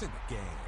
It's in the game.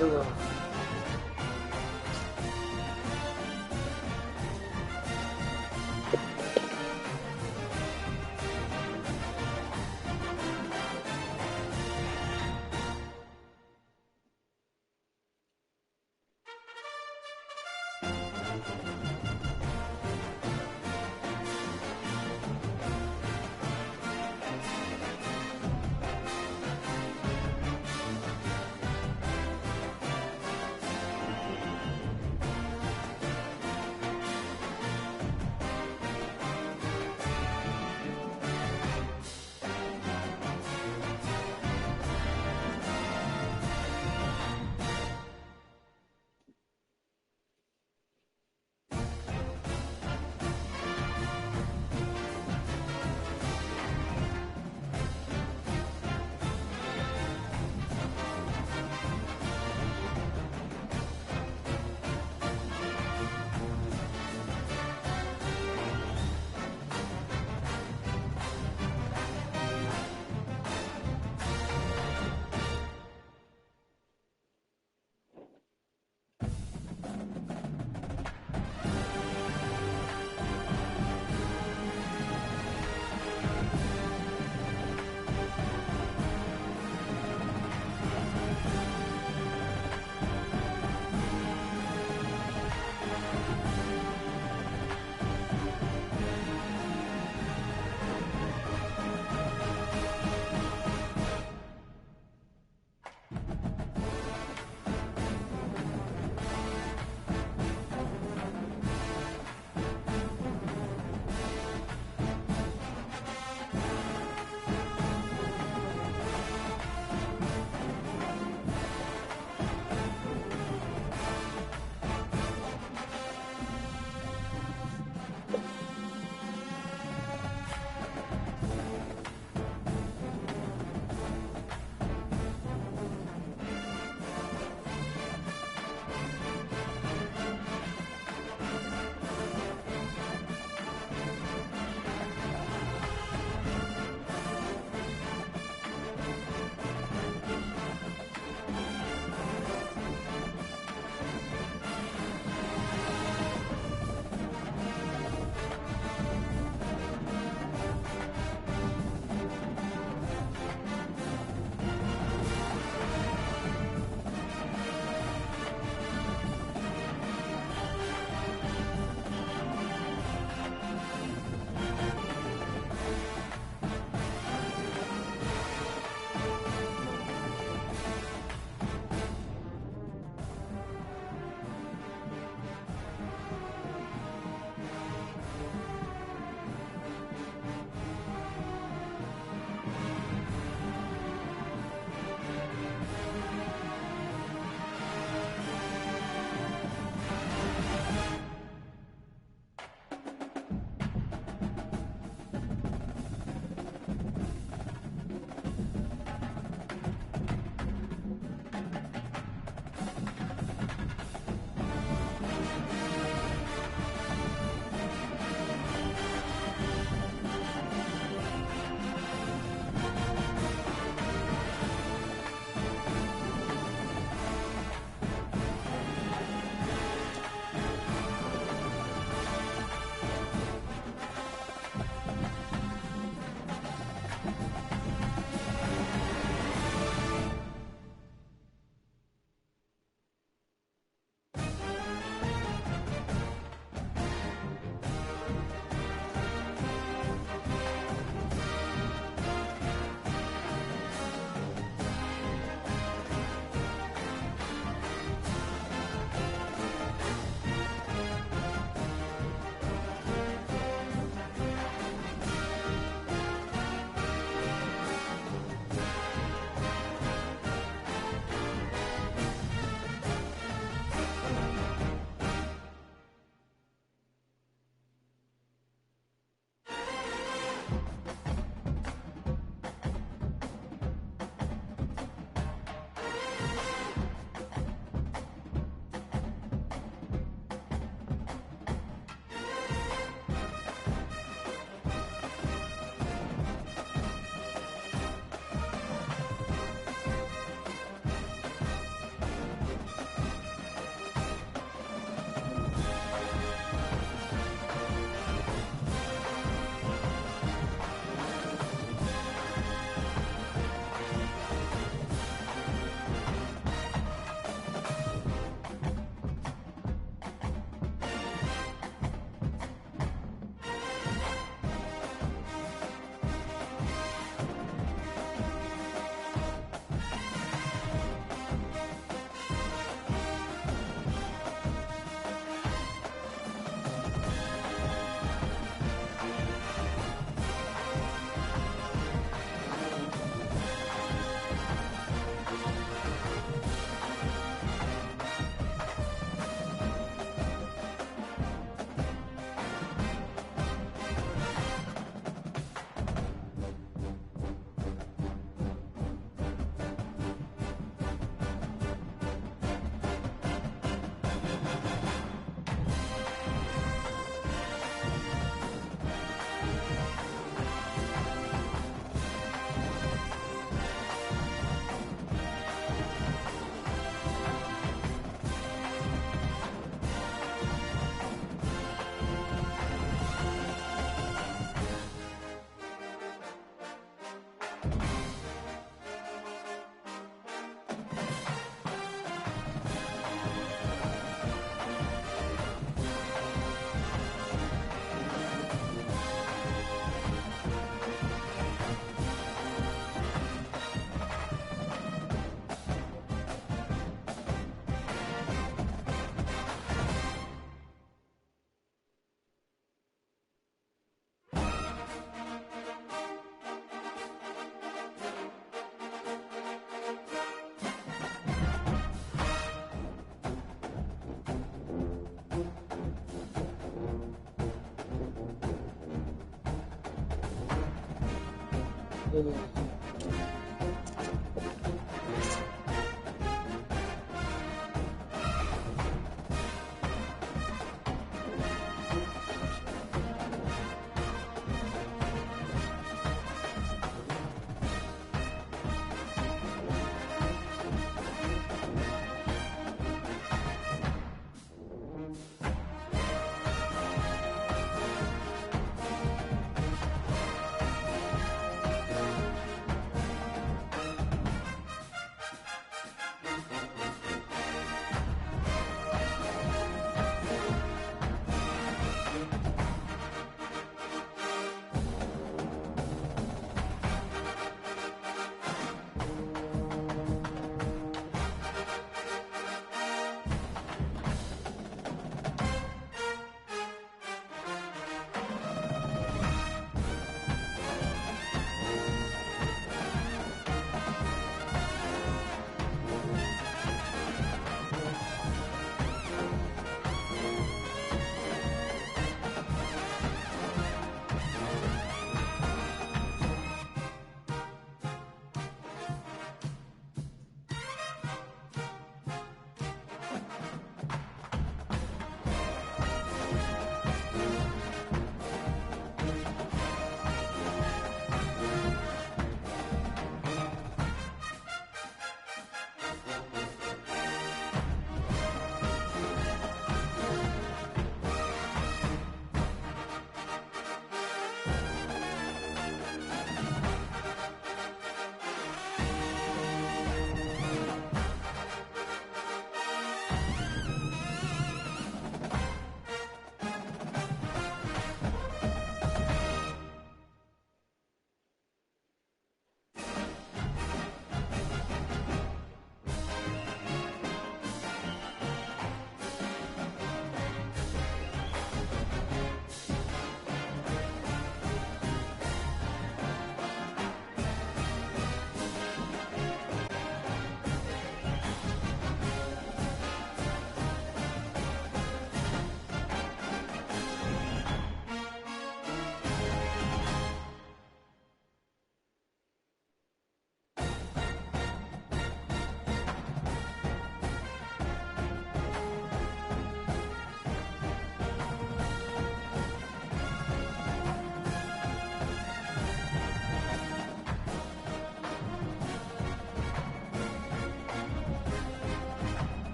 Ugh. Mm.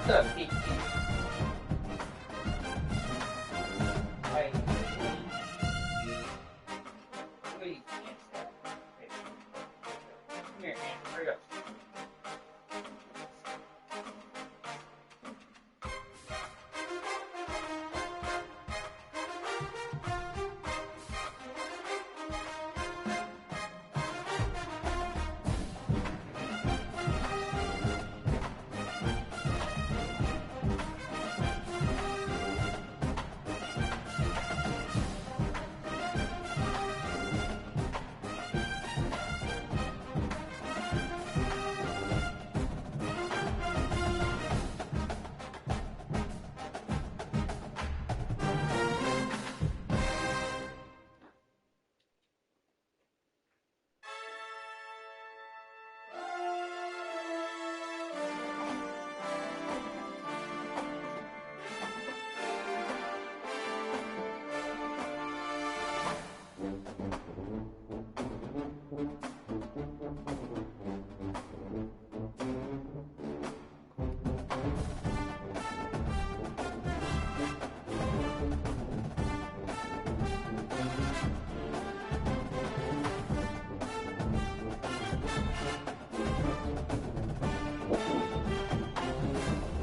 What's up, Kiki? Hey. Wait. Come here, man. Hurry up.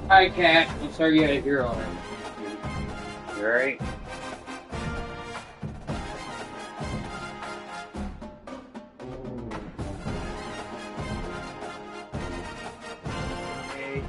Hi, Cat. I'm sorry you had a hero already. You alright? Okay.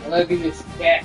I love you, Miss Cat.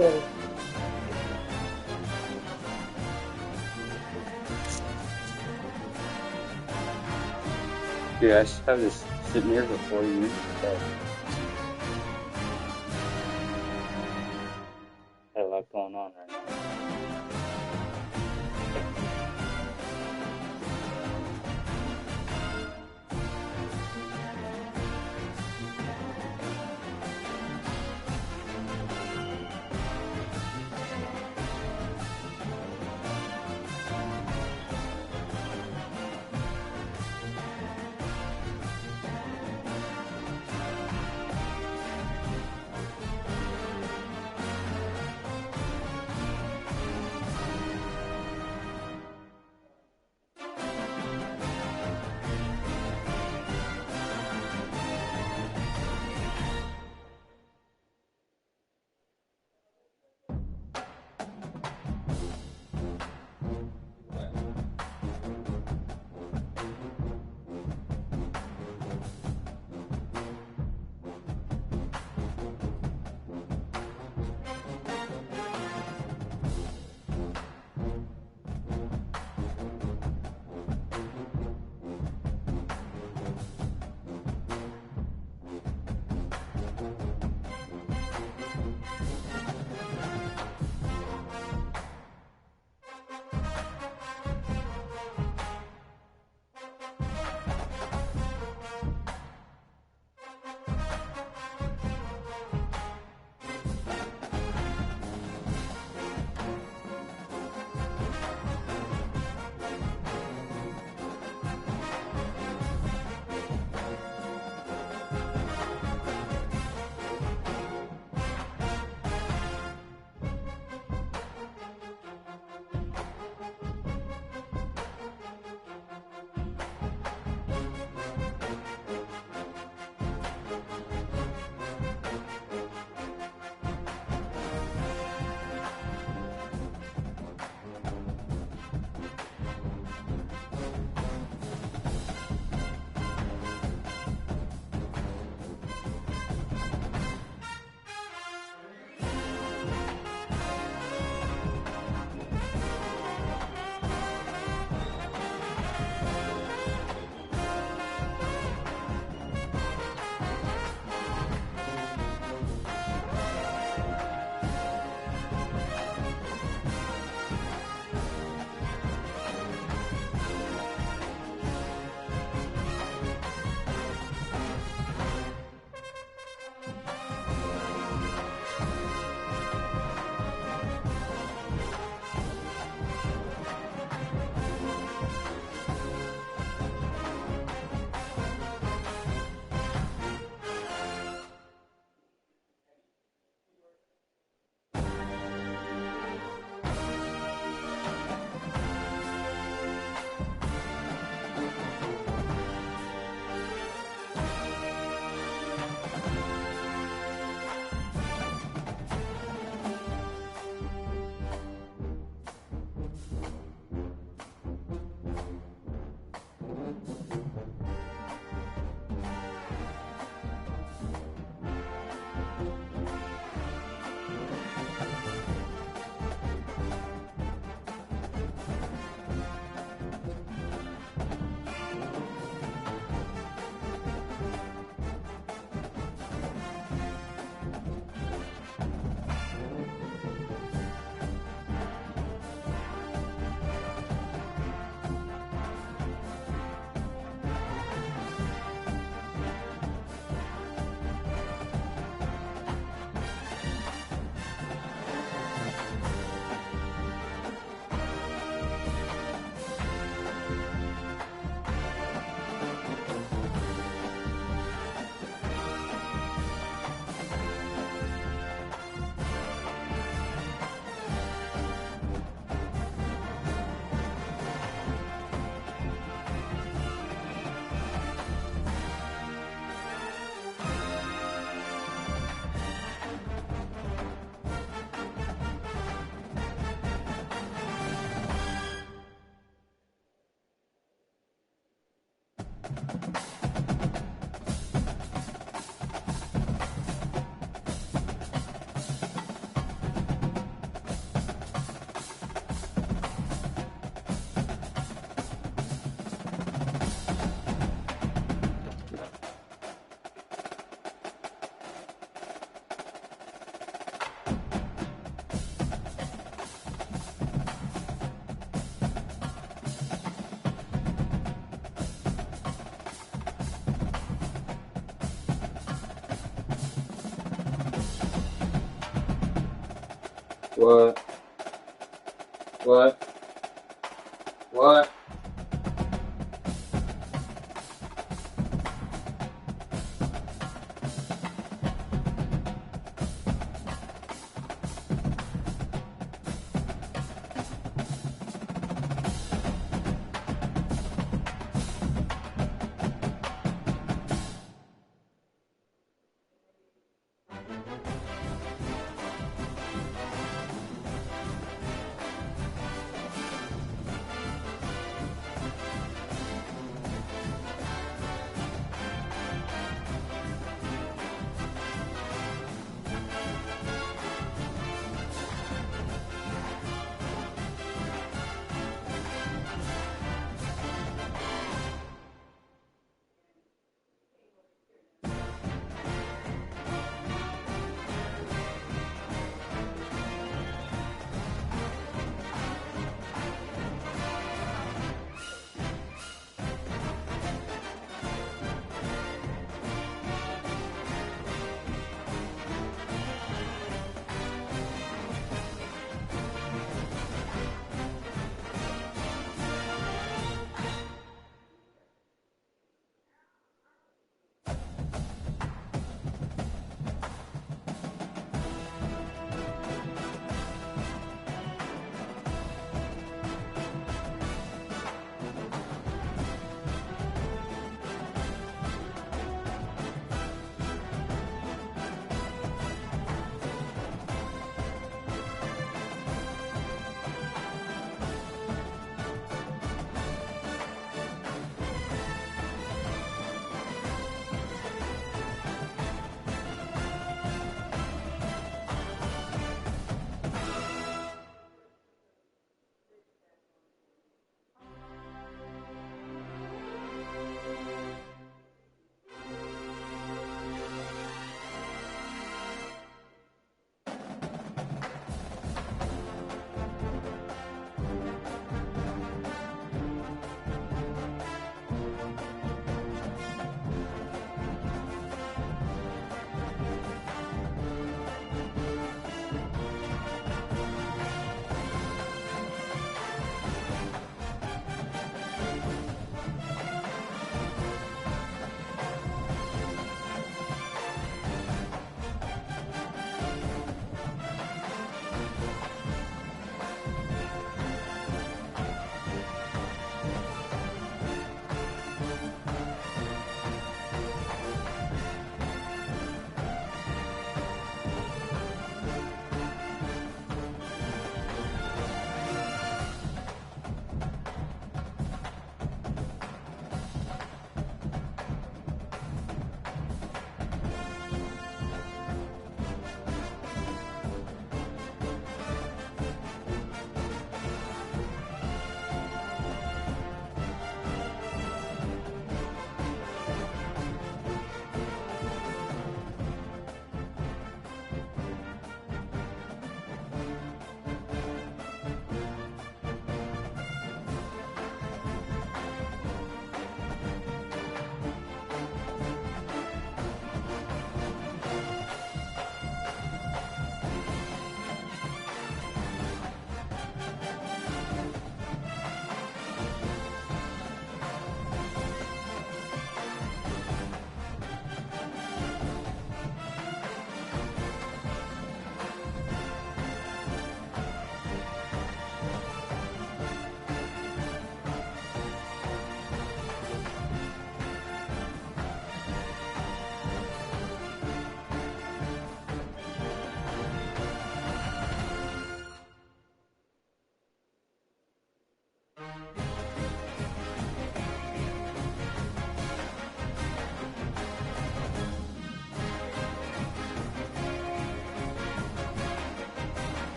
Dude, I just have this sitting here for 40 minutes. Got a lot going on right now. What? What? What?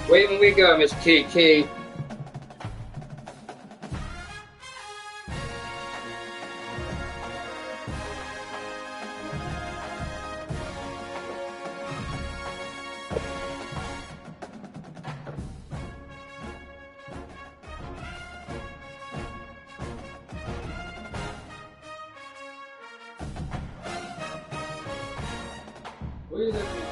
Wait when we go, Miss TT. What is that?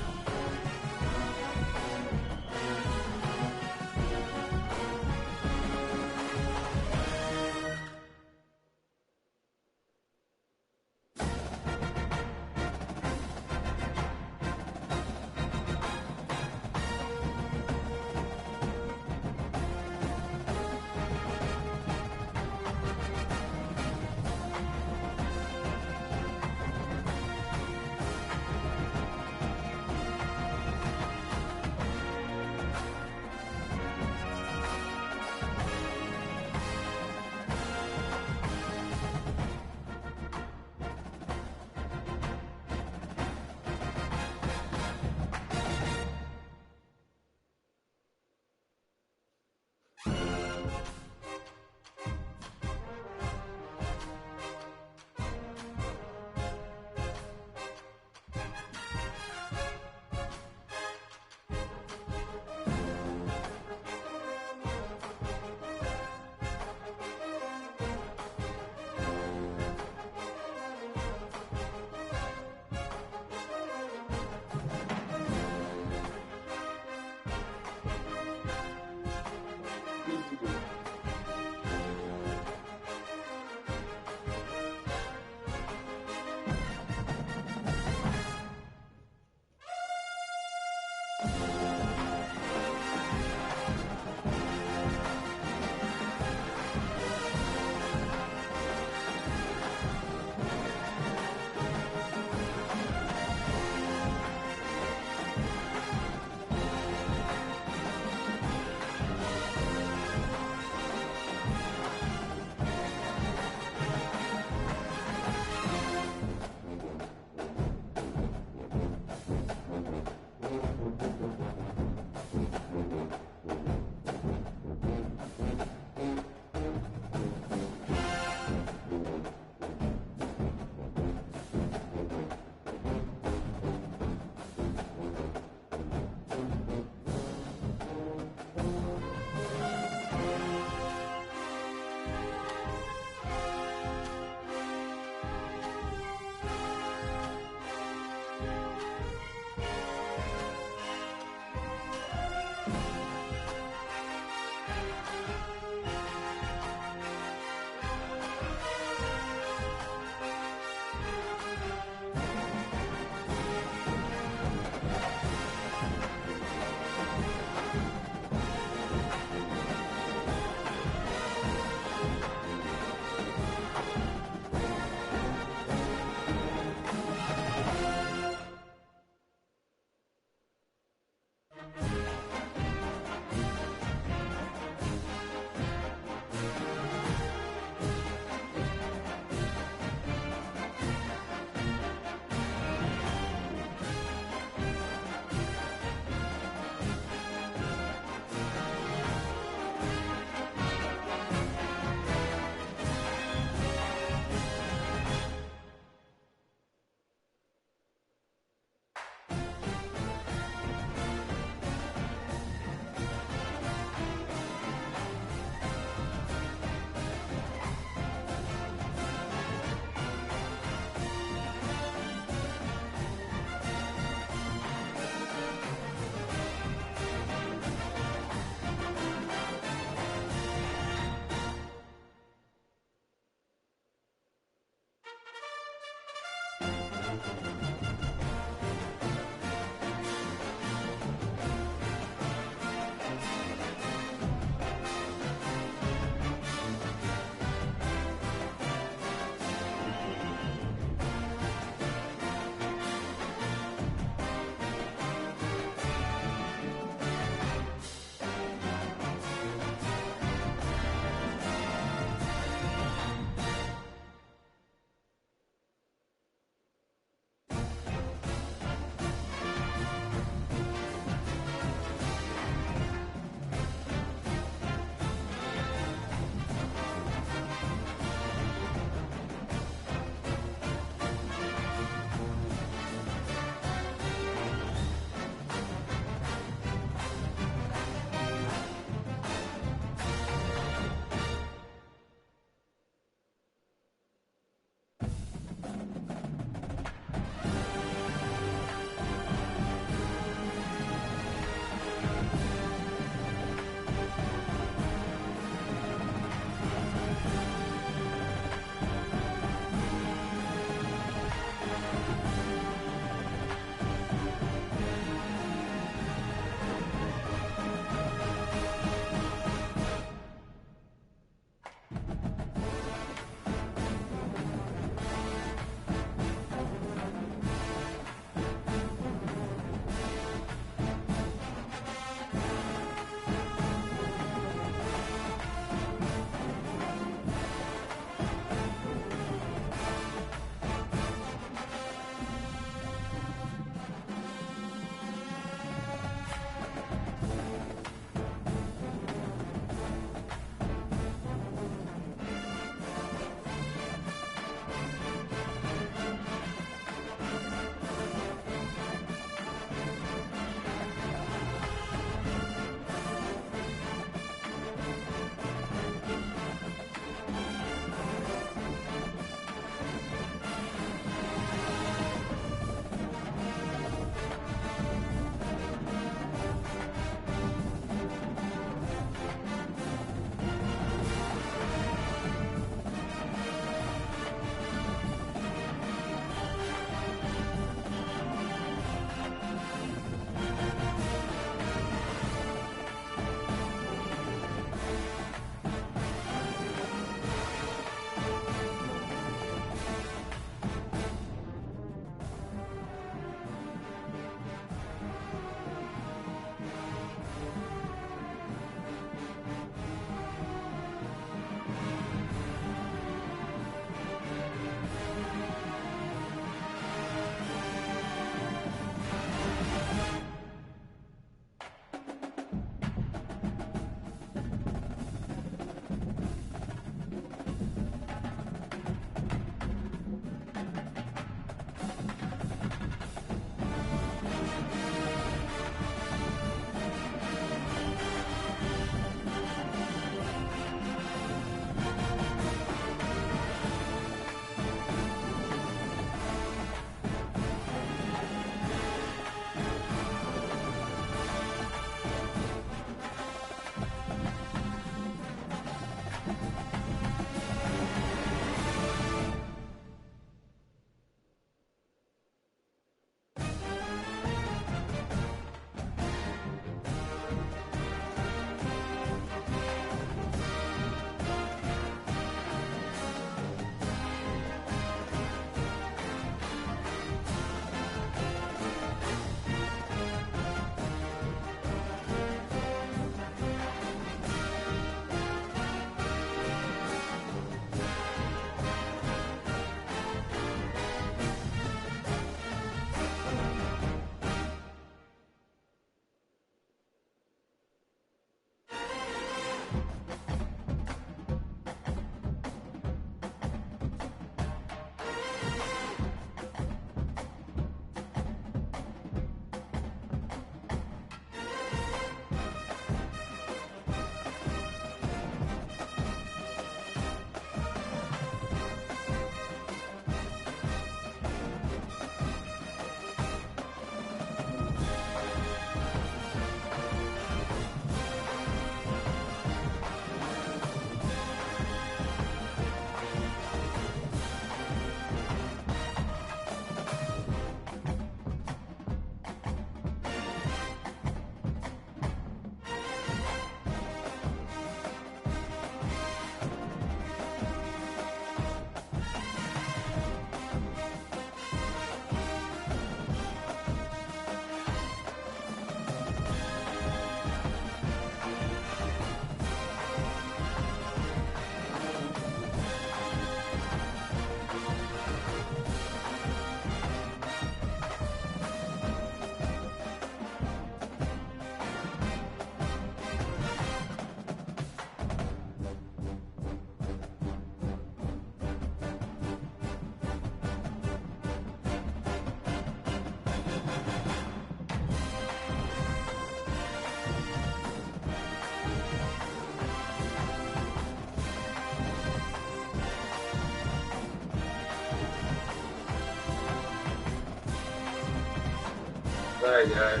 Sorry, guys.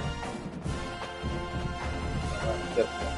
Just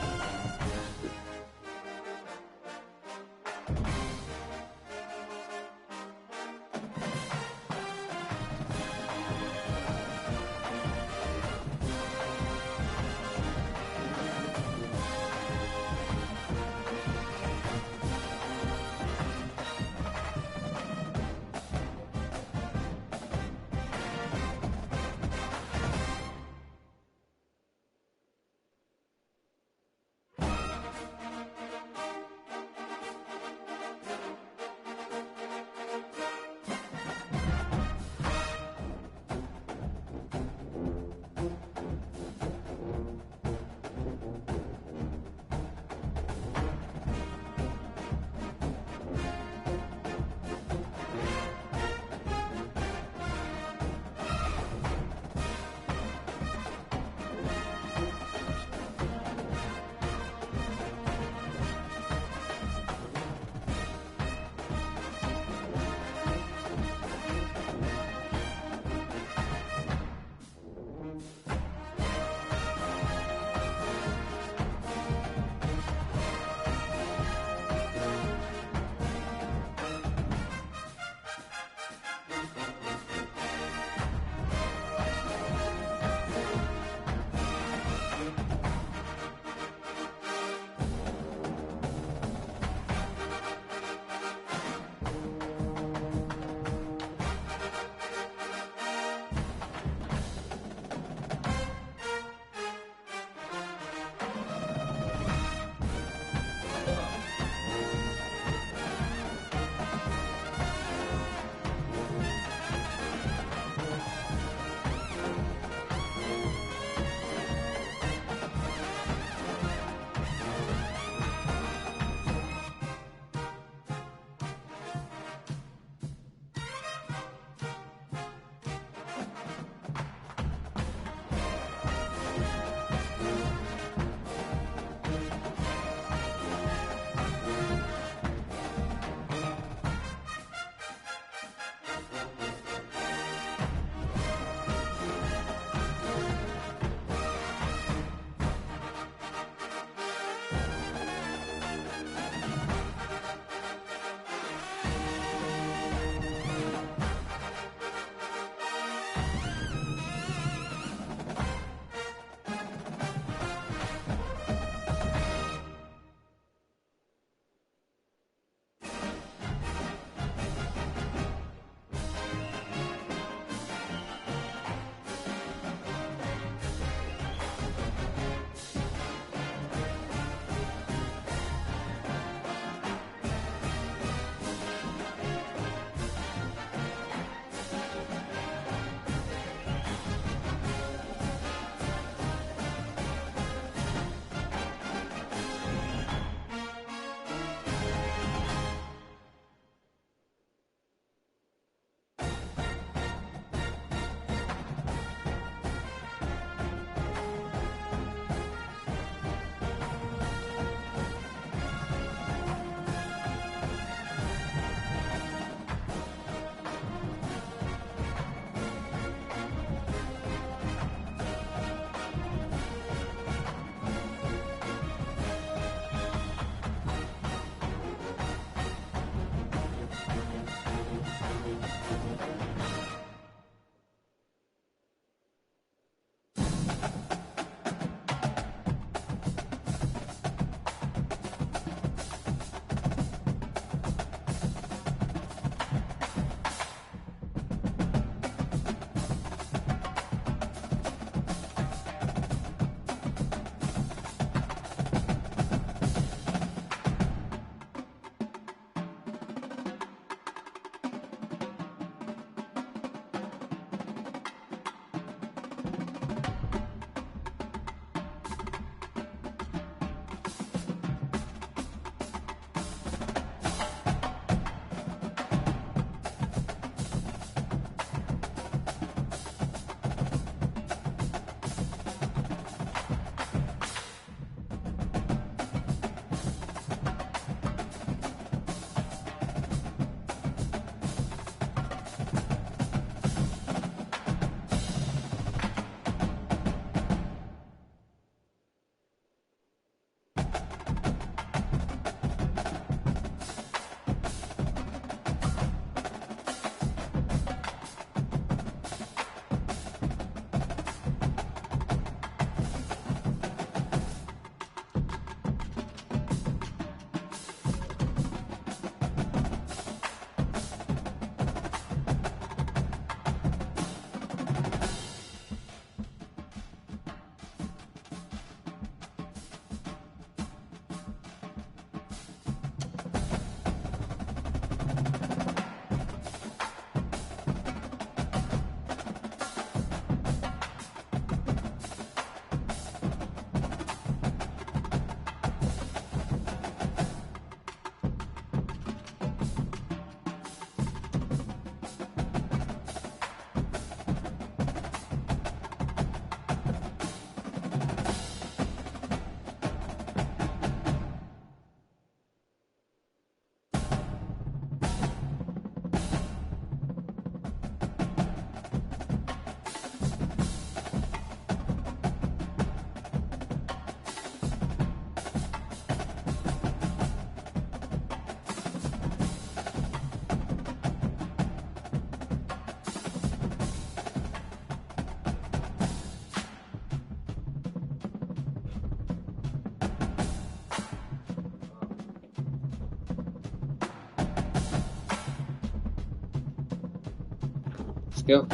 go.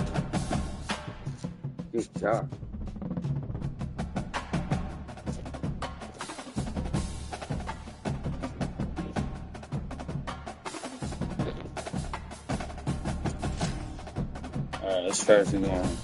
Good job. Alright, let's try this again.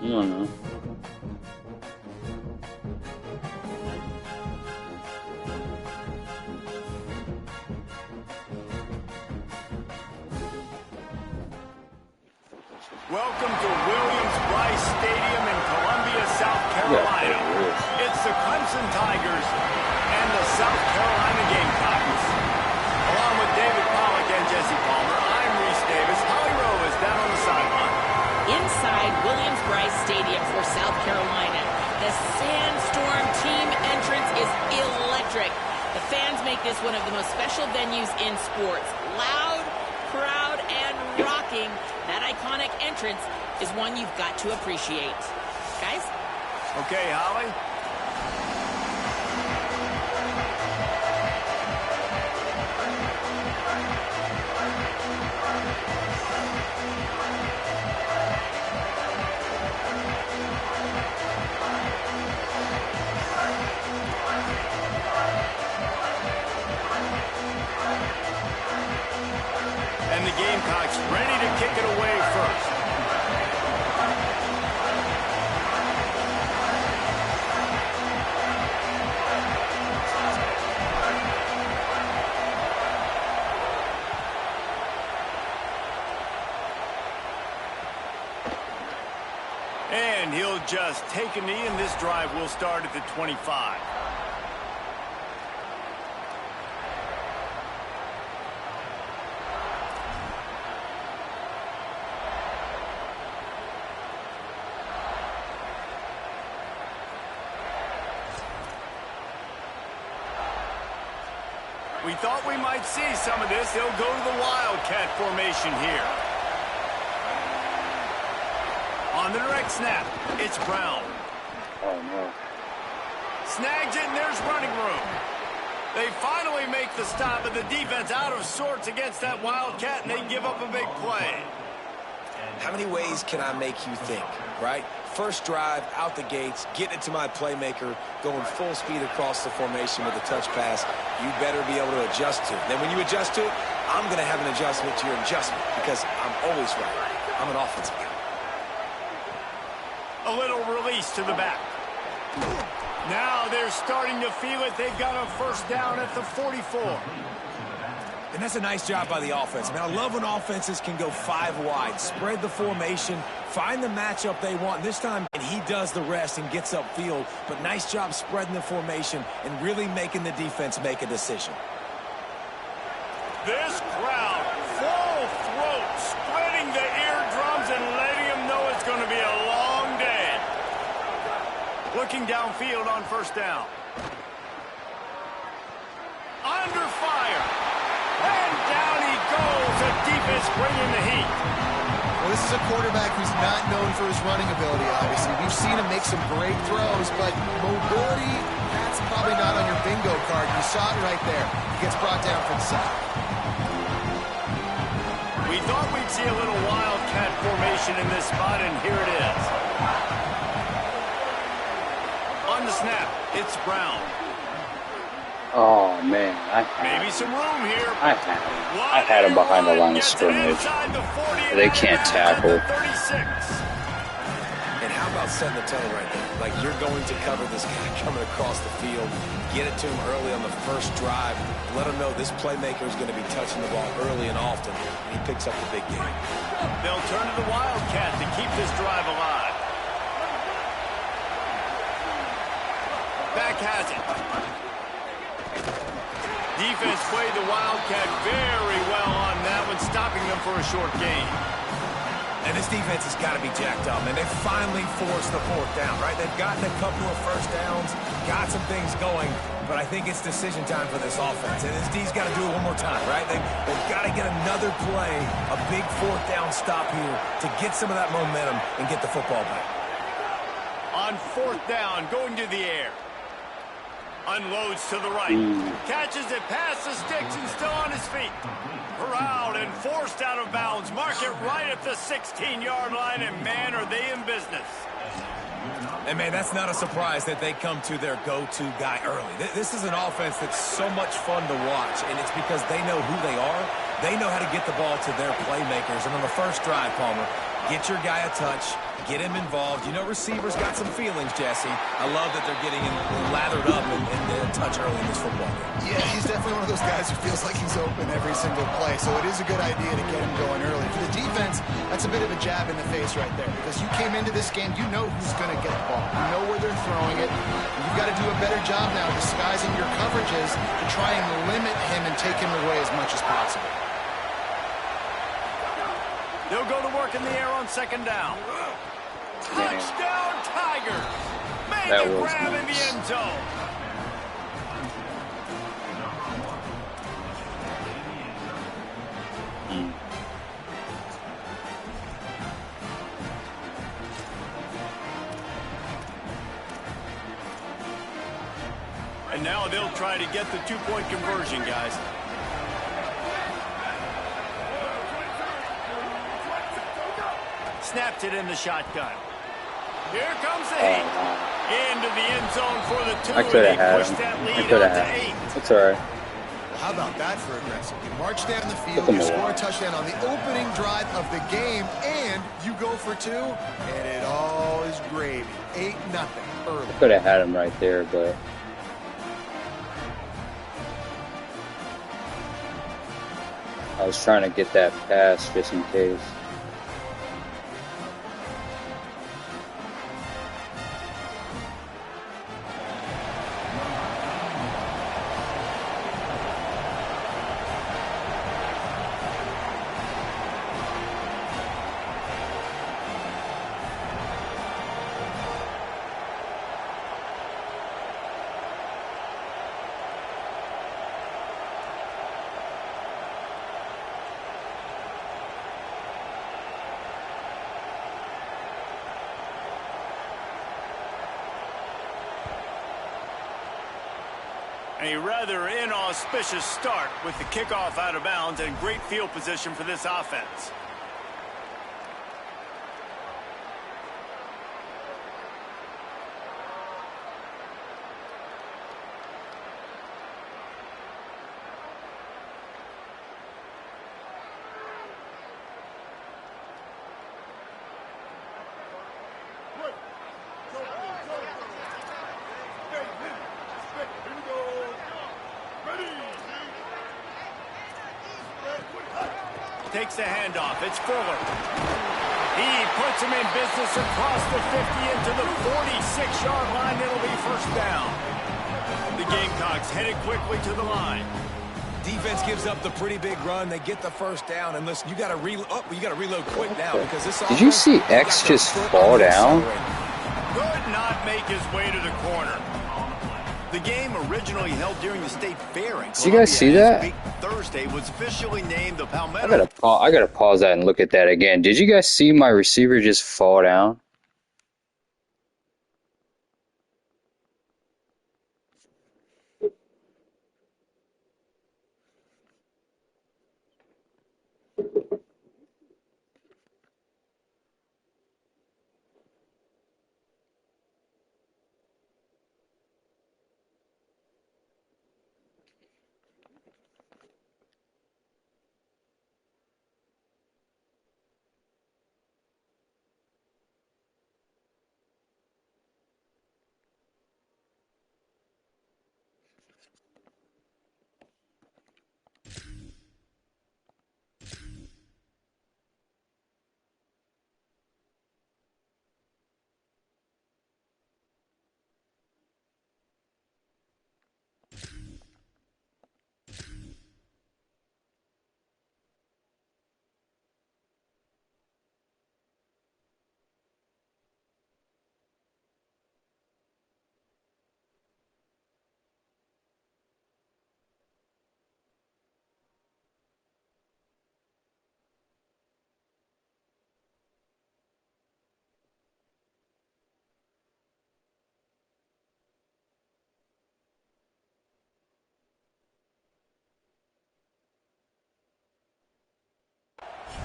I don't know. Welcome to Williams-Brice Stadium in Columbia, South Carolina. It's the Clemson Tigers and the South Carolina Gamecocks. Along with David Pollack and Jesse Palmer, I'm Reese Davis. Holly Rowe is down on the sideline. Inside Williams-Brice Stadium for South Carolina, the Sandstorm team entrance is electric. The fans make this one of the most special venues in sports. Loud, proud, and rocking. That iconic entrance is one you've got to appreciate. Guys? Okay, Holly. And the Gamecocks ready to kick it away first. And he'll just take a knee, and this drive will start at the 25. We thought we might see some of this. They'll go to the Wildcat formation here. On the direct snap, it's Brown. Oh, no. Snags it, and there's running room. They finally make the stop, but the defense out of sorts against that Wildcat, and they give up a big play. How many ways can I make you think, right? First drive, out the gates, getting it to my playmaker, going full speed across the formation with a touch pass. You better be able to adjust to it. Then when you adjust to it, I'm going to have an adjustment to your adjustment because I'm always right. I'm an offensive guy. A little release to the back. Now they're starting to feel it. They've got a first down at the 44. And that's a nice job by the offense. I mean, I love when offenses can go 5 wide, spread the formation, find the matchup they want. This time, and he does the rest and gets upfield. But nice job spreading the formation and really making the defense make a decision. This crowd, full throat, spreading the eardrums and letting them know it's going to be a long day. Looking downfield on first down. Under fire. And defense bringing the heat. Well, this is a quarterback who's not known for his running ability, obviously. We've seen him make some great throws, but mobility, that's probably not on your bingo card. You saw it right there. He gets brought down for the sack. We thought we'd see a little wildcat formation in this spot, and here it is. On the snap, it's Brown. Oh man, Maybe some room here. I had him behind the line of scrimmage. They can't tackle. And how about setting the tone right there? Like, you're going to cover this guy coming across the field. Get it to him early on the first drive. Let him know this playmaker is going to be touching the ball early and often. And he picks up the big game. They'll turn to the Wildcat to keep this drive alive. Back has it. Defense played the Wildcat very well on that one, stopping them for a short gain. And this defense has got to be jacked up, and they finally forced the fourth down, right? They've gotten a couple of first downs, got some things going, but I think it's decision time for this offense. And this D's got to do it one more time, right? They've got to get another play, a big fourth down stop here to get some of that momentum and get the football back. On fourth down, going to the air. Unloads to the right. Catches it past the sticks and still on his feet. Corralled and forced out of bounds. Mark it right at the 16-yard line, and man, are they in business. And man, that's not a surprise that they come to their go-to guy early. This is an offense that's so much fun to watch, and it's because they know who they are. They know how to get the ball to their playmakers. And on the first drive, Palmer, get your guy a touch, get him involved. You know, receivers got some feelings, Jesse. I love that they're getting him lathered up and a touch early in this football game. Yeah, he's definitely one of those guys who feels like he's open every single play, so it is a good idea to get him going early. For the defense, that's a bit of a jab in the face right there, because you came into this game, you know who's going to get the ball. You know where they're throwing it. You've got to do a better job now disguising your coverages to try and limit him and take him away as much as possible. They'll go to work in the air on second down. Touchdown, Tigers! Made the grab in the end zone. And now they'll try to get the two-point conversion, guys. Snapped it in the shotgun. Here comes the heat. Into the end zone for the two. I could have had him. I could have had him. It's all right. Well, how about that for aggressive? You march down the field, you score a touchdown on the opening drive of the game, and you go for two, and it all is gravy. 8-0 early. I could have had him right there, but I was trying to get that pass just in case. A rather inauspicious start with the kickoff out of bounds and great field position for this offense. Takes the handoff. It's Fuller. He puts him in business across the 50 into the 46-yard line. It'll be first down. The Gamecocks headed quickly to the line. Defense gives up the pretty big run. They get the first down. And listen, you got to reload quick now because this. Did you see X just fall down? Could not make his way to the corner. The game originally held during the state fair. Did you guys see that? Thursday was officially named the I Palmetto. gotta pause that and look at that again. Did you guys see my receiver just fall down?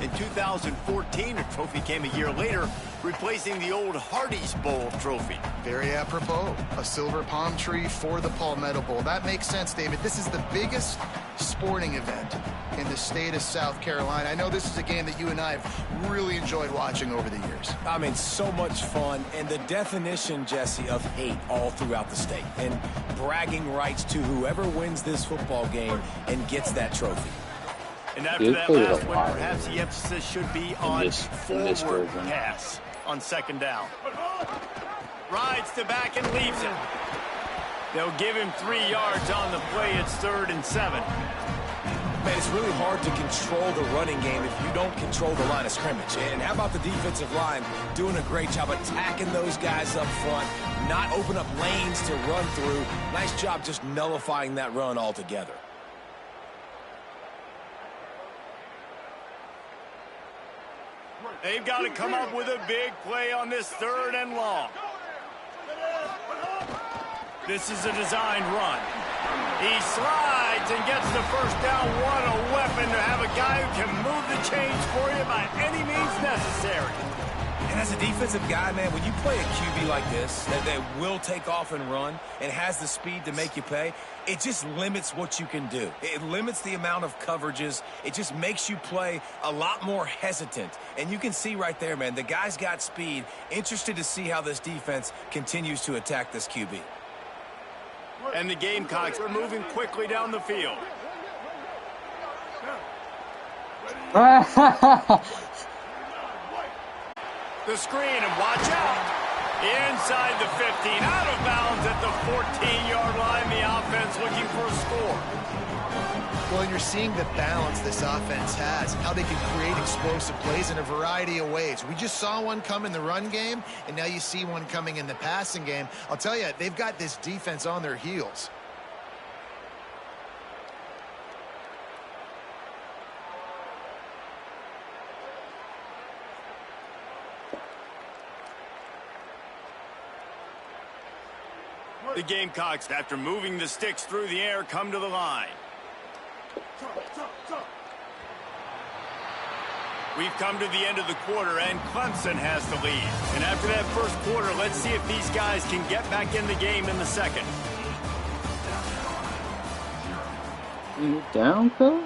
In 2014, a trophy came a year later, replacing the old Hardee's Bowl trophy. Very apropos. A silver palm tree for the Palmetto Bowl. That makes sense, David. This is the biggest sporting event in the state of South Carolina. I know this is a game that you and I have really enjoyed watching over the years. I mean, so much fun, and the definition, Jesse, of hate all throughout the state, and bragging rights to whoever wins this football game and gets that trophy. And after that last one, perhaps the emphasis should be on forward pass on second down. Rides to back and leaves it. They'll give him 3 yards on the play. It's 3rd and 7. Man, it's really hard to control the running game if you don't control the line of scrimmage. And how about the defensive line doing a great job attacking those guys up front, not open up lanes to run through. Nice job just nullifying that run altogether. They've got to come up with a big play on this 3rd and long. This is a designed run. He slides and gets the first down. What a weapon to have a guy who can move the chains for you by any means necessary. And as a defensive guy, man, when you play a QB like this, that will take off and run and has the speed to make you pay, it just limits what you can do. It limits the amount of coverages. It just makes you play a lot more hesitant. And you can see right there, man, the guy's got speed. Interested to see how this defense continues to attack this QB. And the Gamecocks are moving quickly down the field. The screen, and watch out. Inside the 15, out of bounds at the 14-yard line. The offense looking for a score. Well, and you're seeing the balance this offense has, how they can create explosive plays in a variety of ways. We just saw one come in the run game, and now you see one coming in the passing game. I'll tell you, they've got this defense on their heels. The Gamecocks, after moving the sticks through the air, come to the line. We've come to the end of the quarter, and Clemson has the lead. And after that first quarter, let's see if these guys can get back in the game in the second. You down, Cole?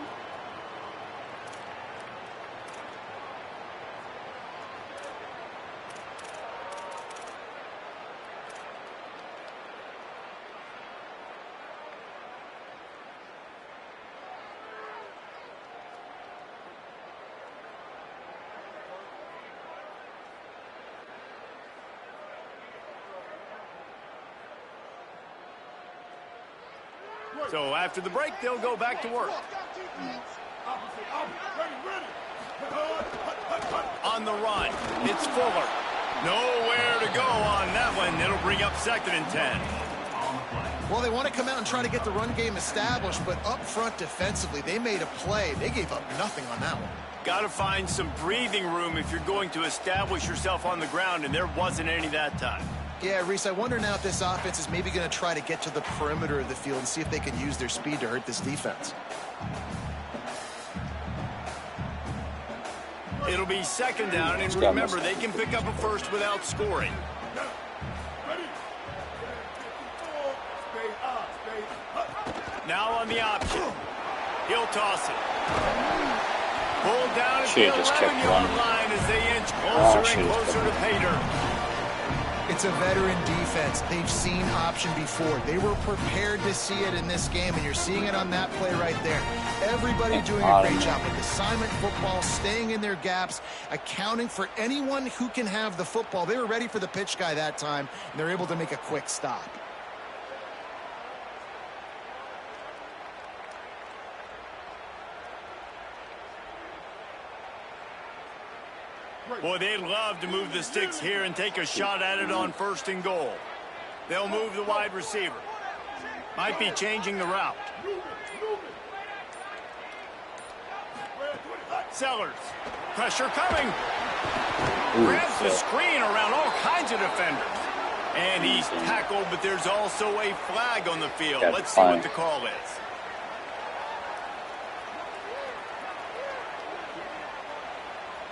So after the break, they'll go back to work. On the run, it's Fuller. Nowhere to go on that one. It'll bring up 2nd and 10. Well, they want to come out and try to get the run game established, but up front defensively, they made a play. They gave up nothing on that one. Got to find some breathing room if you're going to establish yourself on the ground, and there wasn't any that time. Yeah, Reese, I wonder now if this offense is maybe going to try to get to the perimeter of the field and see if they can use their speed to hurt this defense. It'll be second down, and remember, they can pick up a first without scoring. Now on the option. He'll toss it. Pulled down at the 11-yard line as they inch closer and closer to pay dirt. It's a veteran defense. They've seen option before. They were prepared to see it in this game, and you're seeing it on that play right there. Everybody doing a great job with assignment football, staying in their gaps, accounting for anyone who can have the football. They were ready for the pitch guy that time, and they're able to make a quick stop. Boy, they'd love to move the sticks here and take a shot at it on 1st and goal. They'll move the wide receiver. Might be changing the route. Sellers. Pressure coming. Grabs the screen around all kinds of defenders. And he's tackled, but there's also a flag on the field. Let's see what the call is.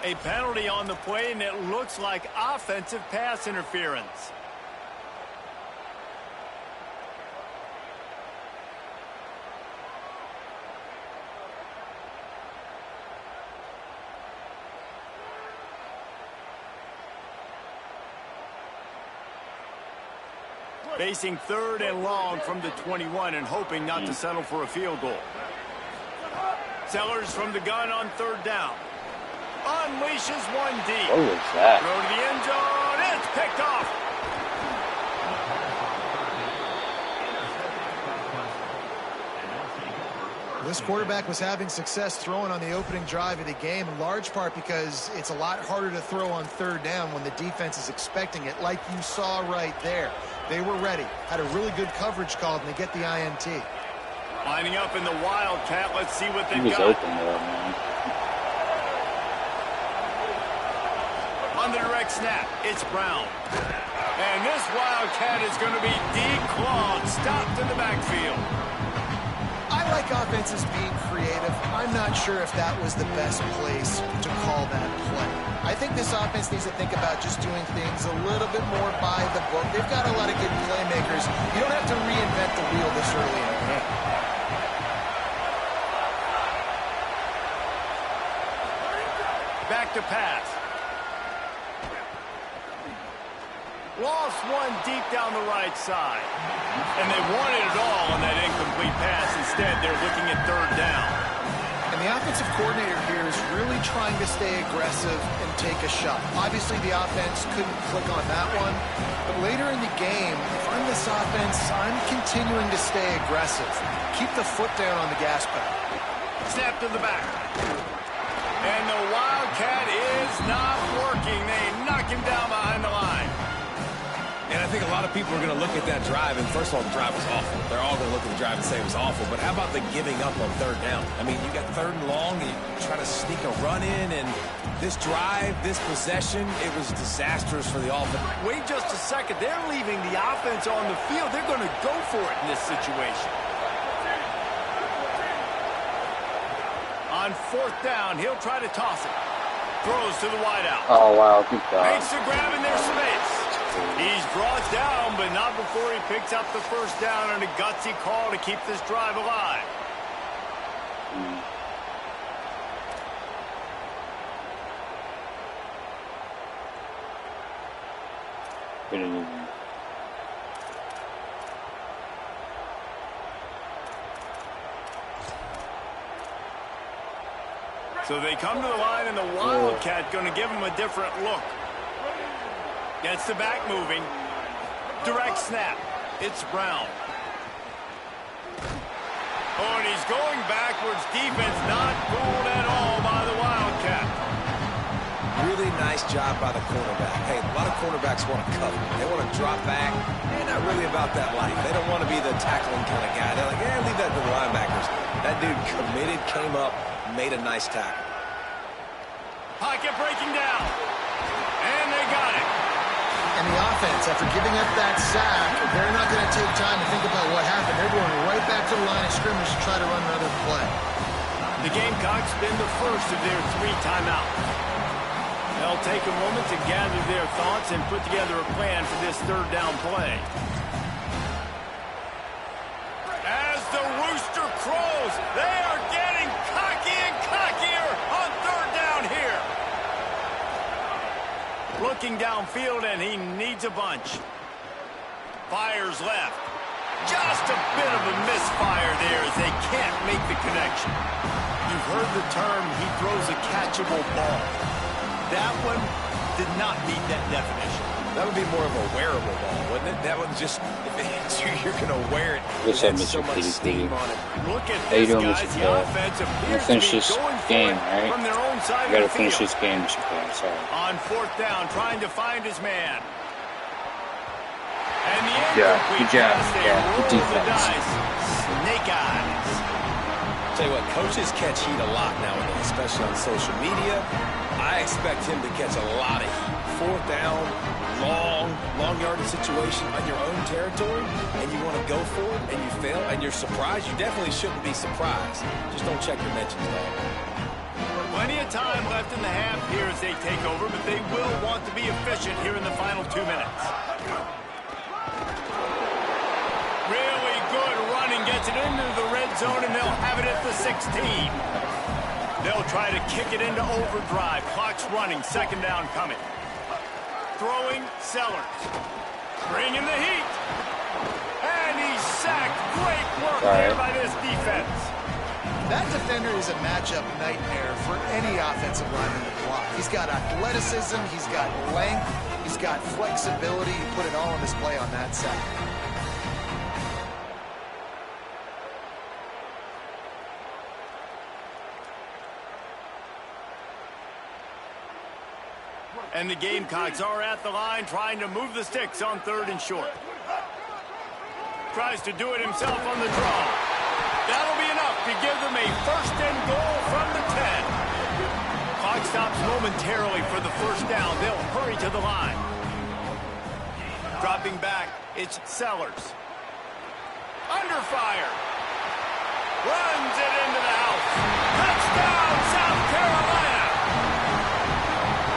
A penalty on the play, and it looks like offensive pass interference. Facing 3rd and long from the 21 and hoping not to settle for a field goal. Sellers from the gun on 3rd down. Unleashes one deep. What was that? Throw to the end zone. It's picked off. This quarterback was having success throwing on the opening drive of the game, in large part because it's a lot harder to throw on 3rd down when the defense is expecting it, like you saw right there. They were ready, had a really good coverage call, and they get the INT. Lining up in the Wildcat. Let's see what they've got. He was open there, man. On the direct snap, it's Brown. And this Wildcat is going to be declawed, stopped in the backfield. I like offenses being creative. I'm not sure if that was the best place to call that play. I think this offense needs to think about just doing things a little bit more by the book. They've got a lot of good playmakers. You don't have to reinvent the wheel this early in the game. Back to pass. Lost one deep down the right side. And they wanted it all on that incomplete pass. Instead, they're looking at 3rd down. And the offensive coordinator here is really trying to stay aggressive and take a shot. Obviously, the offense couldn't click on that one. But later in the game, if I'm this offense, I'm continuing to stay aggressive. Keep the foot down on the gas pedal. Snap to the back. And the Wildcat is not working. They knock him down behind the line. And I think a lot of people are going to look at that drive, and first of all, the drive was awful. They're all going to look at the drive and say it was awful. But how about the giving up on 3rd down? I mean, you got 3rd and long, and you try to sneak a run in, and this drive, this possession, it was disastrous for the offense. Wait just a second. They're leaving the offense on the field. They're going to go for it in this situation. On 4th down, he'll try to toss it. Throws to the wideout. Oh, wow. Good job. Makes the grab in their space. He's brought down, but not before he picks up the 1st down and a gutsy call to keep this drive alive. So they come to the line, and the Wildcat going to give him a different look. Gets the back moving. Direct snap. It's Brown. Oh, and he's going backwards. Defense not fooled at all by the Wildcat. Really nice job by the cornerback. Hey, a lot of cornerbacks want to cover. They want to drop back. They're not really about that life. They don't want to be the tackling kind of guy. They're like, leave that to the linebackers. That dude committed, came up, made a nice tackle. Pocket breaking down. And they got it. And the offense, after giving up that sack, they're not going to take time to think about what happened. They're going right back to the line of scrimmage to try to run another play. The Gamecocks spend the first of their 3 timeouts. They'll take a moment to gather their thoughts and put together a plan for this 3rd down play. As the rooster crows, they are getting cocky and cockier on 3rd down here. Looking downfield, and he needs a bunch. Fires left. Just a bit of a misfire there as they can't make the connection. You've heard the term, he throws a catchable ball. That one did not meet that definition. That would be more of a wearable ball, wouldn't it? That would just, if it hits you, you're going to wear it. What's up, There's so Mr. much Kitty steam Kitty? Look on it. at How you this, doing, guys. Mr. The Bell? offense We're appears gonna finish to be this going for game, it right? from their own side We gotta of the finish field. this game, Mr. Bell. Sorry. On 4th down, trying to find his man. And the Yeah, incomplete good job. pass, they Yeah, roll good the defense. dice. Snake eyes. Tell you what, coaches catch heat a lot nowadays, especially on social media. I expect him to catch a lot of heat. 4th down, long yardage situation on your own territory, and you want to go for it, and you fail, and you're surprised. You definitely shouldn't be surprised. Just don't check your mentions, dog. Plenty of time left in the half here as they take over, but they will want to be efficient here in the final 2 minutes. Really good running, gets it into the red zone, and they'll have it at the 16. They'll try to kick it into overdrive. Clock's running, 2nd down coming. Throwing, Sellers. Bringing the heat. And he's sacked. Great work there by this defense. That defender is a matchup nightmare for any offensive lineman to block. He's got athleticism, he's got length, he's got flexibility. He put it all on display on that sack. And the Gamecocks are at the line trying to move the sticks on 3rd and short. Tries to do it himself on the draw. That'll be enough to give them a 1st and goal from the 10. Clock stops momentarily for the 1st down. They'll hurry to the line. Dropping back, it's Sellers. Under fire. Runs it into the house. Touchdown, South Carolina.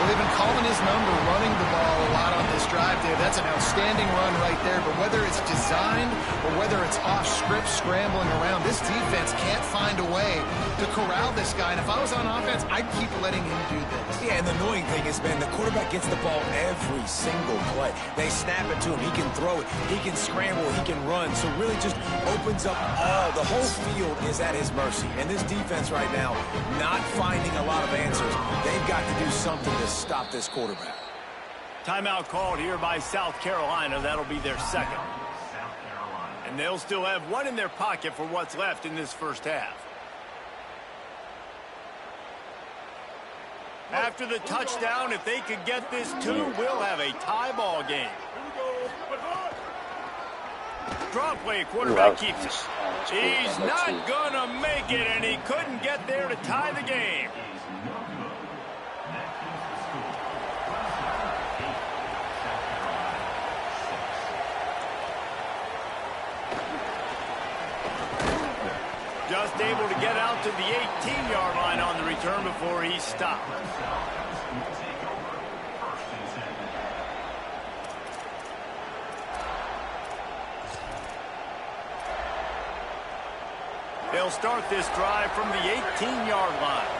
Well, they've been calling his number, running the ball a lot on this drive, Dave. That's an outstanding run right there. But whether it's designed or whether it's off script, scrambling around, this defense can't find a way to corral this guy. And if I was on offense, I'd keep letting him do this. Yeah, and the annoying thing is, man, the quarterback gets the ball every single play. They snap it to him. He can throw it. He can scramble. He can run. So really just opens up all. The whole field is at his mercy. And this defense right now, not finding a lot of answers. They've got to do something to stop this quarterback. Timeout called here by South Carolina. That'll be their 2nd. And they'll still have one in their pocket for what's left in this 1st half. After the touchdown, if they could get this 2, we'll have a tie ball game. Draw play, quarterback keeps it. He's not gonna make it, and he couldn't get there to tie the game. Just able to get out to the 18-yard line on the return before he stopped. They'll start this drive from the 18-yard line.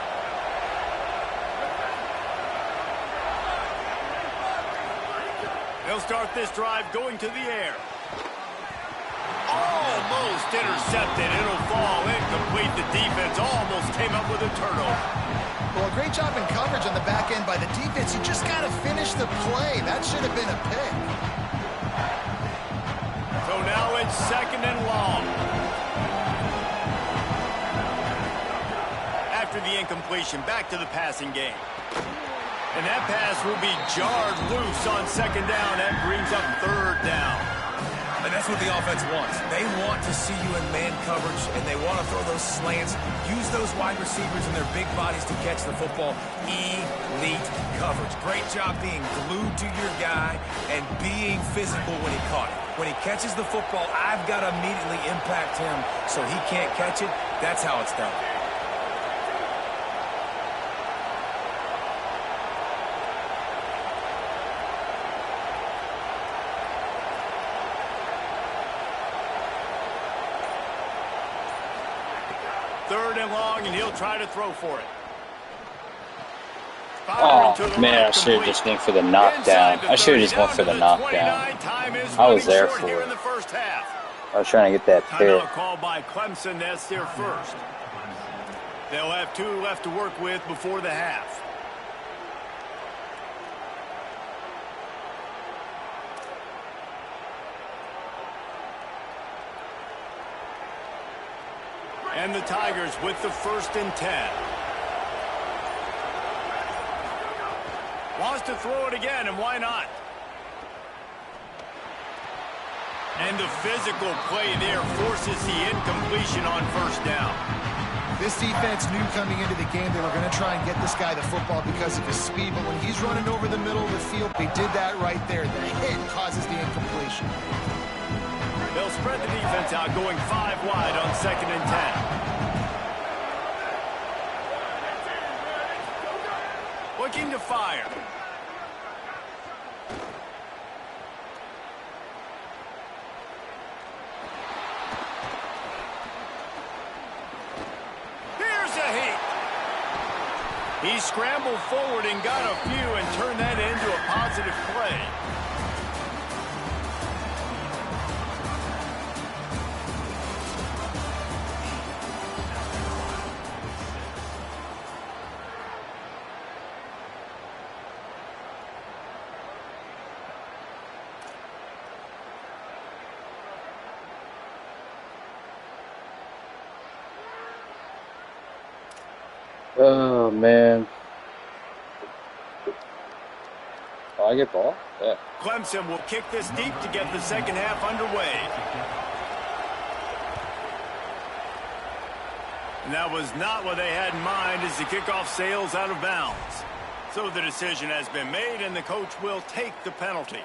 They'll start this drive going to the air. Almost intercepted. It'll fall incomplete. The defense almost came up with a turnover. Well, a great job in coverage on the back end by the defense. You just got to finish the play. That should have been a pick. So now it's 2nd and long. After the incompletion, back to the passing game. And that pass will be jarred loose on second down. That brings up third down. And that's what the offense wants. They want to see you in man coverage, and they want to throw those slants, use those wide receivers and their big bodies to catch the football. Elite coverage. Great job being glued to your guy and being physical when he caught it. When he catches the football, I've got to immediately impact him so he can't catch it. That's how it's done. Third and long, and he'll try to throw for it. Oh, man, I should have just went for the knockdown. I should have just went for the knockdown. I was there for it. I was trying to get that pick. Call by Clemson, that's their first. They'll have 2 left to work with before the half. And the Tigers with the 1st and 10. Wants to throw it again, and why not? And the physical play there forces the incompletion on 1st down. This defense knew coming into the game they were going to try and get this guy the football because of his speed, but when he's running over the middle of the field, they did that right there. The hit causes the incompletion. They'll spread the defense out, going 5 wide on 2nd and 10. Looking to fire. Here's a heat. He scrambled forward and got a few and turned that into a positive play. Oh, man. Oh, I get ball? Yeah. Clemson will kick this deep to get the second half underway. And that was not what they had in mind as the kickoff sails out of bounds. So the decision has been made, and the coach will take the penalty.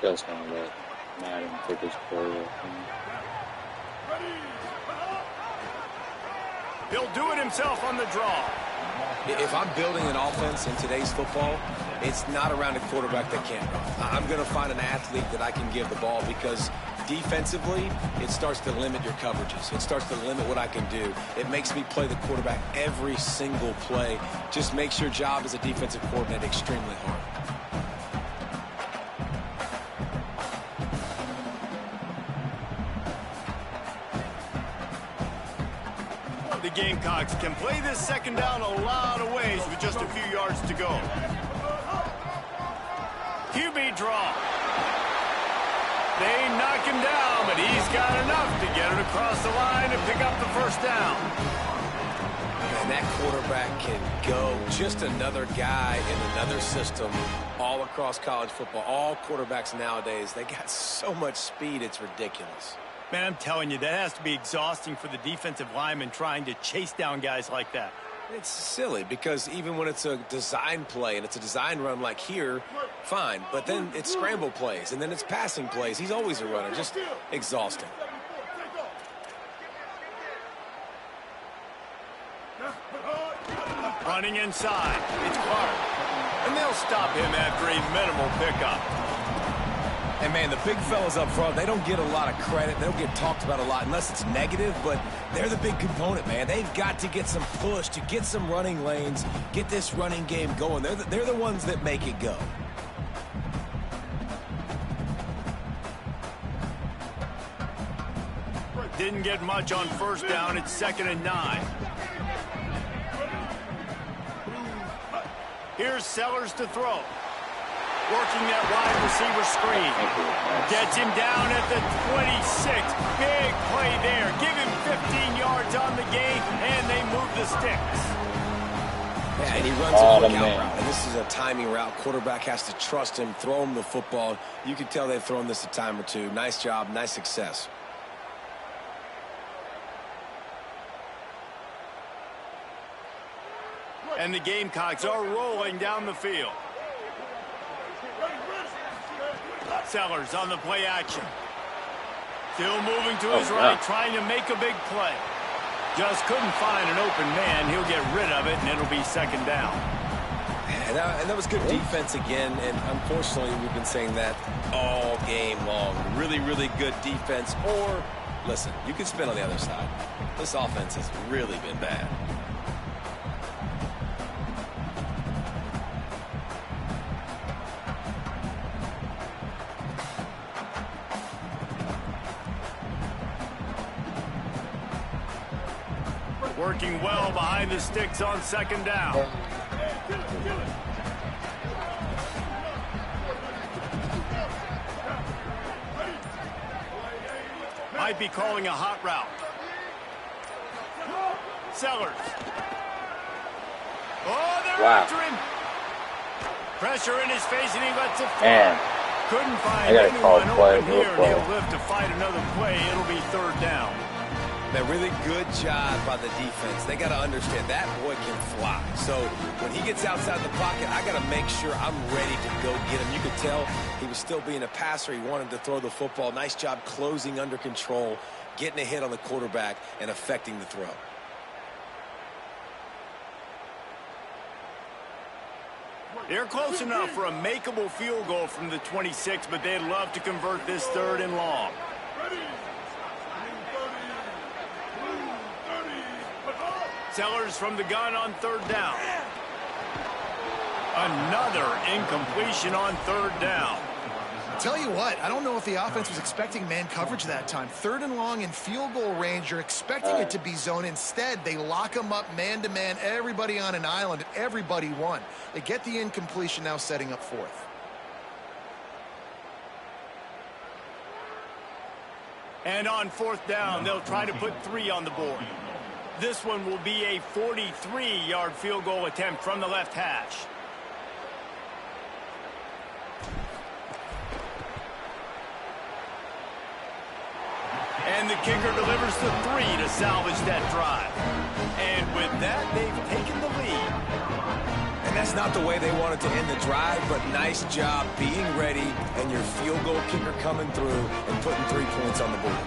This guy's gonna let Madden take his quarterback. He'll do it himself on the draw. If I'm building an offense in today's football, it's not around a quarterback that can't run. I'm going to find an athlete that I can give the ball because defensively, it starts to limit your coverages. It starts to limit what I can do. It makes me play the quarterback every single play. Just makes your job as a defensive coordinator extremely hard. The Gamecocks can play this second down a lot of ways with just a few yards to go. QB draw. They knock him down, but he's got enough to get it across the line and pick up the 1st down. And that quarterback can go. Just another guy in another system all across college football. All quarterbacks nowadays, they got so much speed, it's ridiculous. Man, I'm telling you, that has to be exhausting for the defensive lineman trying to chase down guys like that. It's silly because even when it's a design play and it's a design run like here, fine. But then it's scramble plays and then it's passing plays. He's always a runner. Just exhausting. Running inside. It's Clark. And they'll stop him after a minimal pickup. And, man, the big fellas up front, they don't get a lot of credit. They don't get talked about a lot unless it's negative, but they're the big component, man. They've got to get some push, to get some running lanes, get this running game going. They're the ones that make it go. Didn't get much on first down. It's 2nd and 9. Here's Sellers to throw. Working that wide receiver screen. Gets him down at the 26. Big play there. Give him 15 yards on the game, and they move the sticks. Yeah, and he runs a quick out route. And this is a timing route. Quarterback has to trust him, throw him the football. You can tell they've thrown this a time or two. Nice job, nice success. And the Gamecocks are rolling down the field. Sellers on the play action. Still moving to his right, trying to make a big play. Just couldn't find an open man. He'll get rid of it, and it'll be 2nd down. And that was good defense again, and unfortunately we've been saying that all game long. Really, really good defense. Or, listen, you can spin on the other side. This offense has really been bad. Working well behind the sticks on 2nd down. Might be calling a hot route. Sellers. Oh, they're after him. Pressure in his face, and he lets it fly. Couldn't find anyone open here, and he'll live to fight another play. It'll be 3rd down. A really good job by the defense. They got to understand that boy can fly. So when he gets outside the pocket, I got to make sure I'm ready to go get him. You could tell he was still being a passer. He wanted to throw the football. Nice job closing under control, getting a hit on the quarterback, and affecting the throw. They're close enough for a makeable field goal from the 26, but they'd love to convert this 3rd and long. Sellers from the gun on 3rd down. Another incompletion on 3rd down. Tell you what, I don't know if the offense was expecting man coverage that time. 3rd and long in field goal range, you're expecting it to be zone. Instead, they lock them up man-to-man, everybody on an island, and everybody won. They get the incompletion, now setting up 4th. And on 4th down, they'll try to put 3 on the board. This one will be a 43-yard field goal attempt from the left hash. And the kicker delivers the 3 to salvage that drive. And with that, they've taken the lead. And that's not the way they wanted to end the drive, but nice job being ready and your field goal kicker coming through and putting 3 points on the board.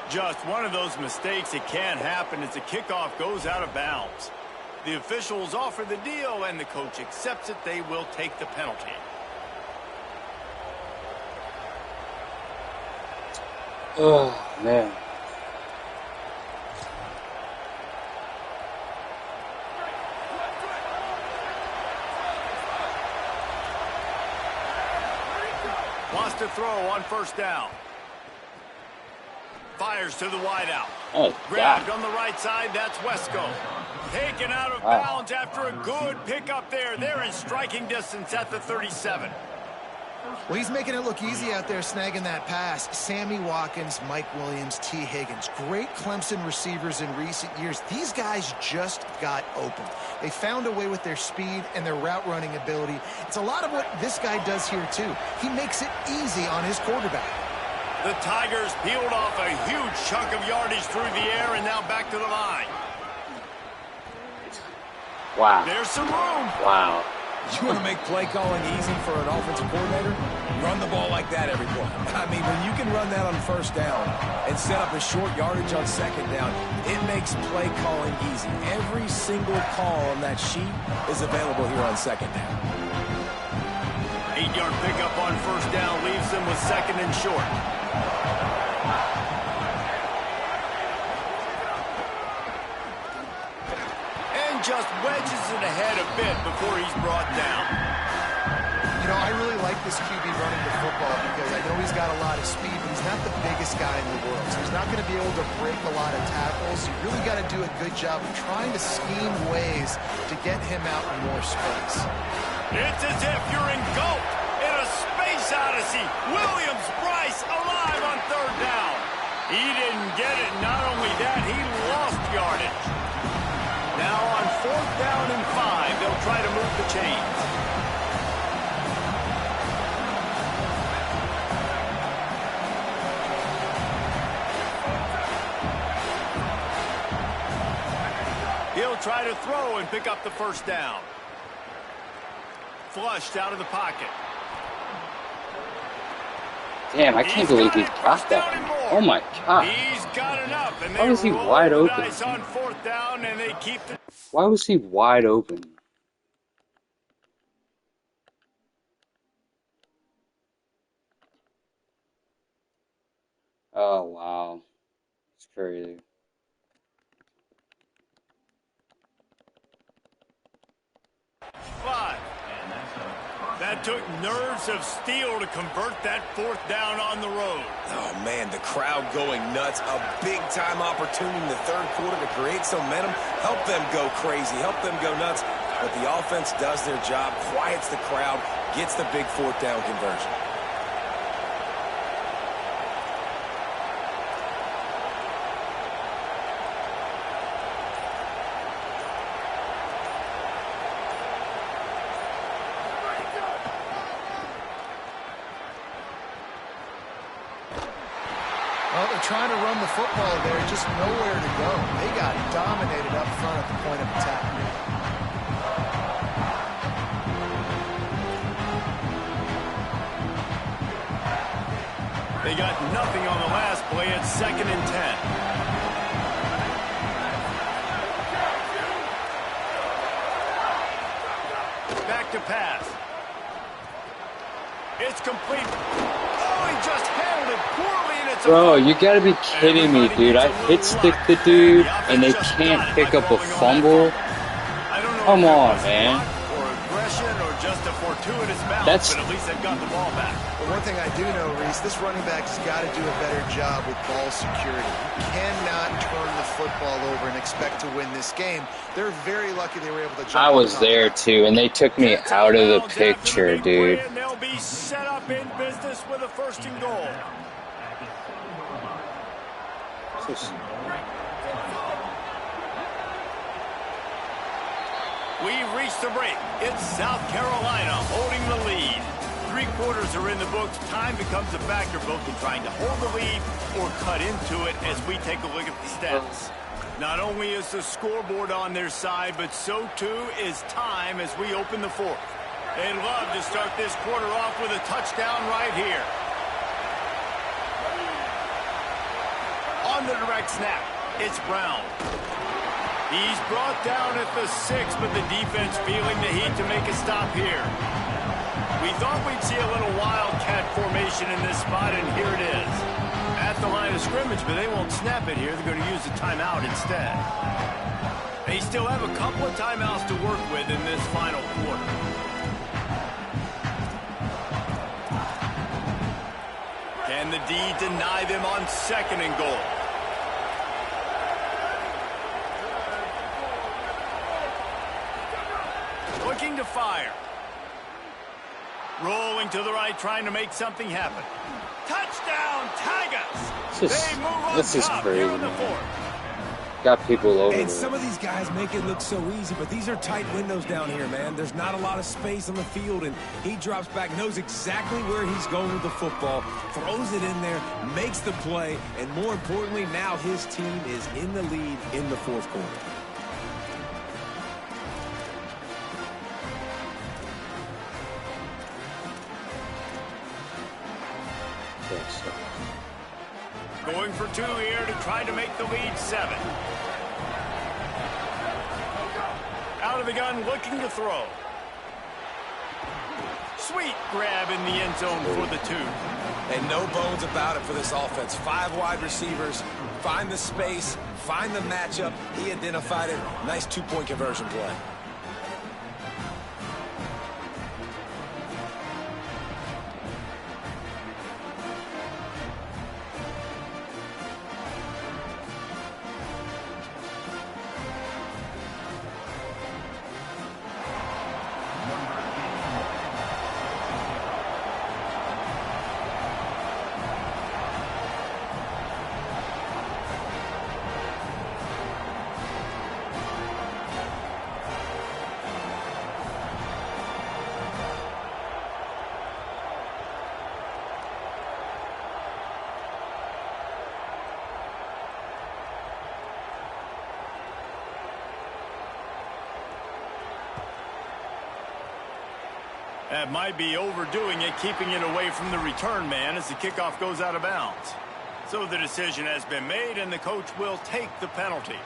Just one of those mistakes. It can't happen as the kickoff goes out of bounds. The officials offer the deal, and the coach accepts it. They will take the penalty. Oh, man. Wants to throw on 1st down. Fires to the wideout. Oh, grabbed on the right side. That's Wesco. Taken out of bounds after a good pickup there. They're in striking distance at the 37. Well, he's making it look easy out there, snagging that pass. Sammy Watkins, Mike Williams, T. Higgins. Great Clemson receivers in recent years. These guys just got open. They found a way with their speed and their route running ability. It's a lot of what this guy does here, too. He makes it easy on his quarterback. The Tigers peeled off a huge chunk of yardage through the air and now back to the line. Wow. There's some room. Wow. You want to make play calling easy for an offensive coordinator? Run the ball like that every play. I mean, when you can run that on first down and set up a short yardage on second down, it makes play calling easy. Every single call on that sheet is available here on second down. 8-yard pickup on first down leaves them with second and short. Just wedges it ahead a bit before he's brought down. You know, I really like this QB running the football because I know he's got a lot of speed, but he's not the biggest guy in the world. So he's not going to be able to break a lot of tackles. You really got to do a good job of trying to scheme ways to get him out in more space. It's as if you're engulfed in a space odyssey. Williams Bryce alive on third down. He didn't get it. Not only that, he lost yardage. Now on fourth down and 5, they'll try to move the chains. He'll try to throw and pick up the first down. Flushed out of the pocket. Damn, I can't believe he got that. Oh my god. He's got enough, and Why was he wide open? On fourth down, and they keep the... Why was he wide open? Oh wow. It's crazy. That took nerves of steel to convert that fourth down on the road. Oh, man, the crowd going nuts. A big-time opportunity in the third quarter to create some momentum. Help them go crazy. Help them go nuts. But the offense does their job, quiets the crowd, gets the big fourth down conversion. Well, they're trying to run the football there, just nowhere to go. They got dominated up front at the point of attack. They got nothing on the last play. It's 2nd and 10. Back to pass. It's complete. Oh, he just handled it poorly, and it's Bro, you gotta be kidding me, dude. I hit stick the dude, and they can't pick up a fumble. Come on, man. Or aggression, or just a fortuitous bounce, but at least they've got the ball back. But one thing I do know, Reese, this running back has got to do a better job with ball security. You cannot turn the football over and expect to win this game. They're very lucky they were able to jump. I was there too, and they took me out of the picture, dude. And they'll be set up in business with a 1st and goal. We've reached the break. It's South Carolina holding the lead. 3 quarters are in the books. Time becomes a factor both in trying to hold the lead or cut into it as we take a look at the stats. Not only is the scoreboard on their side, but so too is time as we open the 4th. They'd love to start this quarter off with a touchdown right here. On the direct snap, it's Brown. He's brought down at the 6, but the defense feeling the heat to make a stop here. We thought we'd see a little wildcat formation in this spot, and here it is. At the line of scrimmage, but they won't snap it here. They're going to use the timeout instead. They still have a couple of timeouts to work with in this final quarter. Can the D deny them on 2nd and goal? Looking to fire. Rolling to the right, trying to make something happen. Touchdown, Tigers! They move on This is top crazy, here in the man. fourth. Got people over And there. some of these guys make it look so easy, but these are tight windows down here, man. There's not a lot of space on the field, and he drops back, knows exactly where he's going with the football, throws it in there, makes the play, and more importantly, now his team is in the lead in the fourth quarter. Going for two here to try to make the lead 7. Out of the gun, looking to throw. Sweet grab in the end zone for the 2. And no bones about it for this offense. 5 wide receivers, find the space, find the matchup. He identified it. Nice 2-point conversion play. That might be overdoing it, keeping it away from the return man as the kickoff goes out of bounds. So the decision has been made, and the coach will take the penalty.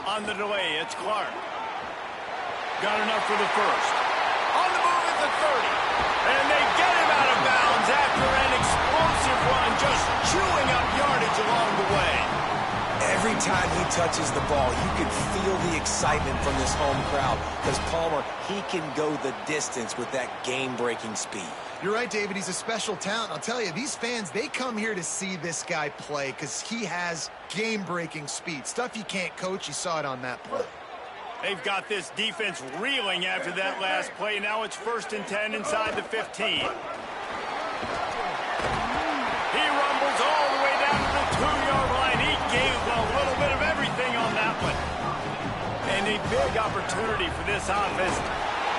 On the delay, it's Clark. Got enough for the first. On the move at the 30. And they get him out of bounds after an explosive run, just chewing up yardage along the way. Every time he touches the ball, you can feel the excitement from this home crowd because Palmer, he can go the distance with that game-breaking speed. You're right, David. He's a special talent. I'll tell you, these fans, they come here to see this guy play because he has game-breaking speed. Stuff you can't coach. You saw it on that play. They've got this defense reeling after that last play. Now it's 1st and 10 inside the 15. He rumbles all the way down to the 2-yard line. He gave a little bit of everything on that one. And a big opportunity for this offense.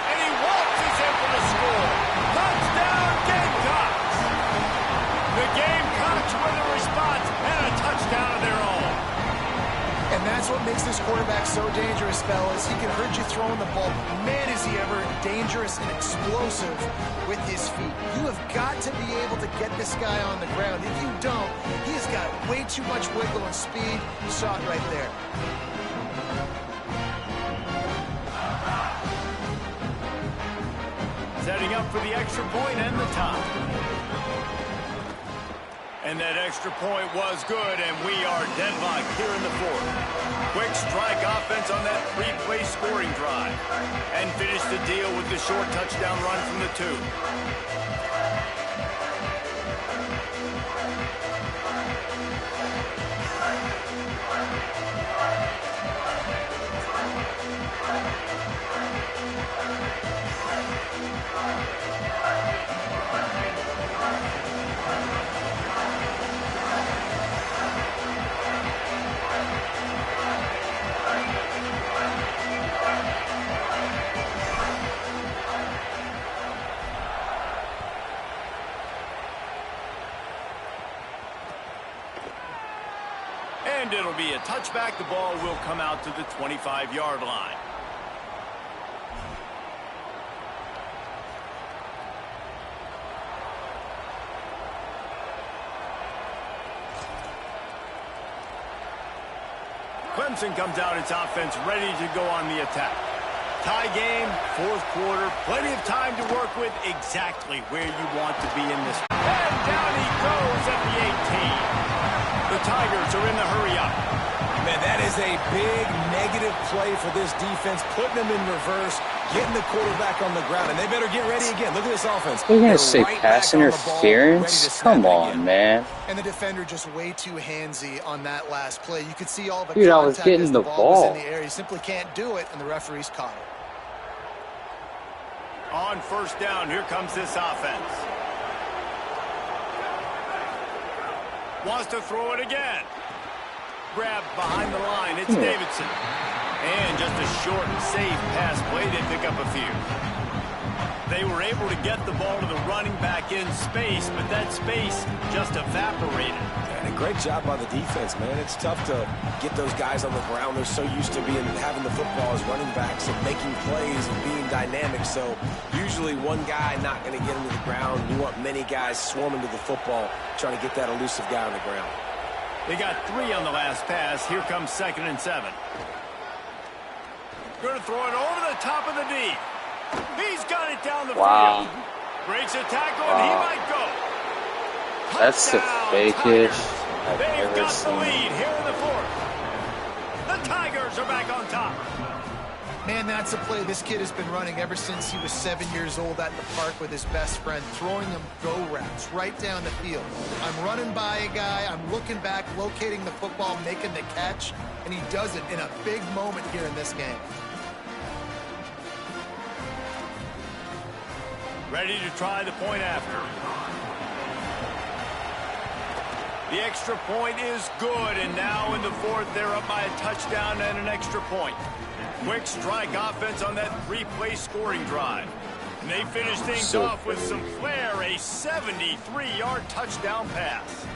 And he waltzes in for the score. Touchdown, Gamecocks! The Gamecocks with a response and a touchdown of their own. And that's what makes this quarterback so dangerous, fellas. He can hurt you throwing the ball. Man, is he ever dangerous and explosive with his feet. You have got to be able to get this guy on the ground. If you don't, he's got way too much wiggle and speed. You saw it right there. Setting up for the extra point and the tie. And that extra point was good, and we are deadlocked here in the fourth. Quick strike offense on that 3-play scoring drive. And finish the deal with the short touchdown run from the 2. And it'll be a touchback. The ball will come out to the 25-yard line. Clemson comes out its offense ready to go on the attack. Tie game, fourth quarter, plenty of time to work with, exactly where you want to be in this. And down he goes at the 18. The Tigers are in the hurry up. Man, that is a big negative play for this defense, putting them in reverse, getting the quarterback on the ground, and they better get ready again. Look at this offense. You're going to say pass interference? Come on, man. And the defender just way too handsy on that last play. You could see all the Dude, I was contact getting as the was ball. in the air. He simply can't do it, and the referee's caught it. On first down, here comes this offense. Wants to throw it again. Grab behind the line. It's Davidson. And just a short and safe pass play. They pick up a few. They were able to get the ball to the running back in space, but that space just evaporated. And a great job by the defense, man. It's tough to get those guys on the ground. They're so used to having the football as running backs and making plays and being dynamic. So usually one guy not going to get him to the ground. You want many guys swarming to the football, trying to get that elusive guy on the ground. They got 3 on the last pass. Here comes 2nd and 7. Going to throw it over the top of the D. He's got it down the field. Breaks a tackle, and he might go. That's the fakest I've They've ever got seen. the lead here in the 4th. The Tigers are back on top. Man, that's a play this kid has been running ever since he was 7 years old at the park with his best friend, throwing them go routes right down the field. I'm running by a guy, I'm looking back, locating the football, making the catch, and he does it in a big moment here in this game. Ready to try the point after. The extra point is good, and now in the 4th, they're up by a touchdown and an extra point. Quick strike offense on that 3-play scoring drive. And they finish things off with some flair, a 73-yard touchdown pass.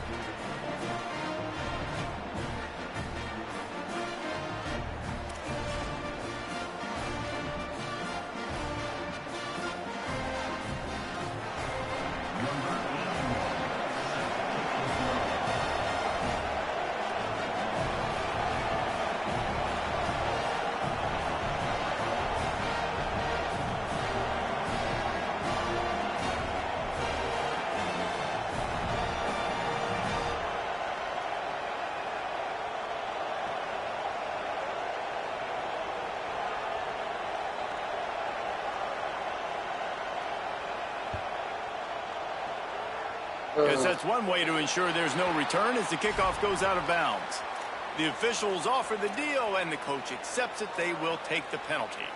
Because that's one way to ensure there's no return as the kickoff goes out of bounds. The officials offer the deal, and the coach accepts it. They will take the penalty.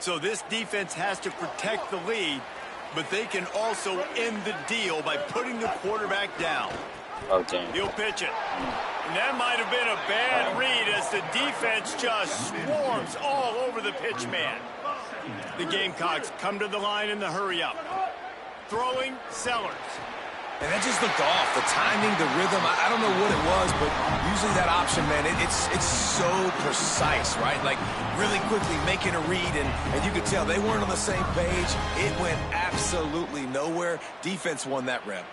So this defense has to protect the lead, but they can also end the deal by putting the quarterback down. Okay. He'll pitch it. And that might have been a bad read as the defense just swarms all over the pitch man. The Gamecocks come to the line in the hurry-up. Throwing, Sellers. And that just looked off. The timing, the rhythm, I don't know what it was, but usually that option, man, it's so precise, right? Like, really quickly making a read, and you could tell they weren't on the same page. It went absolutely nowhere. Defense won that rep.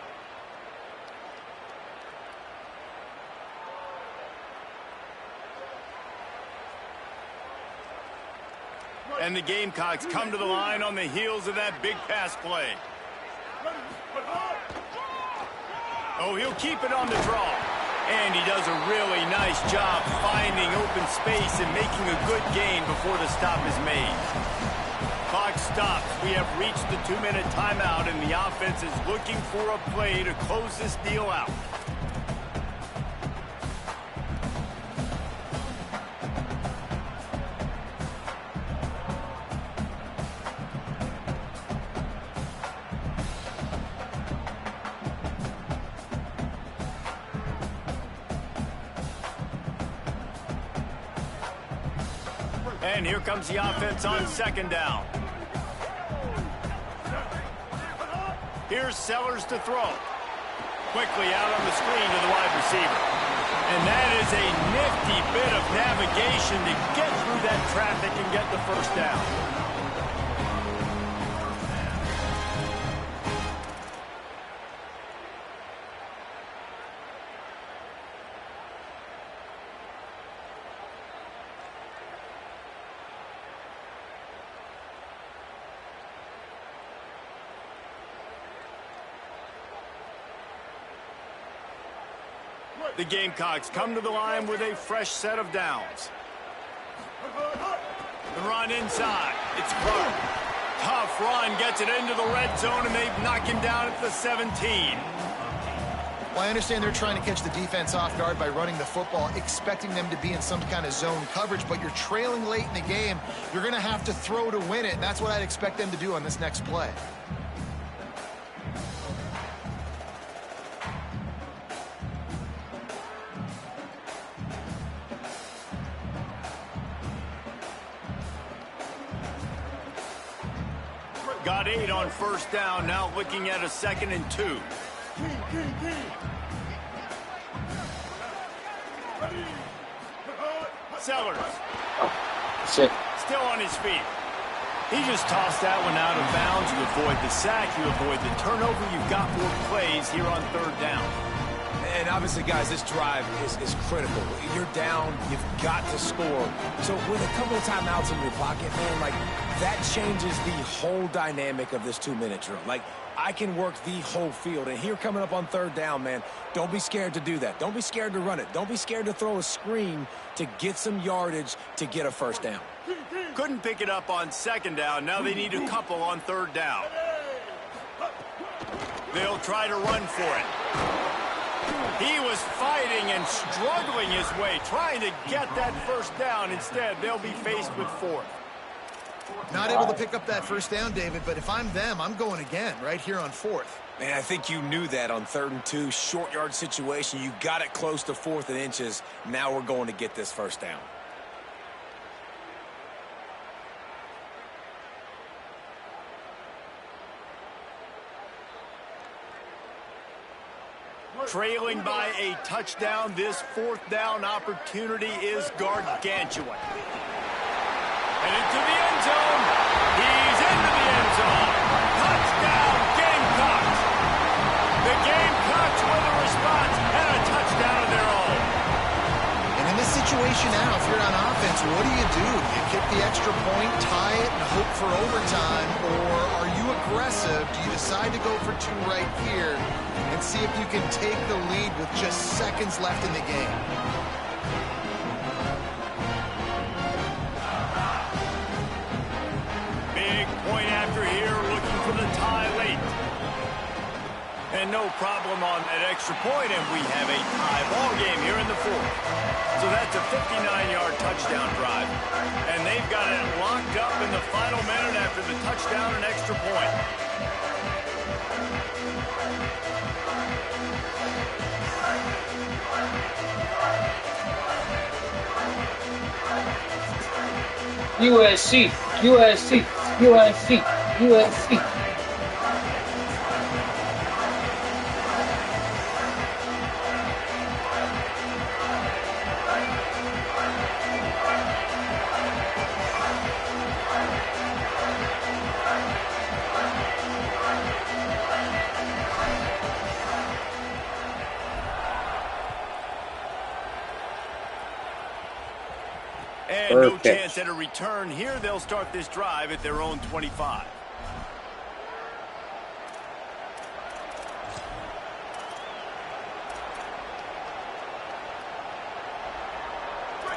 And the Gamecocks come to the line on the heels of that big pass play. Oh, he'll keep it on the draw. And he does a really nice job finding open space and making a good gain before the stop is made. Clock stops. We have reached the 2-minute timeout, and the offense is looking for a play to close this deal out. And here comes the offense on 2nd down. Here's Sellers to throw. Quickly out on the screen to the wide receiver. And that is a nifty bit of navigation to get through that traffic and get the first down. The Gamecocks come to the line with a fresh set of downs. The run inside. It's Clark. Tough run, gets it into the red zone, and they knock him down at the 17. Well, I understand they're trying to catch the defense off guard by running the football, expecting them to be in some kind of zone coverage, but you're trailing late in the game. You're going to have to throw to win it, and that's what I'd expect them to do on this next play. Got 8 on first down, now looking at a 2nd and 2. Sellers. Shit. Still on his feet. He just tossed that one out of bounds. You avoid the sack, you avoid the turnover. You've got more plays here on 3rd down. And obviously, guys, this drive is critical. You're down, you've got to score. So with a couple of timeouts in your pocket, man, like, that changes the whole dynamic of this 2-minute drill. Like, I can work the whole field. And here coming up on 3rd down, man, don't be scared to do that. Don't be scared to run it. Don't be scared to throw a screen to get some yardage to get a first down. Couldn't pick it up on 2nd down. Now they need a couple on 3rd down. They'll try to run for it. He was fighting and struggling his way, trying to get that first down. Instead, they'll be faced with 4th. Not able to pick up that first down, David, but if I'm them, I'm going again right here on 4th. Man, I think you knew that on 3rd and 2, short yard situation. You got it close to 4th and inches. Now we're going to get this first down. Trailing by a touchdown, this 4th down opportunity is gargantuan. And into the end zone. He's into the end zone. Touchdown, Gamecocks. The Gamecocks with a response and a touchdown of their own. And in this situation now, if you're on offense, what do? You kick the extra point, tie it, and hope for overtime, or are you aggressive? Do you decide to go for 2 right here and see if you can take the lead with just seconds left in the game? Big point after here, looking for the tie late. And no problem on that extra point, and we have a tie ball game here in the 4th. So that's a 59-yard touchdown drive. And they've got it locked up in the final minute after the touchdown and extra point. USC, USC, USC, USC. And no chance at a return here. They'll start this drive at their own 25.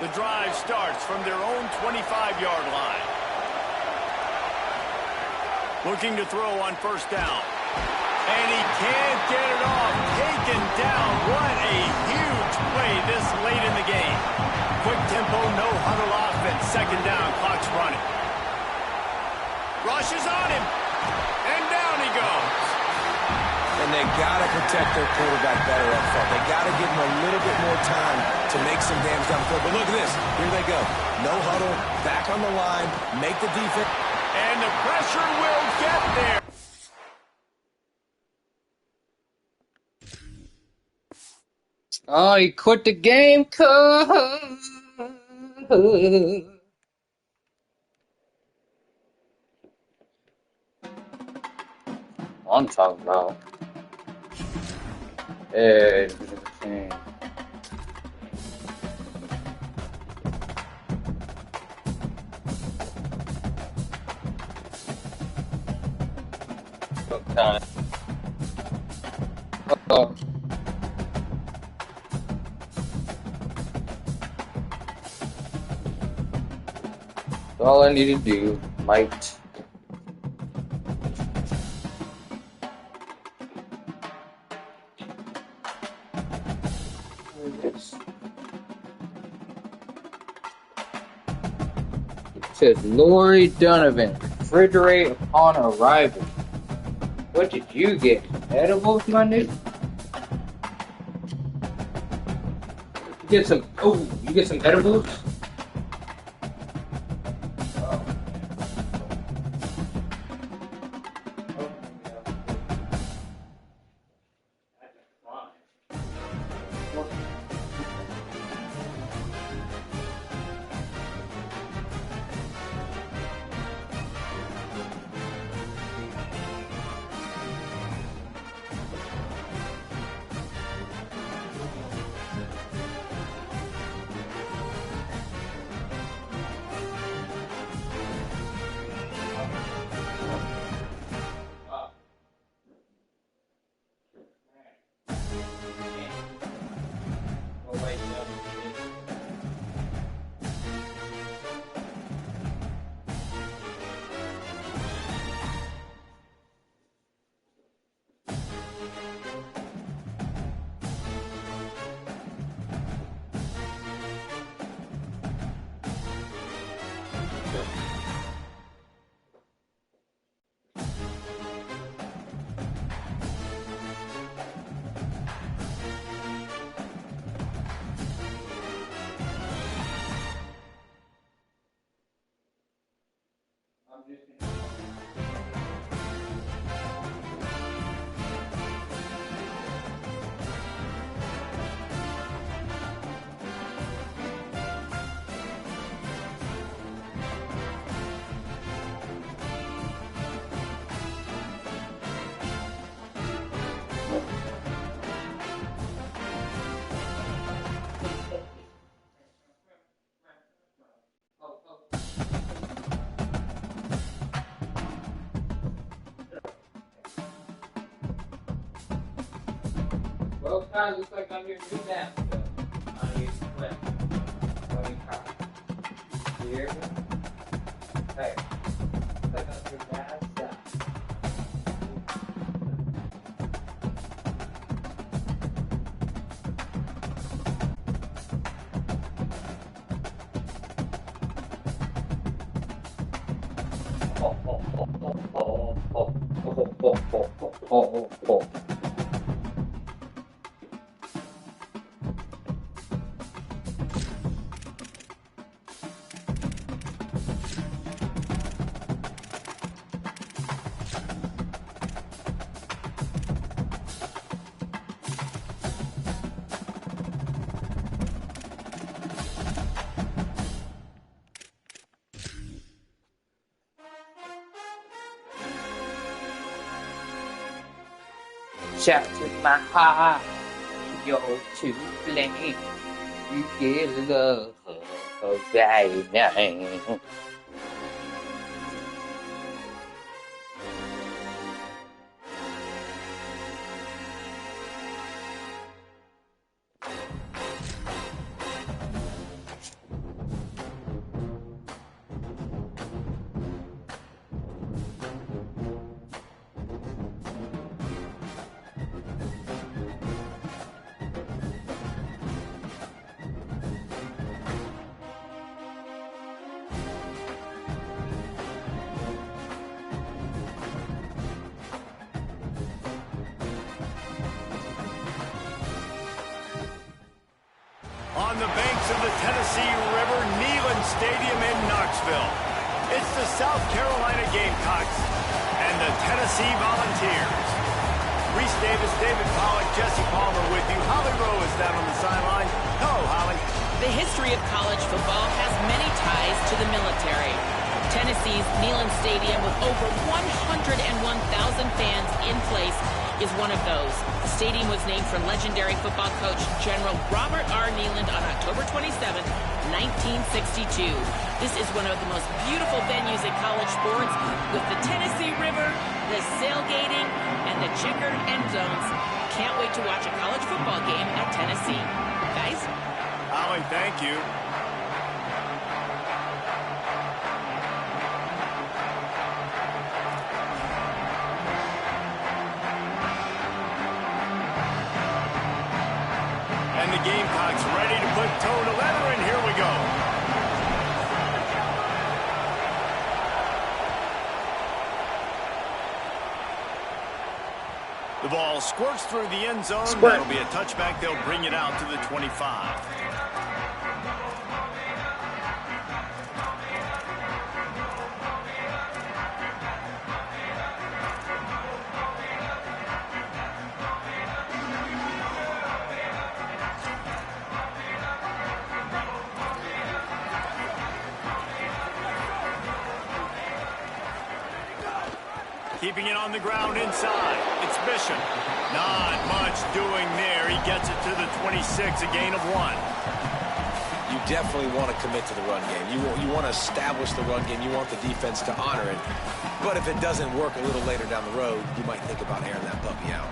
The drive starts from their own 25-yard line. Looking to throw on first down. And he can't get it off. Taken down. What a huge play this late in the game. Quick tempo, no huddle offense. 2nd down, clock's running. Rush is on him. And down he goes. And they got to protect their quarterback better up front. They got to give him a little bit more time to make some damage down the field. But look at this. Here they go. No huddle, back on the line, make the defense. And the pressure will get there. Oh, he quit the game, cuz. I'm talking about. Hey, all I need to do. Might. It says Lori Donovan, refrigerate upon arrival. What did you get? Edibles, my nigga? You get some, you get some edibles? Well, it kind of looks like I'm here to do that. I need to play. You hear me? Hey. Looks like I'm here bad stuff. Shout to my heart, you're to blame. You get love right now. On the banks of the Tennessee River, Neyland Stadium in Knoxville. It's the South Carolina Gamecocks and the Tennessee Volunteers. Reese Davis, David Pollack, Jesse Palmer with you. Holly Rowe is down on the sideline. Hello, Holly. The history of college football has many ties to the military. Tennessee's Neyland Stadium, with over 101,000 fans in place, is one of those. The stadium was named for legendary football coach General Robert R. Neyland on October 27, 1962. This is one of the most beautiful venues in college sports, with the Tennessee River, the sailgating, and the checkered end zones. Can't wait to watch a college football game at Tennessee. Guys? Holly, thank you. box, ready to put toe to leather, and here we go. The ball squirts through the end zone. That'll be a touchback. They'll bring it out to the 25. Keeping it on the ground inside. It's Bishop. Not much doing there. He gets it to the 26, a gain of 1. You definitely want to commit to the run game. You want to establish the run game. You want the defense to honor it. But if it doesn't work a little later down the road, you might think about airing that puppy out.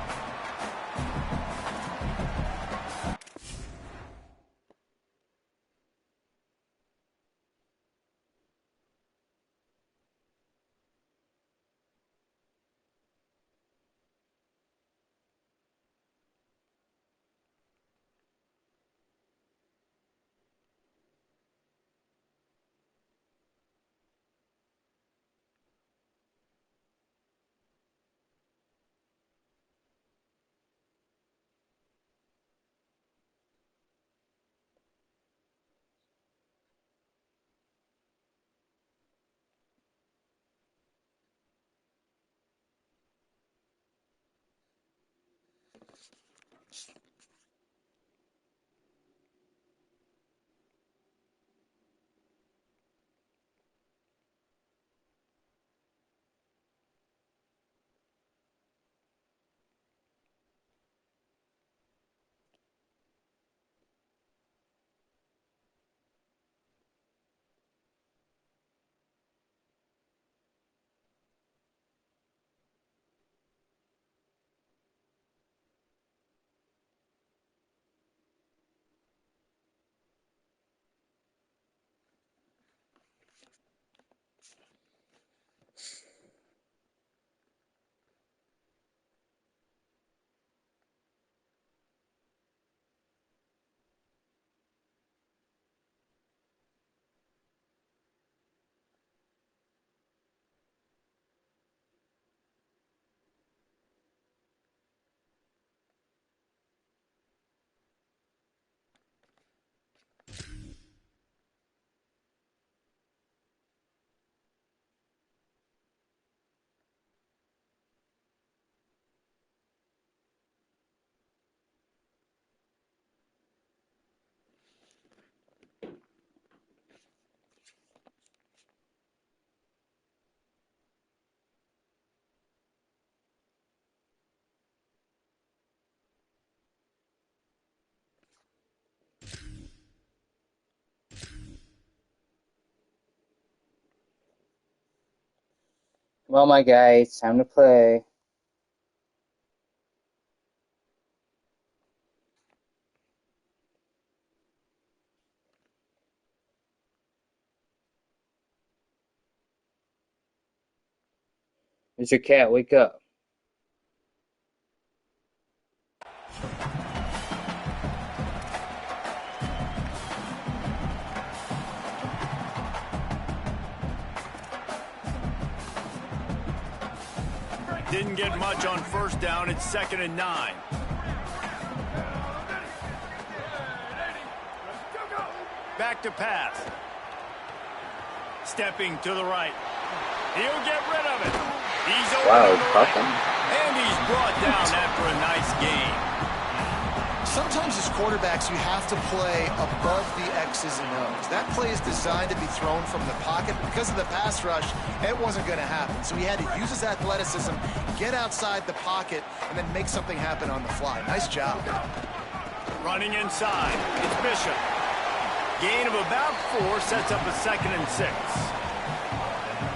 Well, my guy, it's time to play. Mr. Cat, wake up. Didn't get much on first down. It's 2nd and 9. Back to pass. Stepping to the right. He'll get rid of it. He's over. Wow, he's tough. And he's brought down after a nice gain. Sometimes as quarterbacks, you have to play above the X's and O's. That play is designed to be thrown from the pocket. Because of the pass rush, it wasn't going to happen. So he had to use his athleticism, get outside the pocket, and then make something happen on the fly. Nice job. Running inside. It's Bishop. Gain of about 4 sets up a 2nd and 6.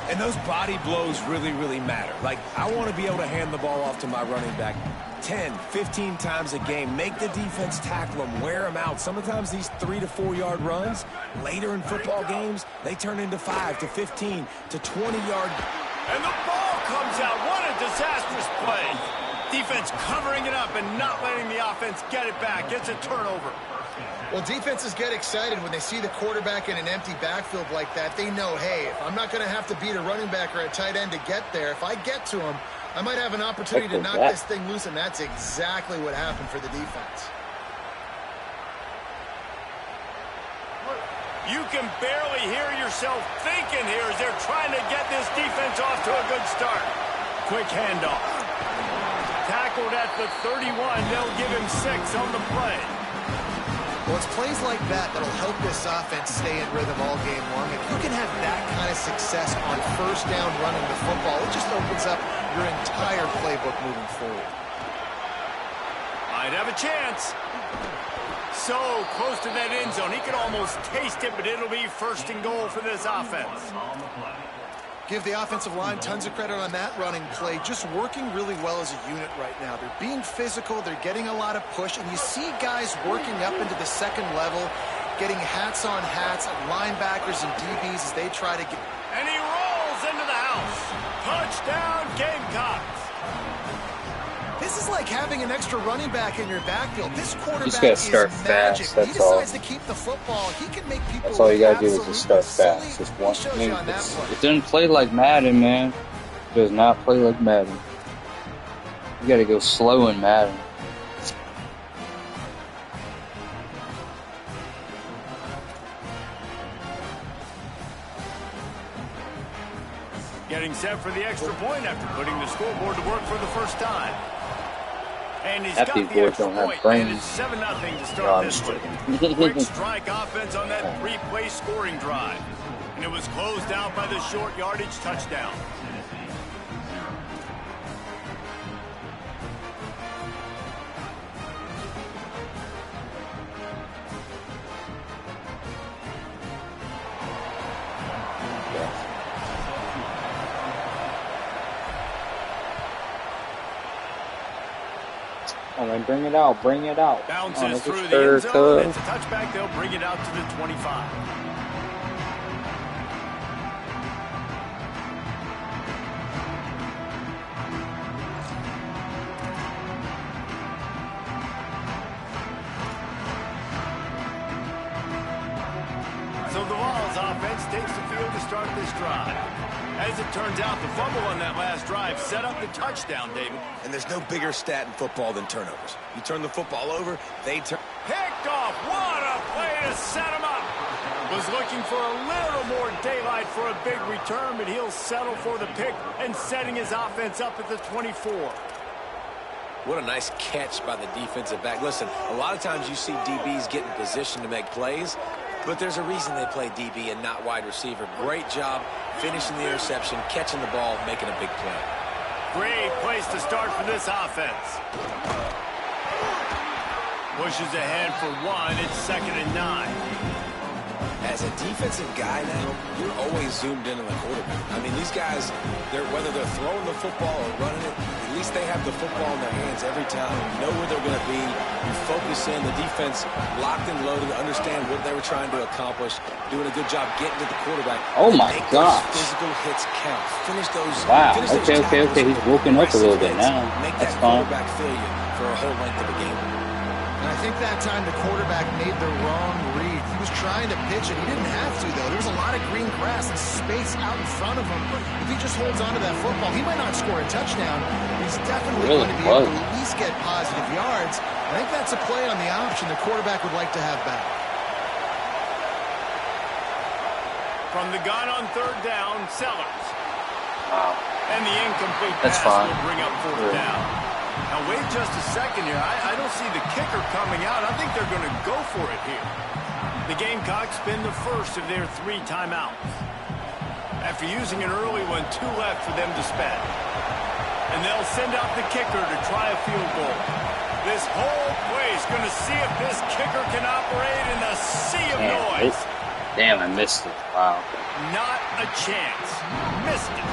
And those body blows really, really matter. Like, I want to be able to hand the ball off to my running back 10, 15 times a game. Make the defense tackle them, wear them out. Sometimes these 3 to 4 yard runs, later in football games, they turn into 5 to 15 to 20 yard. And the ball comes out. What a disastrous play. Defense covering it up and not letting the offense get it back. It's a turnover. Well, defenses get excited when they see the quarterback in an empty backfield like that. They know, hey, if I'm not going to have to beat a running back or a tight end to get there, if I get to him, I might have an opportunity to knock this thing loose, and that's exactly what happened for the defense. You can barely hear yourself thinking here as they're trying to get this defense off to a good start. Quick handoff. Tackled at the 31. They'll give him 6 on the play. Well, it's plays like that that'll help this offense stay in rhythm all game long. If you can have that kind of success on first down running the football, it just opens up your entire playbook moving forward. Might have a chance. So close to that end zone. He could almost taste it, but it'll be 1st and goal for this offense. Give the offensive line tons of credit on that running play. Just working really well as a unit right now. They're being physical. They're getting a lot of push. And you see guys working up into the second level, getting hats on hats, linebackers and DBs as they try to get. And he rolls into the house. Touchdown, Gamecocks. This is like having an extra running back in your backfield. This quarterback just gotta start is magic. fast, that's he decides all. to keep the football. He can make people. That's all you gotta do is just start fast. Just one. I mean, it doesn't play like Madden, man. It does not play like Madden. You gotta go slow in Madden. Getting set for the extra point after putting the scoreboard to work for the first time. And he's got the extra point, and it's 7-0 to start this one. Quick strike offense on that 3-play scoring drive. And it was closed out by the short yardage touchdown. Oh, man, bring it out, bring it out. Bounces through the end zone. It's a touchback. They'll bring it out to the 25. So the Vols offense takes the field to start this drive. As it turns out, the fumble on that last drive set up the touchdown, David. And there's no bigger stat in football than turnovers. You turn the football over, they turn. Picked off. What a play to set him up. Was looking for a little more daylight for a big return, but he'll settle for the pick and setting his offense up at the 24. What a nice catch by the defensive back. Listen, a lot of times you see DBs get in position to make plays, but there's a reason they play DB and not wide receiver. Great job finishing the interception, catching the ball, making a big play. Great place to start for this offense. Pushes ahead for 1. It's 2nd and 9. As a defensive guy now, you're always zoomed in on the quarterback. I mean, these guys, whether they're throwing the football or running it, at least they have the football in their hands every time. You know where they're going to be. You focus in. The defense locked and loaded, understand what they were trying to accomplish, doing a good job getting to the quarterback. Oh, my gosh. Physical hits count. Finish those. Wow. Finish those Okay. He's woken up a little bit now. Make That's that fine. quarterback feel you for a whole length of the game. And I think that time the quarterback made the wrong read. He was trying to pitch it. He didn't have to, though. There was a lot of green grass and space out in front of him. If he just holds on to that football, he might not score a touchdown, but he's definitely going to be able to at least get positive yards. I think that's a play on the option the quarterback would like to have back. From the gun on 3rd down, Sellers. Wow. And the incomplete That's pass fine. will bring up 4th down. Now, wait just a second here. I don't see the kicker coming out. I think they're going to go for it here. The Gamecocks spend the first of their 3 timeouts. After using an early one, 2 left for them to spend. And they'll send out the kicker to try a field goal. This whole play is going to see if this kicker can operate in the sea of noise. Damn, I missed it. Wow. Not a chance. Missed it.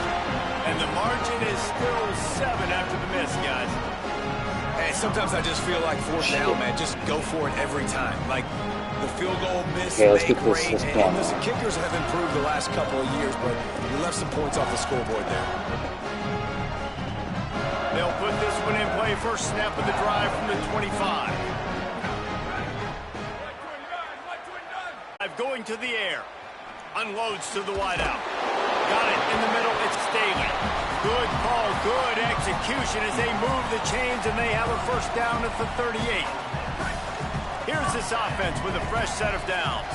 And the margin is still 7 after the miss, guys. Hey, sometimes I just feel like 4th down, man. Just go for it every time. Like the field goal miss, Okay, let's make get this great. going. And listen, kickers have improved the last couple of years, but you left some points off the scoreboard there. They'll put this one in play. First snap of the drive from the 25. going to the air. Unloads to the wideout. Got it in the middle. It's Staley. Good call, good execution as they move the chains, and they have a first down at the 38. Here's this offense with a fresh set of downs.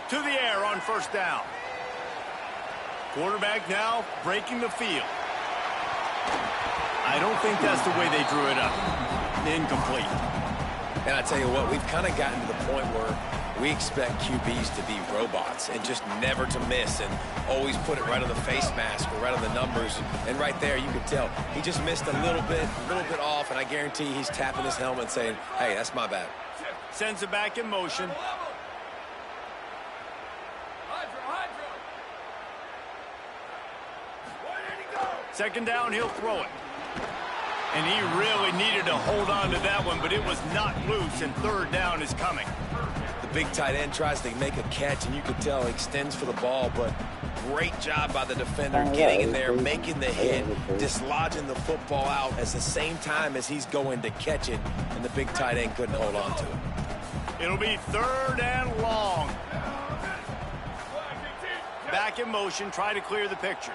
To the air on first down. Quarterback now breaking the field. I don't think that's the way they drew it up. Incomplete. And I tell you what, we've kind of gotten to the point where we expect QBs to be robots and just never to miss and always put it right on the face mask or right on the numbers. And right there, you could tell he just missed a little bit off, and I guarantee he's tapping his helmet saying, hey, that's my bad. Sends it back in motion. Second down, he'll throw it. And he really needed to hold on to that one, but it was not loose, and third down is coming. The big tight end tries to make a catch, and you could tell he extends for the ball, but great job by the defender getting in there, making the hit, dislodging the football out at the same time as he's going to catch it, and the big tight end couldn't hold on to it. It'll be third and long. Back in motion, try to clear the picture.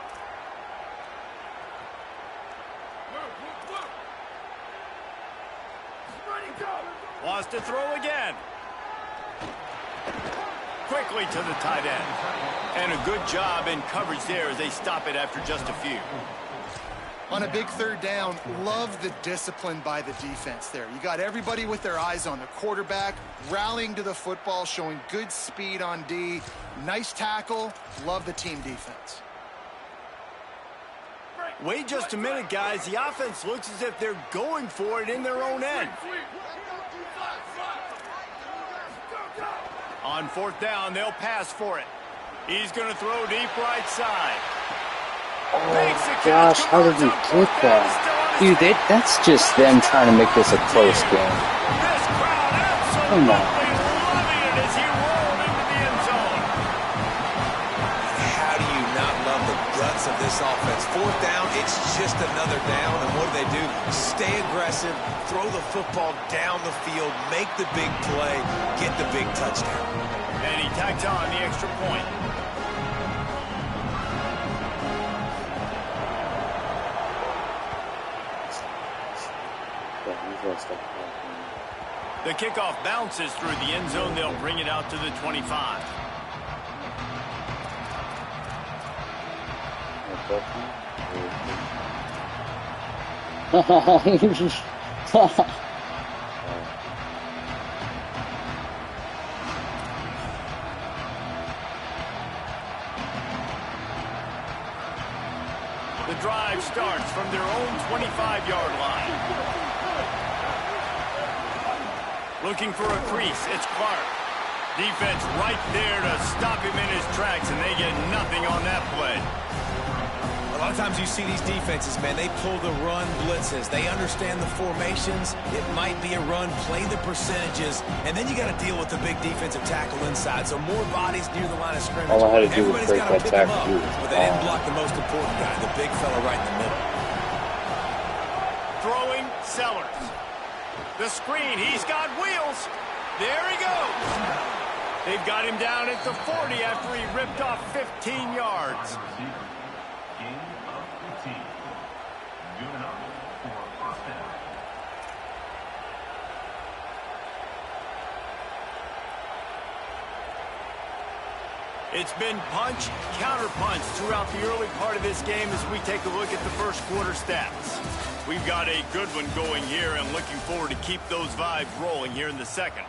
Wants to throw again. Quickly to the tight end. And a good job in coverage there as they stop it after just a few. On a big third down, love the discipline by the defense there. You got everybody with their eyes on the quarterback, rallying to the football, showing good speed on D. Nice tackle. Love the team defense. Wait just a minute, guys. The offense looks as if they're going for it in their own end. On fourth down, they'll pass for it. He's going to throw deep right side. Oh gosh, how did he get that? Dude, that's just them trying to make this a close game. This crowd Come on. absolutely loving it as he rolled into the end zone. How do you not love the guts of this offense? Fourth down, it's just another down, and what do? Stay aggressive, throw the football down the field, make the big play, get the big touchdown. And he tacked on the extra point. The kickoff bounces through the end zone. They'll bring it out to the 25. The drive starts from their own 25-yard line. Looking for a crease, it's Clark. Defense right there to stop him in his tracks, and they get nothing on that play. A lot of times you see these defenses, man, they pull the run blitzes. They understand the formations. It might be a run, play the percentages, and then you got to deal with the big defensive tackle inside. So more bodies near the line of scrimmage. All I had to do was Everybody's break got to that pick them tackle. up, but they didn't block the most important guy, the big fella right in the middle. Throwing Sellers. The screen, he's got wheels. There he goes. They've got him down at the 40 after he ripped off 15 yards. It's been punch, counter-punch throughout the early part of this game as we take a look at the first quarter stats. We've got a good one going here and looking forward to keep those vibes rolling here in the second.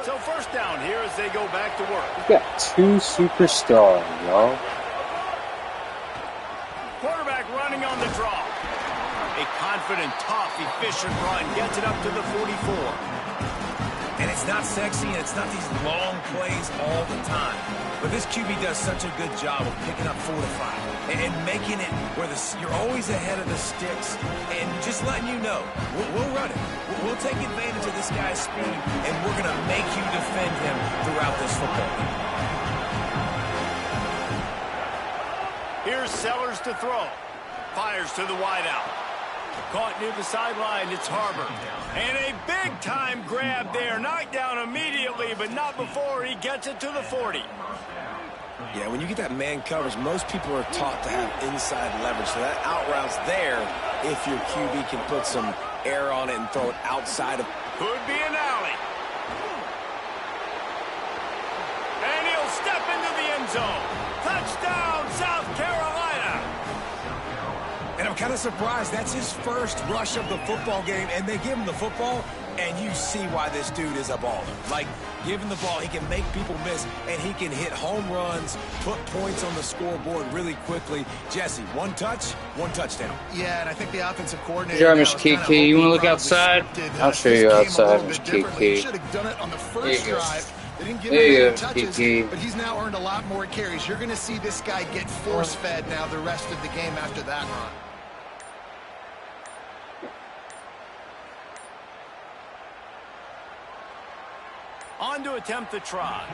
So first down here as they go back to work. We got two superstars, y'all. Quarterback running on the draw. A confident, tough, efficient run gets it up to the 44. And it's not sexy, and it's not these long plays all the time. But this QB does such a good job of picking up 4 to 5 and making it where you're always ahead of the sticks and just letting you know, we'll run it. We'll take advantage of this guy's speed, and we're going to make you defend him throughout this football game. Here's Sellers to throw. Fires to the wideout. Caught near the sideline. It's Harbor. And a big-time grab there. Knocked down immediately, but not before he gets it to the 40. Yeah, when you get that man coverage, most people are taught to have inside leverage. So that out route's there if your QB can put some air on it and throw it outside of. Could be an alley. And he'll step into the end zone. Touchdown, South Carolina. And I'm kind of surprised. That's his first rush of the football game, and they give him the football, and you see why this dude is a baller. Like, give him the ball, he can make people miss, and he can hit home runs, put points on the scoreboard really quickly. Jesse, one touch, one touchdown. Yeah, and I think the offensive coordinator. Sure, Mr. Kiki, you want to look outside? I'll show you outside, Mr. Kiki. Should have done it on the first drive. They didn't give him any touches, but he's now earned a lot more carries. You're going to see this guy get force-fed now the rest of the game after that run. On to attempt the try.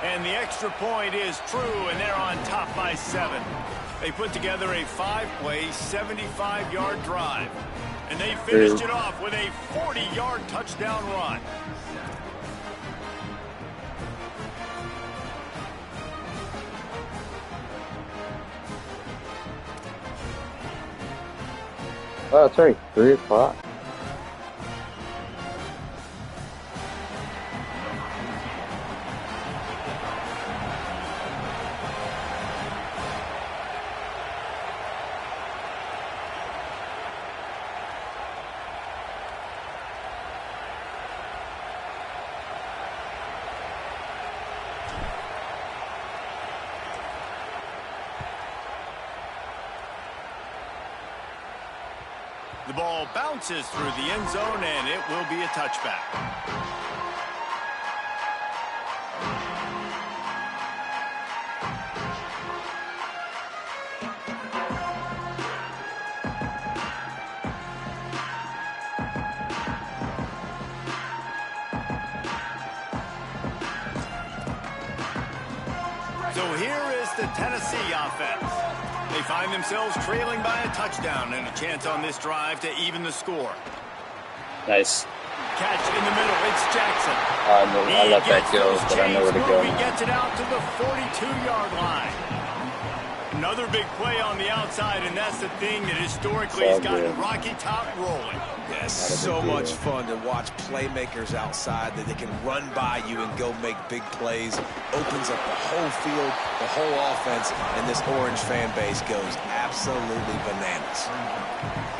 And the extra point is true, and they're on top by 7. They put together a 5-play, 75-yard drive. And they finished it off with a 40-yard touchdown run. Oh, it's already 3 o'clock. The ball bounces through the end zone, and it will be a touchback. So here is the Tennessee offense. They find themselves trailing by a touchdown and a chance on this drive to even the score. Nice. Catch in the middle. It's Jackson. I let that go, but I know where to go. He gets it out to the 42-yard line. Another big play on the outside, and that's the thing that historically has gotten Rocky Top rolling. Yes, so much fun to watch playmakers outside that they can run by you and go make big plays. Opens up the whole field, the whole offense, and this Orange fan base goes absolutely bananas.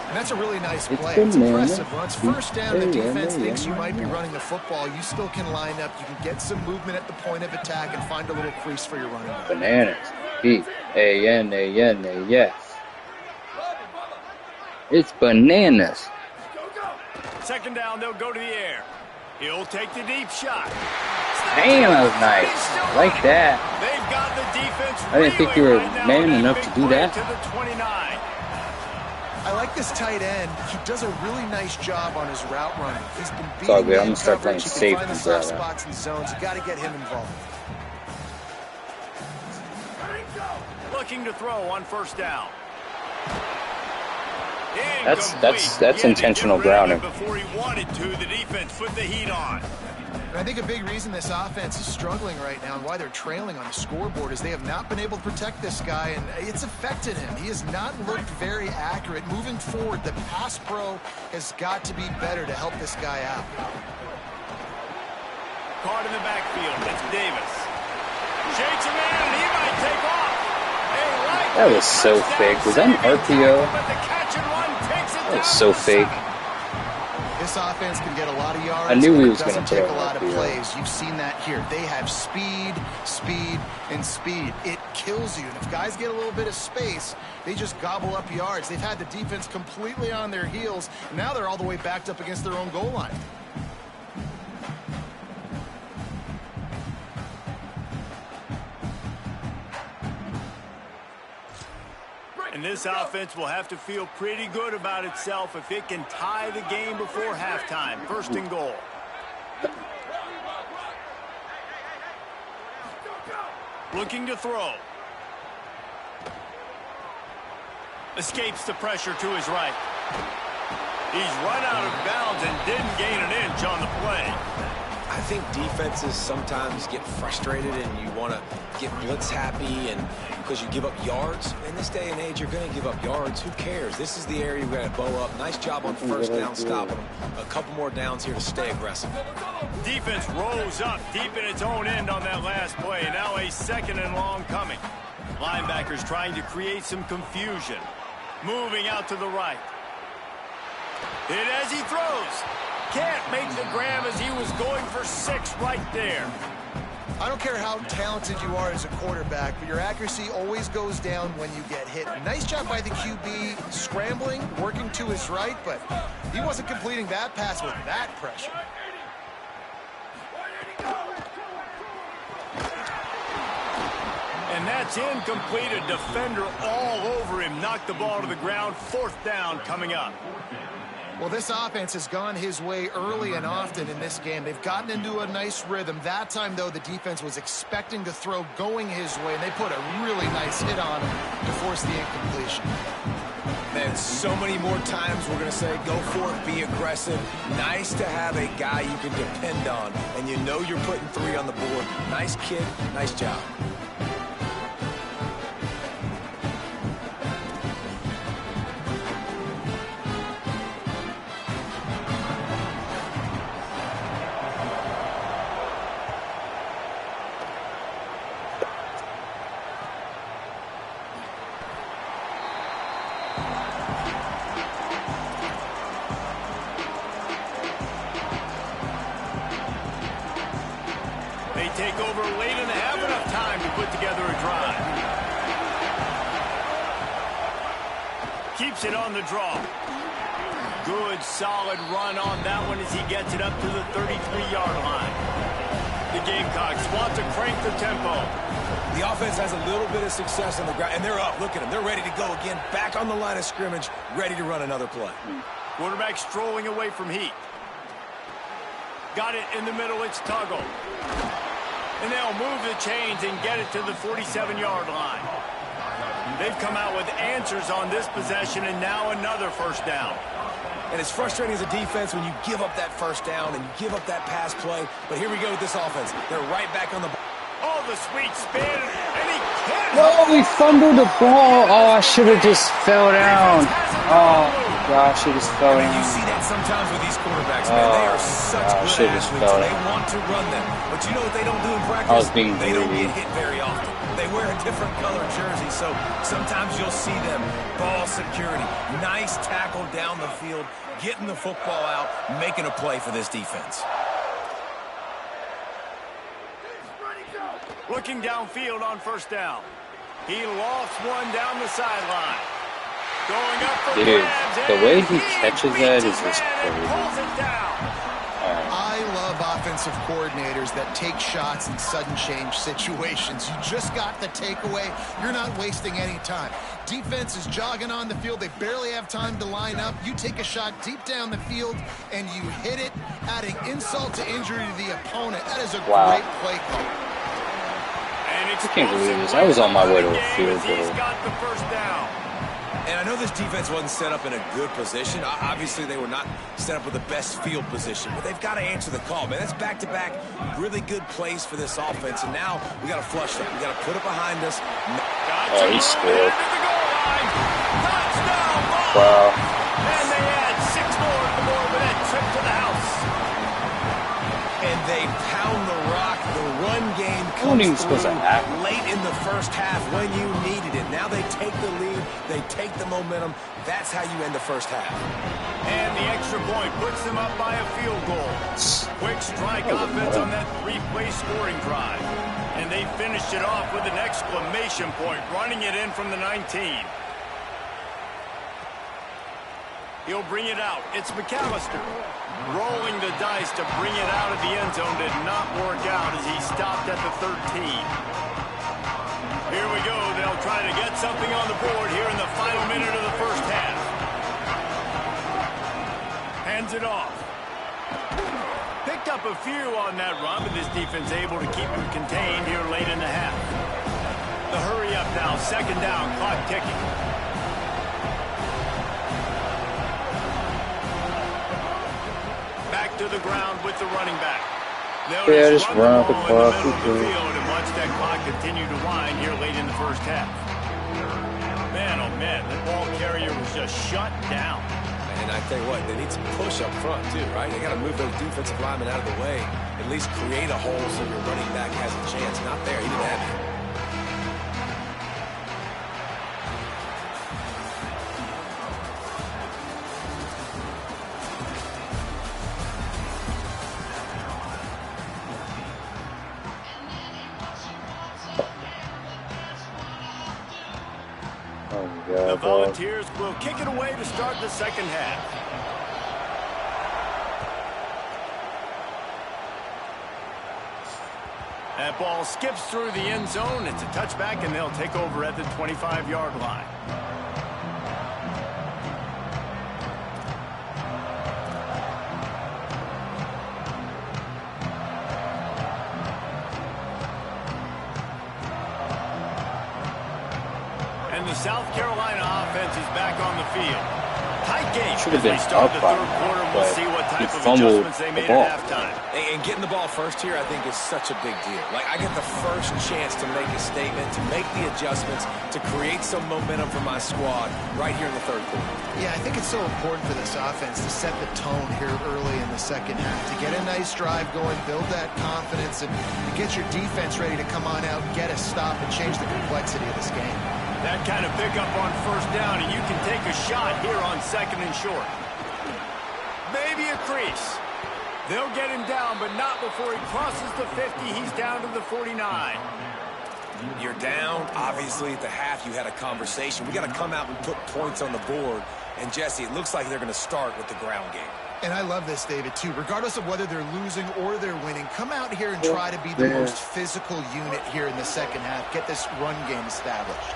And that's a really nice play. It's impressive. Once first down, the defense thinks you might be running the football. You still can line up. You can get some movement at the point of attack and find a little crease for your running back. Bananas. B-A-N-A-N-A-S. It's bananas. Second down, they'll go to the air. He'll take the deep shot. Damn, that was nice. I like that. They've got the defense. I didn't think you were man enough to do that. To the 29. I like this tight end. He does a really nice job on his route running. He's been beating it's all good. I'm man gonna start coverage. playing He can find the soft spots and zones. You got to get him involved. Looking to throw on first down. That's intentional grounding. Before he wanted to, the defense put the heat on. And I think a big reason this offense is struggling right now and why they're trailing on the scoreboard is they have not been able to protect this guy, and it's affected him. He has not looked very accurate. Moving forward, the pass pro has got to be better to help this guy out. Caught in the backfield. It's Davis. Shakes him in, and he might take off. That was so fake. Was that an RPO? That was so fake. This offense can get a lot of yards. I knew he was going to take a lot of plays. You've seen that here. They have speed, speed, and speed. It kills you. And if guys get a little bit of space, they just gobble up yards. They've had the defense completely on their heels. And now they're all the way backed up against their own goal line. And this offense will have to feel pretty good about itself if it can tie the game before halftime. First and goal. Looking to throw. Escapes the pressure to his right. He's run out of bounds and didn't gain an inch on the play. I think defenses sometimes get frustrated and you want to get blitz happy and because you give up yards. In this day and age, you're going to give up yards. Who cares? This is the area we're going to bow up. Nice job on first down stopping them. A couple more downs here to stay aggressive. Defense rose up deep in its own end on that last play. Now a 2nd and long coming. Linebackers trying to create some confusion. Moving out to the right. Hit as he throws. Can't make the grab as he was going for 6 right there. I don't care how talented you are as a quarterback, but your accuracy always goes down when you get hit. Nice job by the QB scrambling, working to his right, but he wasn't completing that pass with that pressure. And that's incomplete. A defender all over him. Knocked the ball to the ground. 4th down coming up. Well, this offense has gone his way early and often in this game. They've gotten into a nice rhythm. That time, though, the defense was expecting to throw going his way, and they put a really nice hit on him to force the incompletion. Man, so many more times we're going to say, go for it, be aggressive. Nice to have a guy you can depend on, and you know you're putting 3 on the board. Nice kid, nice job. They take over late and have enough time to put together a drive. Keeps it on the draw. Good, solid run on that one as he gets it up to the 33-yard line. The Gamecocks want to crank the tempo. The offense has a little bit of success on the ground, and they're up. Look at them. They're ready to go again. Back on the line of scrimmage, ready to run another play. Quarterback strolling away from heat. Got it in the middle. It's Tuggle. And they'll move the chains and get it to the 47-yard line. They've come out with answers on this possession, and now another 1st down. And it's frustrating as a defense when you give up that 1st down and you give up that pass play. But here we go with this offense. They're right back on the ball. Oh, the sweet spin, and he can't. No, we fumbled the ball. Oh, I should have just fell down. Oh, gosh, I should have just fell I mean, down. you see that sometimes with these quarterbacks, man. They are such good athletes. They want to run them. But you know what they don't do in practice? I was being they don't greedy. get hit very often. They wear a different color jersey, so sometimes you'll see them. Ball security. Nice tackle down the field, getting the football out, making a play for this defense. Looking downfield on 1st down. He lofts one down the sideline. Going up for Dude, grabs, the way he and catches beats that a is just man and crazy. pulls it down. I love offensive coordinators that take shots in sudden change situations. You just got the takeaway. You're not wasting any time. Defense is jogging on the field. They barely have time to line up. You take a shot deep down the field, and you hit it, adding insult to injury to the opponent. That is a great play call. I can't believe this. I was on my way to a field goal. He's got the 1st down. And I know this defense wasn't set up in a good position. Obviously, they were not set up with the best field position, but they've got to answer the call, man. That's back-to-back really good plays for this offense, and now we got to flush that. We got to put it behind us. Oh, he scored. Touchdown ball. Wow. And they add 6 more to the board with that trip to the house. And they pound the rock. The run game I wasn't even comes supposed to through act. late in the 1st half when you needed it. Now they take the lead. They take the momentum. That's how you end the 1st half. And the extra point puts them up by a field goal. Quick strike offense on that 3-play scoring drive. And they finished it off with an exclamation point, running it in from the 19. He'll bring it out. It's McAllister. Rolling the dice to bring it out of the end zone did not work out as he stopped at the 13. Here we go. They'll try to get something on the board here in the final minute of the 1st half. Hands it off. Picked up a few on that run, but this defense able to keep him contained here late in the half. The hurry up now, second down, clock ticking. Back to the ground with the running back. Yeah, just run the clock. In the middle of the field and watch that clock continue to wind here late in the first half. Man, oh man, that ball carrier was just shut down. And I tell you what, they need some push up front too, right? They got to move those defensive linemen out of the way. At least create a hole so your running back has a chance. Not there. He didn't have it. The Volunteers will kick it away to start the second half. That ball skips through the end zone. It's a touchback, and they'll take over at the 25-yard line. And the South Carolina offense is back on the field. Tight game. Should have been start up the by third now, quarter. but We'll see what type he of fumbled adjustments they the made ball. at halftime. And getting the ball first here, I think, is such a big deal. Like, I get the first chance to make a statement, to make the adjustments, to create some momentum for my squad right here in the third quarter. Yeah, I think it's so important for this offense to set the tone here early in the second half, to get a nice drive going, build that confidence, and to get your defense ready to come on out, get a stop, and change the complexity of this game. That kind of pickup on first down, and you can take a shot here on second and short. Maybe a crease. They'll get him down, but not before he crosses the 50. He's down to the 49. You're down. Obviously, at the half, you had a conversation. We got to come out and put points on the board. And, Jesse, it looks like they're going to start with the ground game. And I love this, David, too. Regardless of whether they're losing or they're winning, come out here and try to be the most physical unit here in the second half. Get this run game established.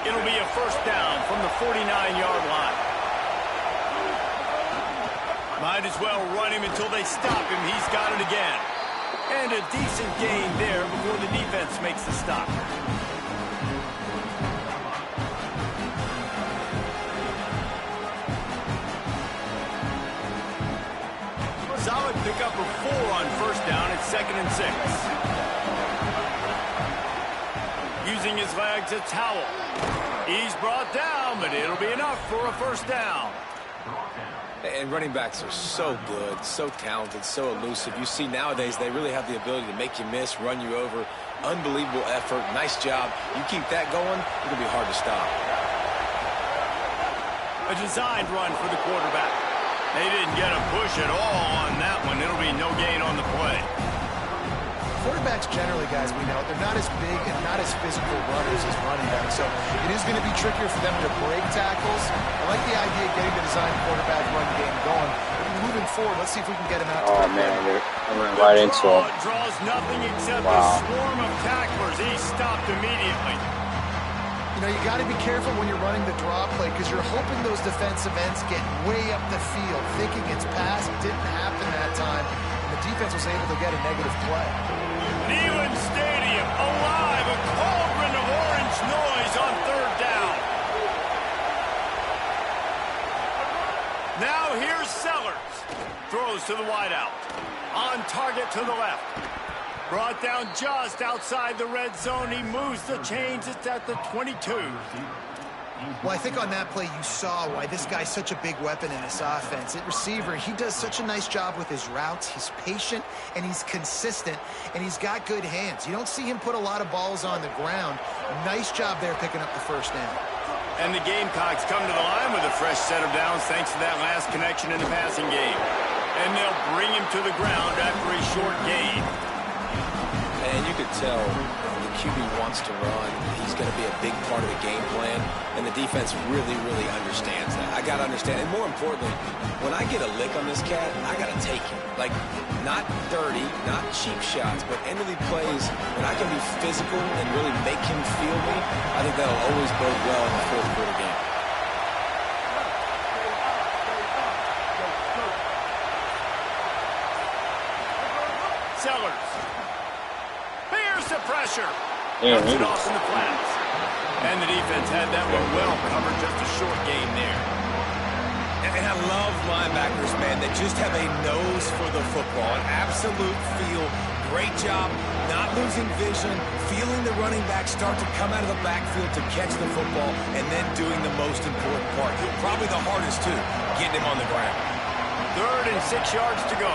It'll be a first down from the 49-yard line. Might as well run him until they stop him. He's got it again. And a decent gain there before the defense makes the stop. Solid pickup of 4 on first down at 2nd and 6. Using his legs, it's Howell. He's brought down, but it'll be enough for a first down. And running backs are so good, so talented, so elusive. You see nowadays they really have the ability to make you miss, run you over. Unbelievable effort. Nice job. You keep that going, it'll be hard to stop. A designed run for the quarterback. They didn't get a push at all on that one. It'll be no gain on the play. Quarterbacks generally, guys, we know, they're not as big and not as physical runners as running backs, so it is going to be trickier for them to break tackles. I like the idea of getting the design quarterback run game going. Moving forward, let's see if we can get him out. Oh, man, they're running right into him. Draws nothing except a swarm of tacklers. He's stopped immediately. You know, you got to be careful when you're running the draw play because you're hoping those defensive ends get way up the field, thinking it's pass. Didn't happen that time. The defense was able to get a negative play. Neyland Stadium alive, a cauldron of orange noise on third down. Now here's Sellers. Throws to the wideout. On target to the left. Brought down just outside the red zone. He moves the chains. It's at the 22. Well, I think on that play you saw why this guy's such a big weapon in this offense. At receiver, he does such a nice job with his routes. He's patient, and he's consistent, and he's got good hands. You don't see him put a lot of balls on the ground. Nice job there picking up the first down. And the Gamecocks come to the line with a fresh set of downs thanks to that last connection in the passing game. And they'll bring him to the ground after a short gain. And you could tell the QB wants to run. He's going to be a big part of the game plan. And the defense really, really understands that. I got to understand. And more importantly, when I get a lick on this cat, I got to take it. Like, not dirty, not cheap shots, but end of the plays, when I can be physical and really make him feel me, I think that'll always bode well in the fourth quarter game. Sellers. Here's the pressure. Yeah, Cuts it off in the flats. And the defense had that one well covered, just a short gain there. And I love linebackers, man, that just have a nose for the football, an absolute feel. Great job not losing vision, feeling the running back start to come out of the backfield to catch the football, and then doing the most important part. Probably the hardest, too, getting him on the ground. 3rd and 6 yards to go.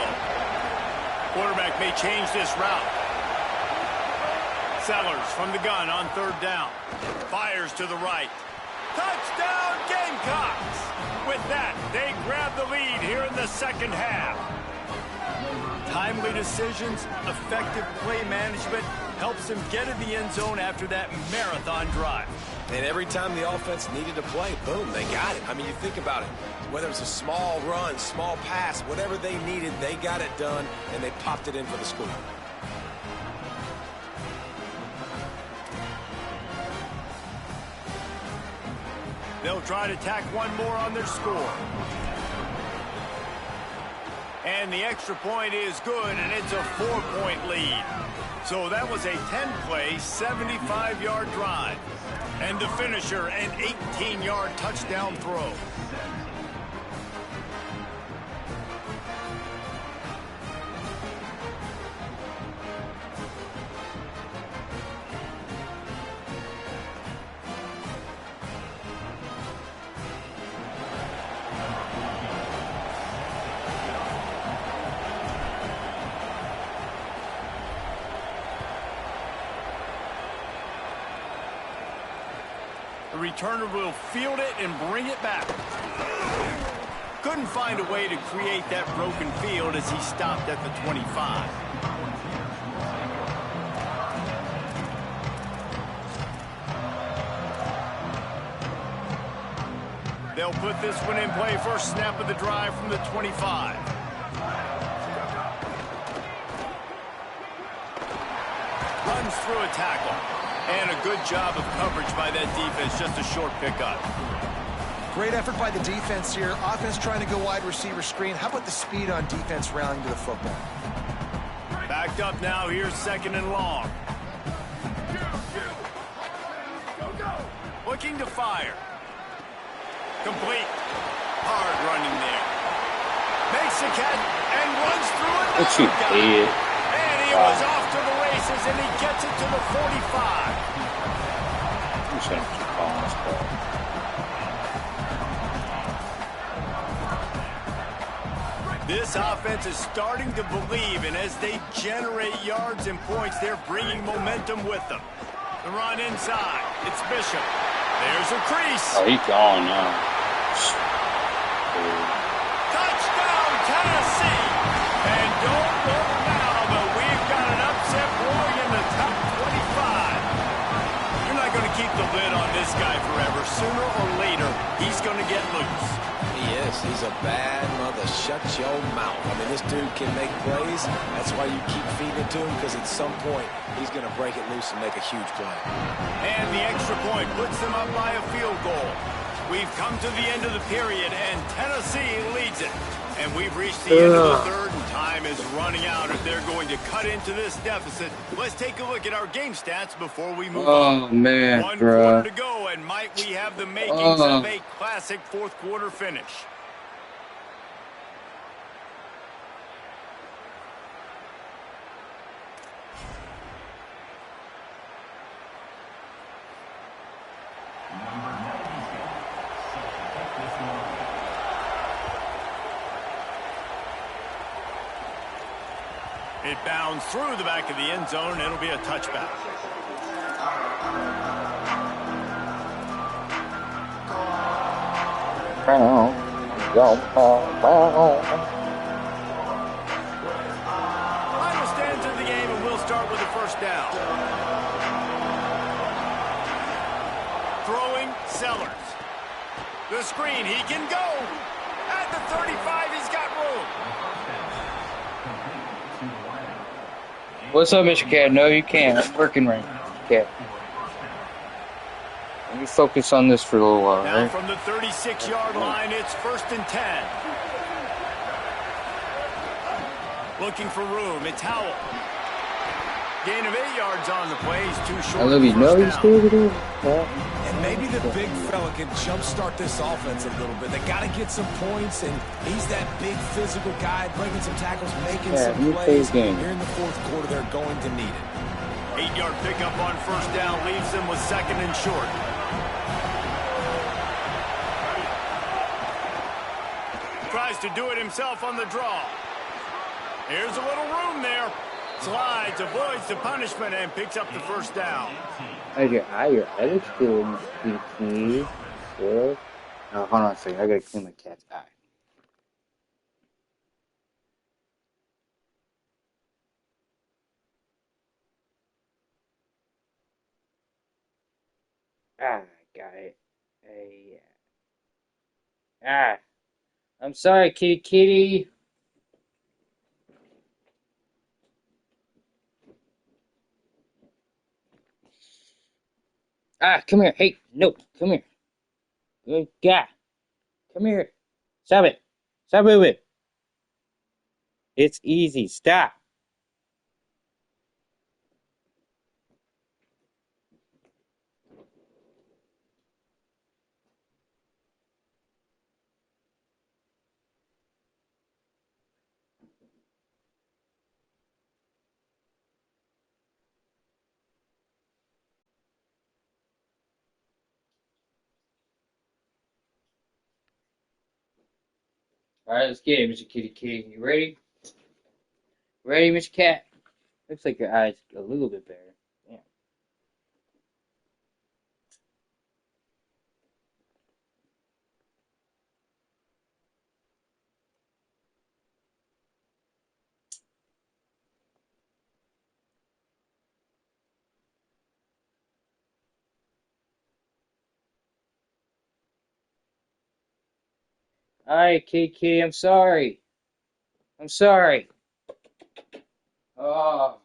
Quarterback may change this route. Sellers from the gun on 3rd down. Fires to the right. Touchdown, Gamecocks! With that, they grab the lead here in the second half. Timely decisions, effective play management helps them get in the end zone after that marathon drive. And every time the offense needed to play, boom, they got it. I mean, you think about it. Whether it's a small run, small pass, whatever they needed, they got it done, and they popped it in for the score. They'll try to tack one more on their score. And the extra point is good, and it's a 4-point lead. So that was a 10-play, 75-yard drive. And the finisher, an 18-yard touchdown throw. The returner will field it and bring it back. Couldn't find a way to create that broken field as he stopped at the 25. They'll put this one in play. First snap of the drive from the 25. Runs through a tackle. And a good job of coverage by that defense. Just a short pickup. Great effort by the defense here. Offense trying to go wide receiver screen. How about the speed on defense rallying to the football? Backed up now. Here's 2nd and long. Looking to fire. Complete. Hard running there. Makes the catch and runs through it. What you did? And he was off to the races, and he gets it to the 45. You shouldn't keep calling this play. This offense is starting to believe, and as they generate yards and points, they're bringing momentum with them. The run inside. It's Bishop. There's a crease. Oh, he's gone now. Touchdown, Tennessee. And don't look now, but we've got an upset brewing in the top 25. You're not going to keep the lid on this guy forever. Sooner or later, he's going to get loose. He is. He's a bad mother. Shut your mouth. I mean, this dude can make plays. That's why you keep feeding it to him, because at some point, he's going to break it loose and make a huge play. And the extra point puts them up by a field goal. We've come to the end of the period, and Tennessee leads it. And we've reached the end of the third, and time is running out if they're going to cut into this deficit. Let's take a look at our game stats before we move on. Oh, man, One bro. quarter to go, and might we have the makings of a classic fourth quarter finish. It bounds through the back of the end zone. It'll be a touchback. Final stands of the game, and we'll start with the first down. Throwing, Sellers. The screen, he can go. At the 35, he's got room. What's up, Mr. Cat? No, you can't. I'm working right now, Cat. Let me focus on this for a little while, Now right? from the 36-yard line, it's 1st and 10. Looking for room. It's Howell. Gain of 8 yards on the play. He's too short. I love you. for No, first he's down. still good. And maybe the big fella can jumpstart this offense a little bit. They got to get some points, and he's that big physical guy, breaking some tackles, making some plays. Here in the fourth quarter, they're going to need it. 8-yard pickup on first down leaves them with 2nd and short. Tries to do it himself on the draw. Here's a little room there. Slides, avoids the punishment, and picks up the first down. Your other still key. Hold on a second. I gotta clean my cat's eye. Got it. I'm sorry, kitty. Come here. Hey, no, come here. Good guy. Come here. Stop it. Stop moving. It's easy. Stop. All right, let's get it, Mr. Kitty. You ready? Ready, Mr. Cat? Looks like your eyes a little bit better. Yeah. All right, Kitty. I'm sorry. Oh.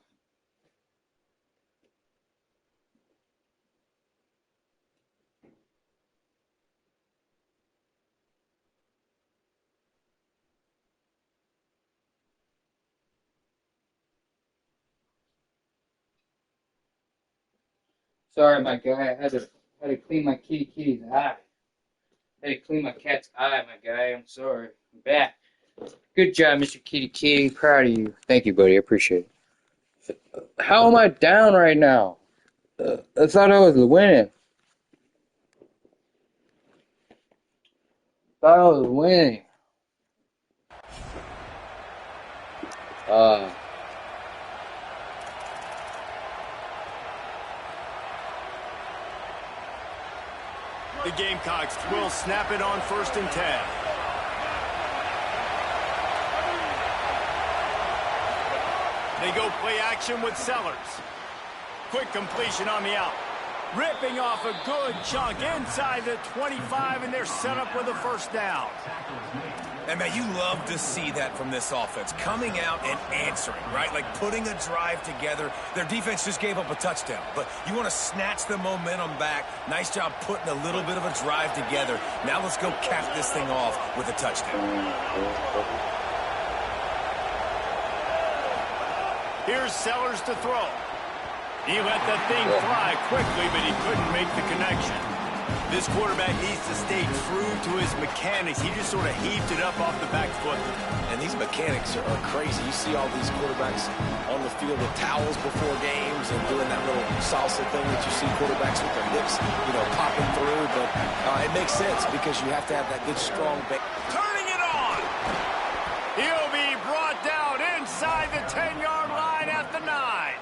Sorry, my guy. I had to clean my kitty's eye. I had to clean my cat's eye, my guy. I'm sorry. I'm back. Good job, Mr. Kitty. Proud of you. Thank you, buddy. I appreciate it. How am I down right now? I thought I was winning. The Gamecocks will snap it on 1st and 10. They go play action with Sellers. Quick completion on the out. Ripping off a good chunk inside the 25, and they're set up with a first down. And, man, you love to see that from this offense, coming out and answering, right? Like putting a drive together. Their defense just gave up a touchdown, but you want to snatch the momentum back. Nice job putting a little bit of a drive together. Now let's go cap this thing off with a touchdown. Here's Sellers to throw. He let the thing fly quickly, but he couldn't make the connection. This quarterback needs to stay true to his mechanics. He just sort of heaved it up off the back foot. And these mechanics are crazy. You see all these quarterbacks on the field with towels before games and doing that little salsa thing that you see quarterbacks with their hips, popping through. But it makes sense because you have to have that good, strong base. Turning it on. He'll be brought down inside the 10-yard line at the 9.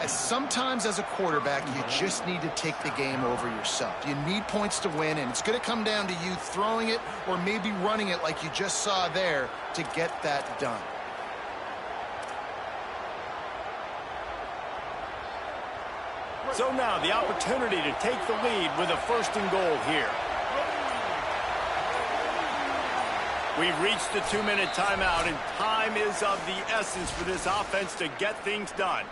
Sometimes as a quarterback, you just need to take the game over yourself. You need points to win, and it's going to come down to you throwing it or maybe running it like you just saw there to get that done. So now the opportunity to take the lead with a 1st and goal here. We've reached the 2-minute timeout, and time is of the essence for this offense to get things done.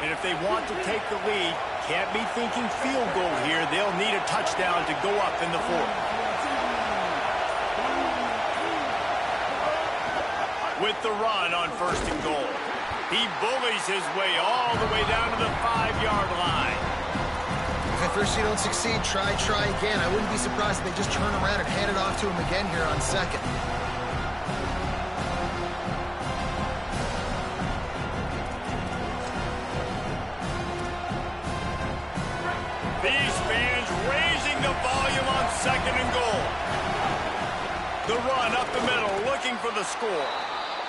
And if they want to take the lead, can't be thinking field goal here. They'll need a touchdown to go up in the fourth. With the run on 1st and goal. He bullies his way all the way down to the 5-yard line. If at first you don't succeed, try again. I wouldn't be surprised if they just turn around and hand it off to him again here on 2nd. These fans raising the volume on 2nd and goal. The run up the middle, looking for the score.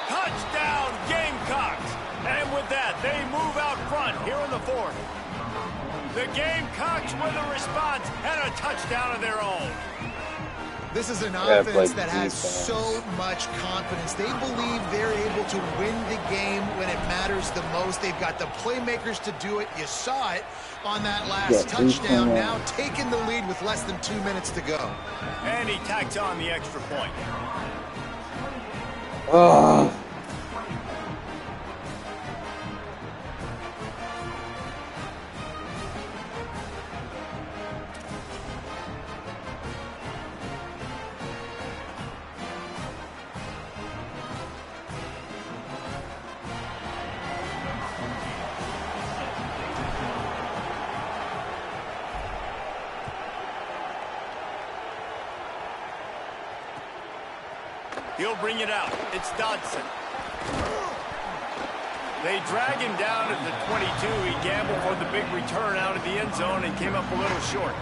Touchdown, Gamecocks! And with that, they move out front here in the fourth. The Gamecocks with a response and a touchdown of their own. This is an offense that has so much confidence. They believe they're able to win the game when it matters the most. They've got the playmakers to do it. You saw it on that last touchdown. Now taking the lead with less than 2 minutes to go. And he tacks on the extra point. Oh. He'll bring it out. It's Dodson. They drag him down at the 22. He gambled for the big return out of the end zone and came up a little short.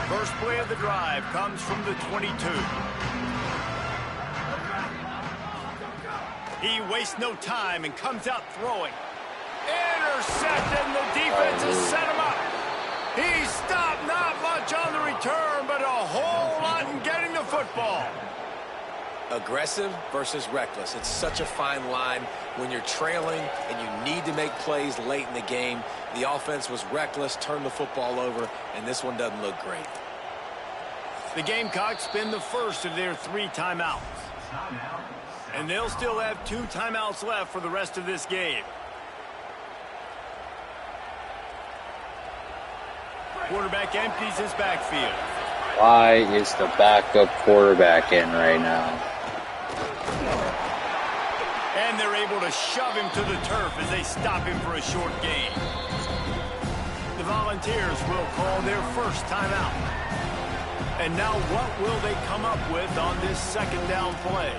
First play of the drive comes from the 22. He wastes no time and comes out throwing. Intercepted, and the defense has set him up. He stopped, not much on the return, but a whole lot in getting the football. Aggressive versus reckless. It's such a fine line when you're trailing and you need to make plays late in the game. The offense was reckless, turned the football over, and this one doesn't look great. The Gamecocks spend the first of their 3 timeouts. And they'll still have 2 timeouts left for the rest of this game. Quarterback empties his backfield. Why is the backup quarterback in right now? And they're able to shove him to the turf as they stop him for a short gain. The Volunteers will call their first timeout. And now what will they come up with on this 2nd down play?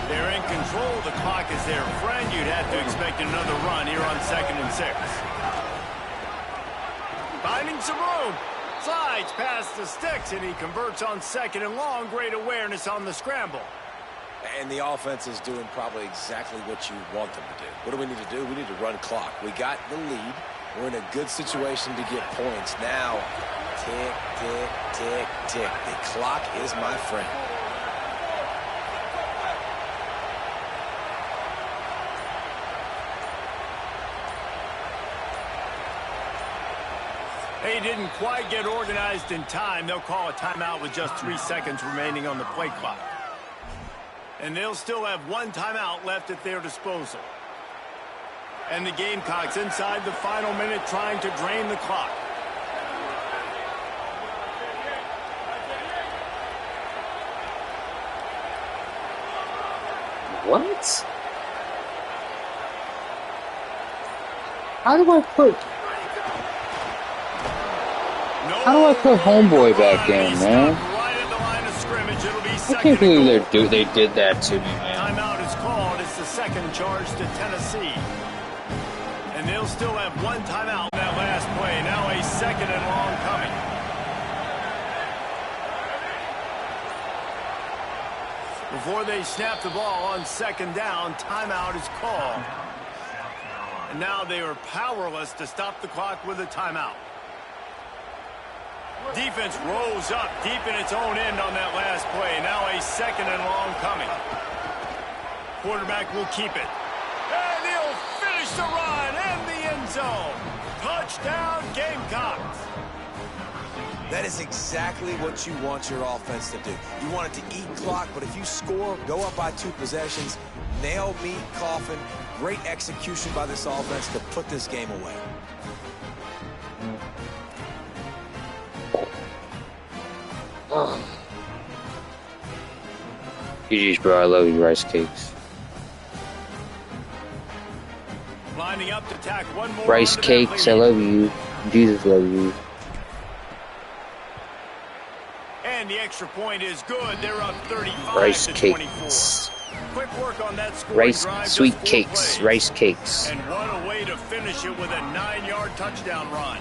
They're in control. The clock is their friend. You'd have to expect another run here on 2nd and 6. Finding some room. Slides past the sticks, and he converts on 2nd and long. Great awareness on the scramble. And the offense is doing probably exactly what you want them to do. What do we need to do? We need to run clock. We got the lead. We're in a good situation to get points. Now, tick, tick, tick, tick. The clock is my friend. They didn't quite get organized in time. They'll call a timeout with just 3 seconds remaining on the play clock. And they'll still have 1 timeout left at their disposal. And the Gamecocks inside the final minute trying to drain the clock. What? How do I put... How do I put Homeboy back in, man? I can't believe they did that to me, man. Timeout is called. It's the 2nd charge to Tennessee. And they'll still have 1 timeout in that last play. Now a 2nd and long coming. Before they snap the ball on 2nd down, timeout is called. And now they are powerless to stop the clock with a timeout. Defense rose up deep in its own end on that last play. Now a 2nd and long coming. quarterback will keep it. And he'll finish the run in the end zone. Touchdown, Gamecocks. That is exactly what you want your offense to do. You want it to eat clock, but if you score, go up by 2 possessions, nail meat, coffin, great execution by this offense to put this game away. GG's, bro. I love you, rice cakes. Lining up to tack one more Rice cakes, I love you. Jesus love you. And the extra point is good. They're up 35 Rice to cakes. 24. Quick work on that scoring Rice, drive. sweet Just 4 cakes, plays. rice cakes. And what a way to finish it with a 9-yard touchdown run.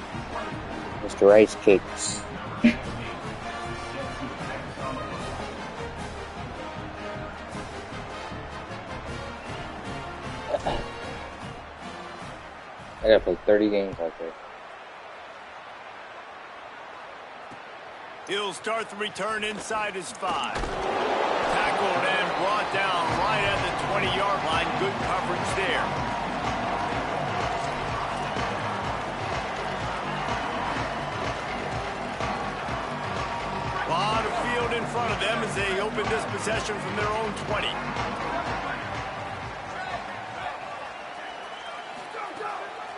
Mr. Rice Cakes. I gotta play 30 games out there. He'll start the return inside his 5. Tackled and brought down right at the 20-yard line. Good coverage there. A lot of field in front of them as they open this possession from their own 20.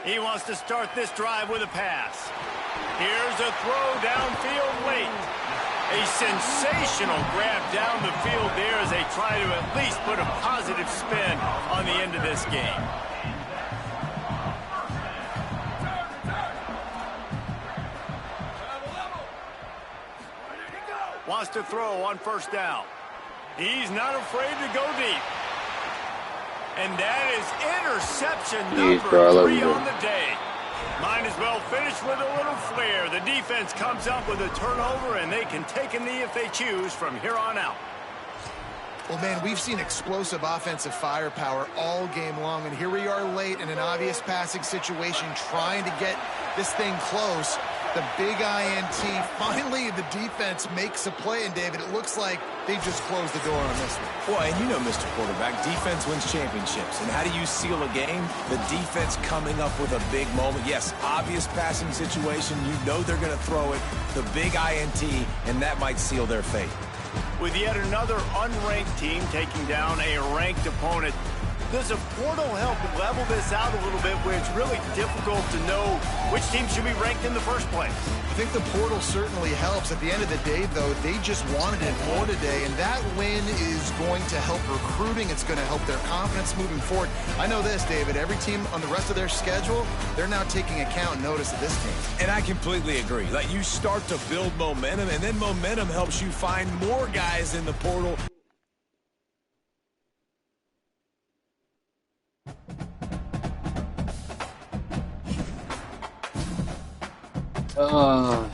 He wants to start this drive with a pass. Here's a throw downfield late. A sensational grab down the field there as they try to at least put a positive spin on the end of this game. Wants to throw on first down. He's not afraid to go deep. And that is interception number 3 on the day. Might as well finish with a little flair. The defense comes up with a turnover, and they can take a knee if they choose from here on out. Well, man, we've seen explosive offensive firepower all game long, and here we are late in an obvious passing situation trying to get this thing close. The big INT. Finally, the defense makes a play, and David, it looks like they just closed the door on this one. Well, and you know, Mr. Quarterback, defense wins championships. And how do you seal a game? The defense coming up with a big moment. Yes, obvious passing situation. You know they're going to throw it. The big INT, and that might seal their fate. With yet another unranked team taking down a ranked opponent, does a portal help level this out a little bit where it's really difficult to know which team should be ranked in the first place? I think the portal certainly helps. At the end of the day, though, they just wanted it more today, and that win is going to help recruiting. It's going to help their confidence moving forward. I know this, David, every team on the rest of their schedule, they're now taking account and notice of this game. And I completely agree. Like, you start to build momentum, and then momentum helps you find more guys in the portal. I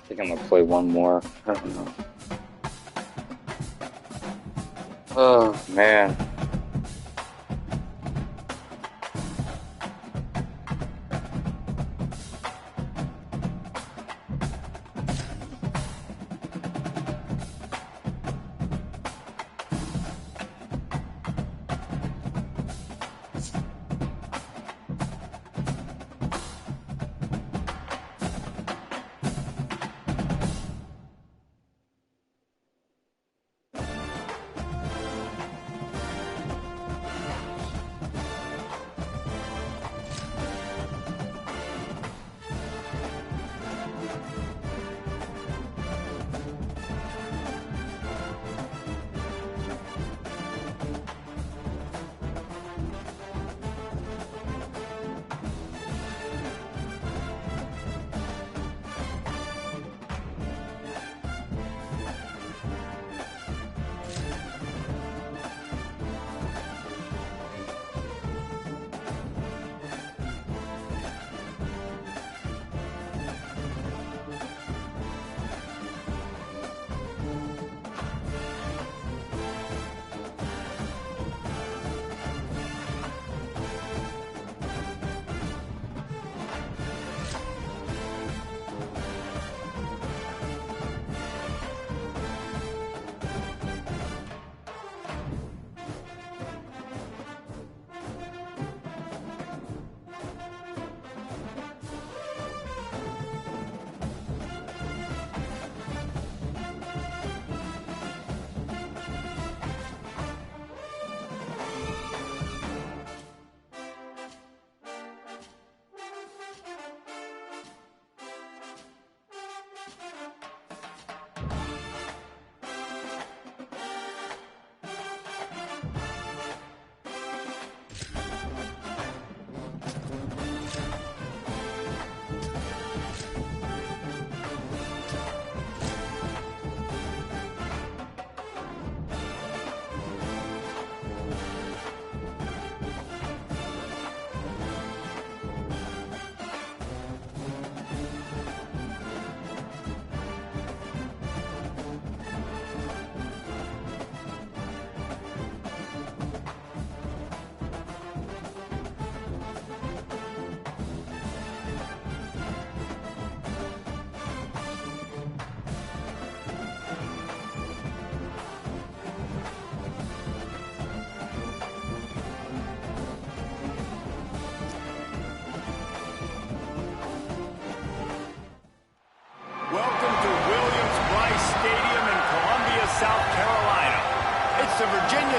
think I'm gonna play one more. I don't know. Oh, man.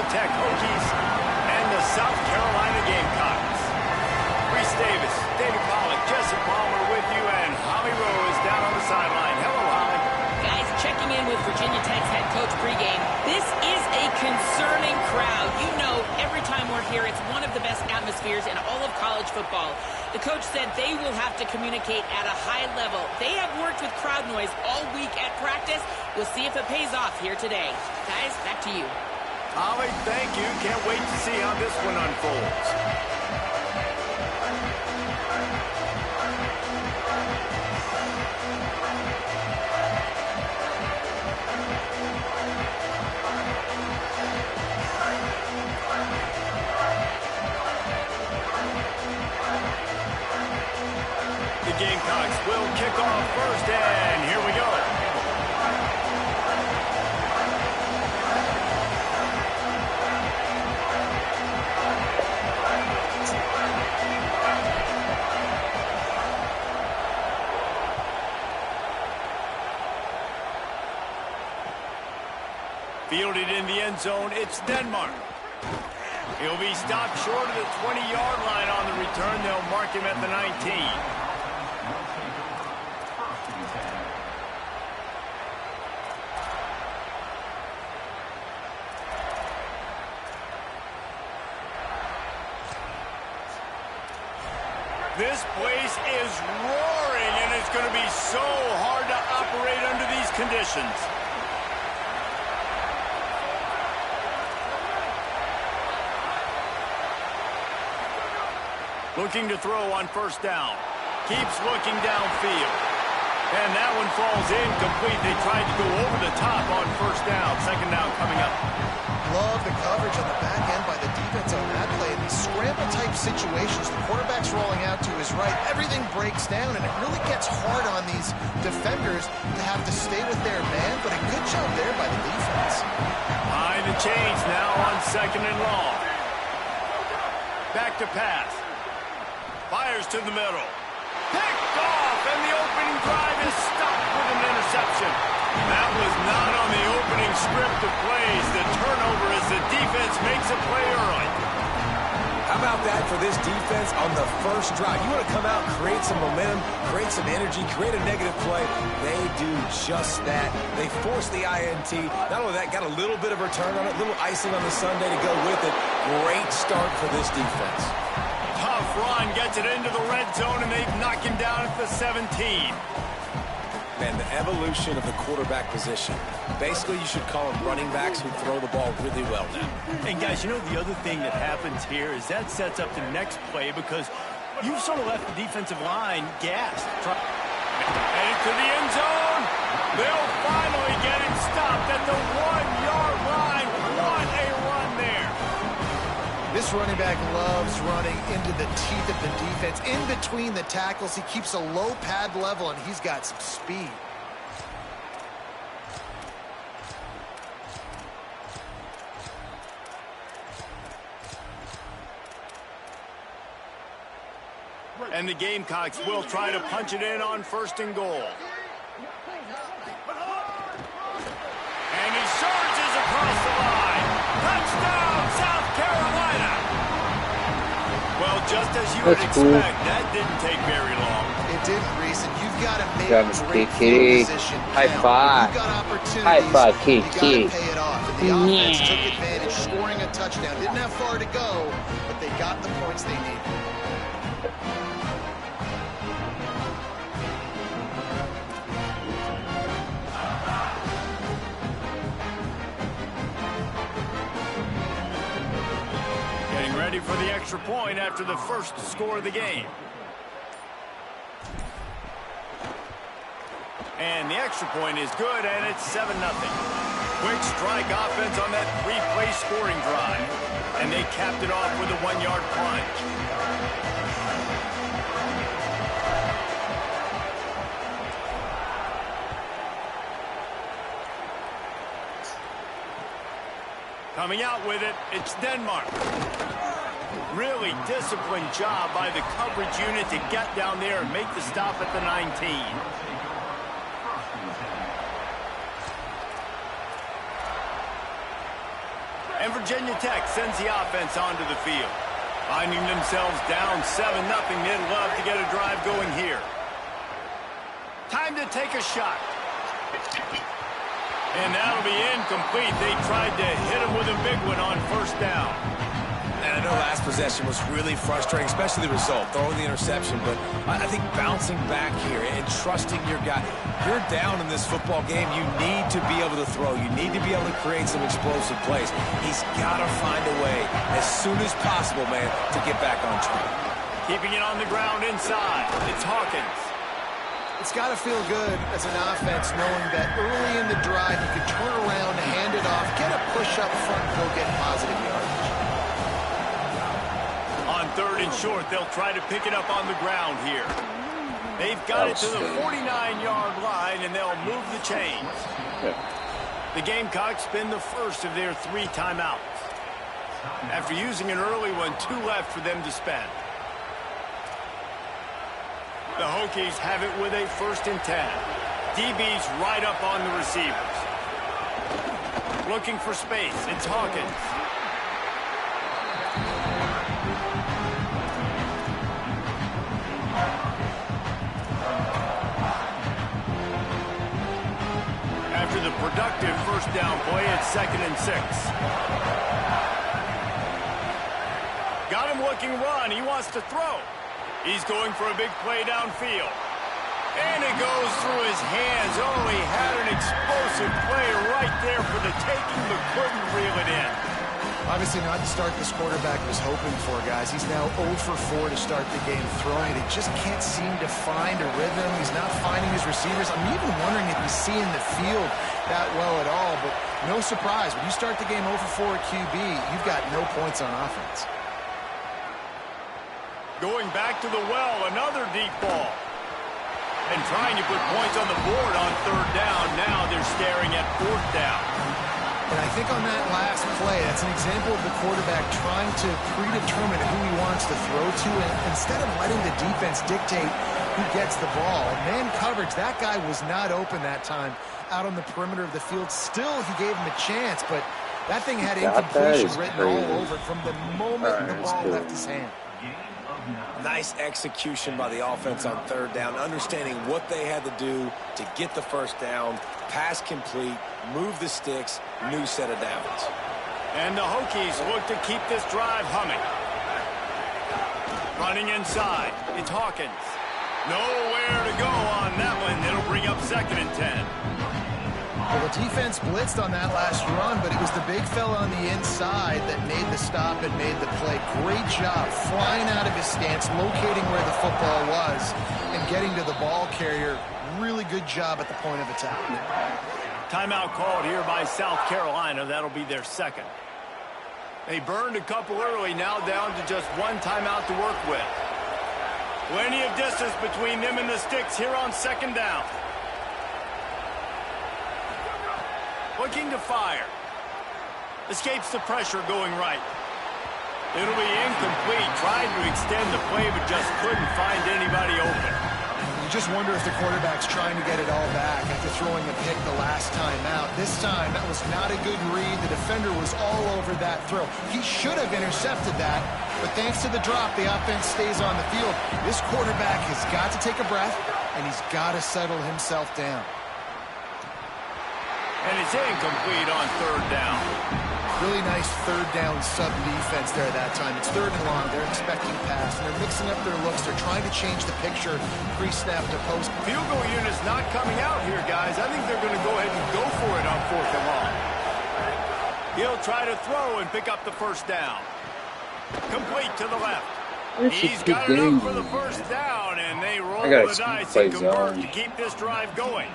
Tech Hokies and the South Carolina Gamecocks. Reese Davis, David Pollack, Jesse Palmer with you, and Holly Rose down on the sideline. Hello, Holly. Guys, checking in with Virginia Tech's head coach pregame. This is a concerning crowd. You know, every time we're here, it's one of the best atmospheres in all of college football. The coach said they will have to communicate at a high level. They have worked with crowd noise all week at practice. We'll see if it pays off here today. Guys, back to you. Holly, thank you. Can't wait to see how this one unfolds. The Gamecocks will kick off first, and here we go. Fielded in the end zone, it's Denmark. He'll be stopped short of the 20-yard line on the return. They'll mark him at the 19. This place is roaring, and it's going to be so hard to operate under these conditions. Looking to throw on first down. Keeps looking downfield. And that one falls incomplete. They tried to go over the top on first down. Second down coming up. Love the coverage on the back end by the defense on that play. In these scramble-type situations, the quarterback's rolling out to his right. Everything breaks down, and it really gets hard on these defenders to have to stay with their man, but a good job there by the defense. Behind the chains now on second and long. Back to pass. Fires to the middle. Picked off, and the opening drive is stopped with an interception. That was not on the opening script of plays. The turnover as the defense makes a play early. How about that for this defense on the first drive? You want to come out, create some momentum, create some energy, create a negative play. They do just that. They force the INT. Not only that, got a little bit of return on it, a little icing on the sundae to go with it. Great start for this defense. Tough run, gets it into the red zone, and they've knocked him down at the 17. Man, the evolution of the quarterback position. Basically, you should call them running backs who throw the ball really well now. And guys, you know the other thing that happens here is that sets up the next play because you've sort of left the defensive line gassed. Headed to the end zone. They'll finally get it stopped at the 1-yard line. What a run there. This running back loves running into the teeth of the defense. In between the tackles, he keeps a low pad level, and he's got some speed. And the Gamecocks will try to punch it in on first and goal. And he surges across the line. Touchdown, South Carolina. Well, just as you would expect, that didn't take very long. It didn't, Reese, and you've got to make Kitty, great Kitty. field position High count. five. You've got opportunities. High five, Kitty, you Kitty. got to pay it off. And the offense took advantage, scoring a touchdown. Didn't have far to go, but they got the points they needed. Getting ready for the extra point after the first score of the game. And the extra point is good, and it's 7-0. Quick strike offense on that three-play scoring drive. And they capped it off with a 1-yard plunge. Coming out with it, it's Denmark. Really disciplined job by the coverage unit to get down there and make the stop at the 19. And Virginia Tech sends the offense onto the field. Finding themselves down 7-0, they'd love to get a drive going here. Time to take a shot. And that'll be incomplete. They tried to hit him with a big one on first down. And I know last possession was really frustrating, especially the result, throwing the interception. But I think bouncing back here and trusting your guy. You're down in this football game. You need to be able to throw. You need to be able to create some explosive plays. He's got to find a way as soon as possible, man, to get back on track. Keeping it on the ground inside. It's Hawkins. It's got to feel good as an offense knowing that early in the drive you can turn around, hand it off, get a push up front, go get positive yardage. On 3rd and short, they'll try to pick it up on the ground here. They've got it to the 49-yard line, and they'll move the chains. The Gamecocks spend the first of their 3 timeouts. After using an early one, 2 left for them to spend. The Hokies have it with a 1st and 10. DB's right up on the receivers. Looking for space. It's Hawkins. After the productive first down play, it's 2nd and 6. Got him looking run. He wants to throw. He's going for a big play downfield. And it goes through his hands. Oh, he had an explosive play right there for the taking, but couldn't reel it in. Obviously not the start this quarterback was hoping for, guys. He's now 0 for 4 to start the game throwing it. He just can't seem to find a rhythm. He's not finding his receivers. I'm even wondering if he's seeing the field that well at all. But no surprise, when you start the game 0 for 4 at QB, you've got no points on offense. Going back to the well, another deep ball. And trying to put points on the board on 3rd down. Now they're staring at 4th down. And I think on that last play, that's an example of the quarterback trying to predetermine who he wants to throw to. And instead of letting the defense dictate who gets the ball, man coverage, that guy was not open that time out on the perimeter of the field. Still, he gave him a chance, but that thing had incompletion written all over it from the moment the ball left his hand. Nice execution by the offense on 3rd down, understanding what they had to do to get the first down, pass complete, move the sticks, new set of downs. And the Hokies look to keep this drive humming. Running inside, it's Hawkins. Nowhere to go on that one. It'll bring up 2nd and 10. Well, the defense blitzed on that last run, but it was the big fella on the inside that made the stop and made the play. Great job flying out of his stance, locating where the football was, and getting to the ball carrier. Really good job at the point of attack. Timeout called here by South Carolina. That'll be their 2nd. They burned a couple early, now down to just 1 timeout to work with. Plenty of distance between them and the sticks here on 2nd down. Looking to fire. Escapes the pressure going right. It'll be incomplete. Tried to extend the play, but just couldn't find anybody open. You just wonder if the quarterback's trying to get it all back after throwing a pick the last time out. This time, that was not a good read. The defender was all over that throw. He should have intercepted that, but thanks to the drop, the offense stays on the field. This quarterback has got to take a breath, and he's got to settle himself down. And it's incomplete on 3rd down. Really nice 3rd down sub defense there that time. It's 3rd and long. They're expecting pass, and they're mixing up their looks. They're trying to change the picture pre-snap to post. Field goal unit's not coming out here, guys. I think they're going to go ahead and go for it on 4th and long. He'll try to throw and pick up the first down. Complete to the left. He's got enough for the first down, and they roll the dice and convert to keep this drive going.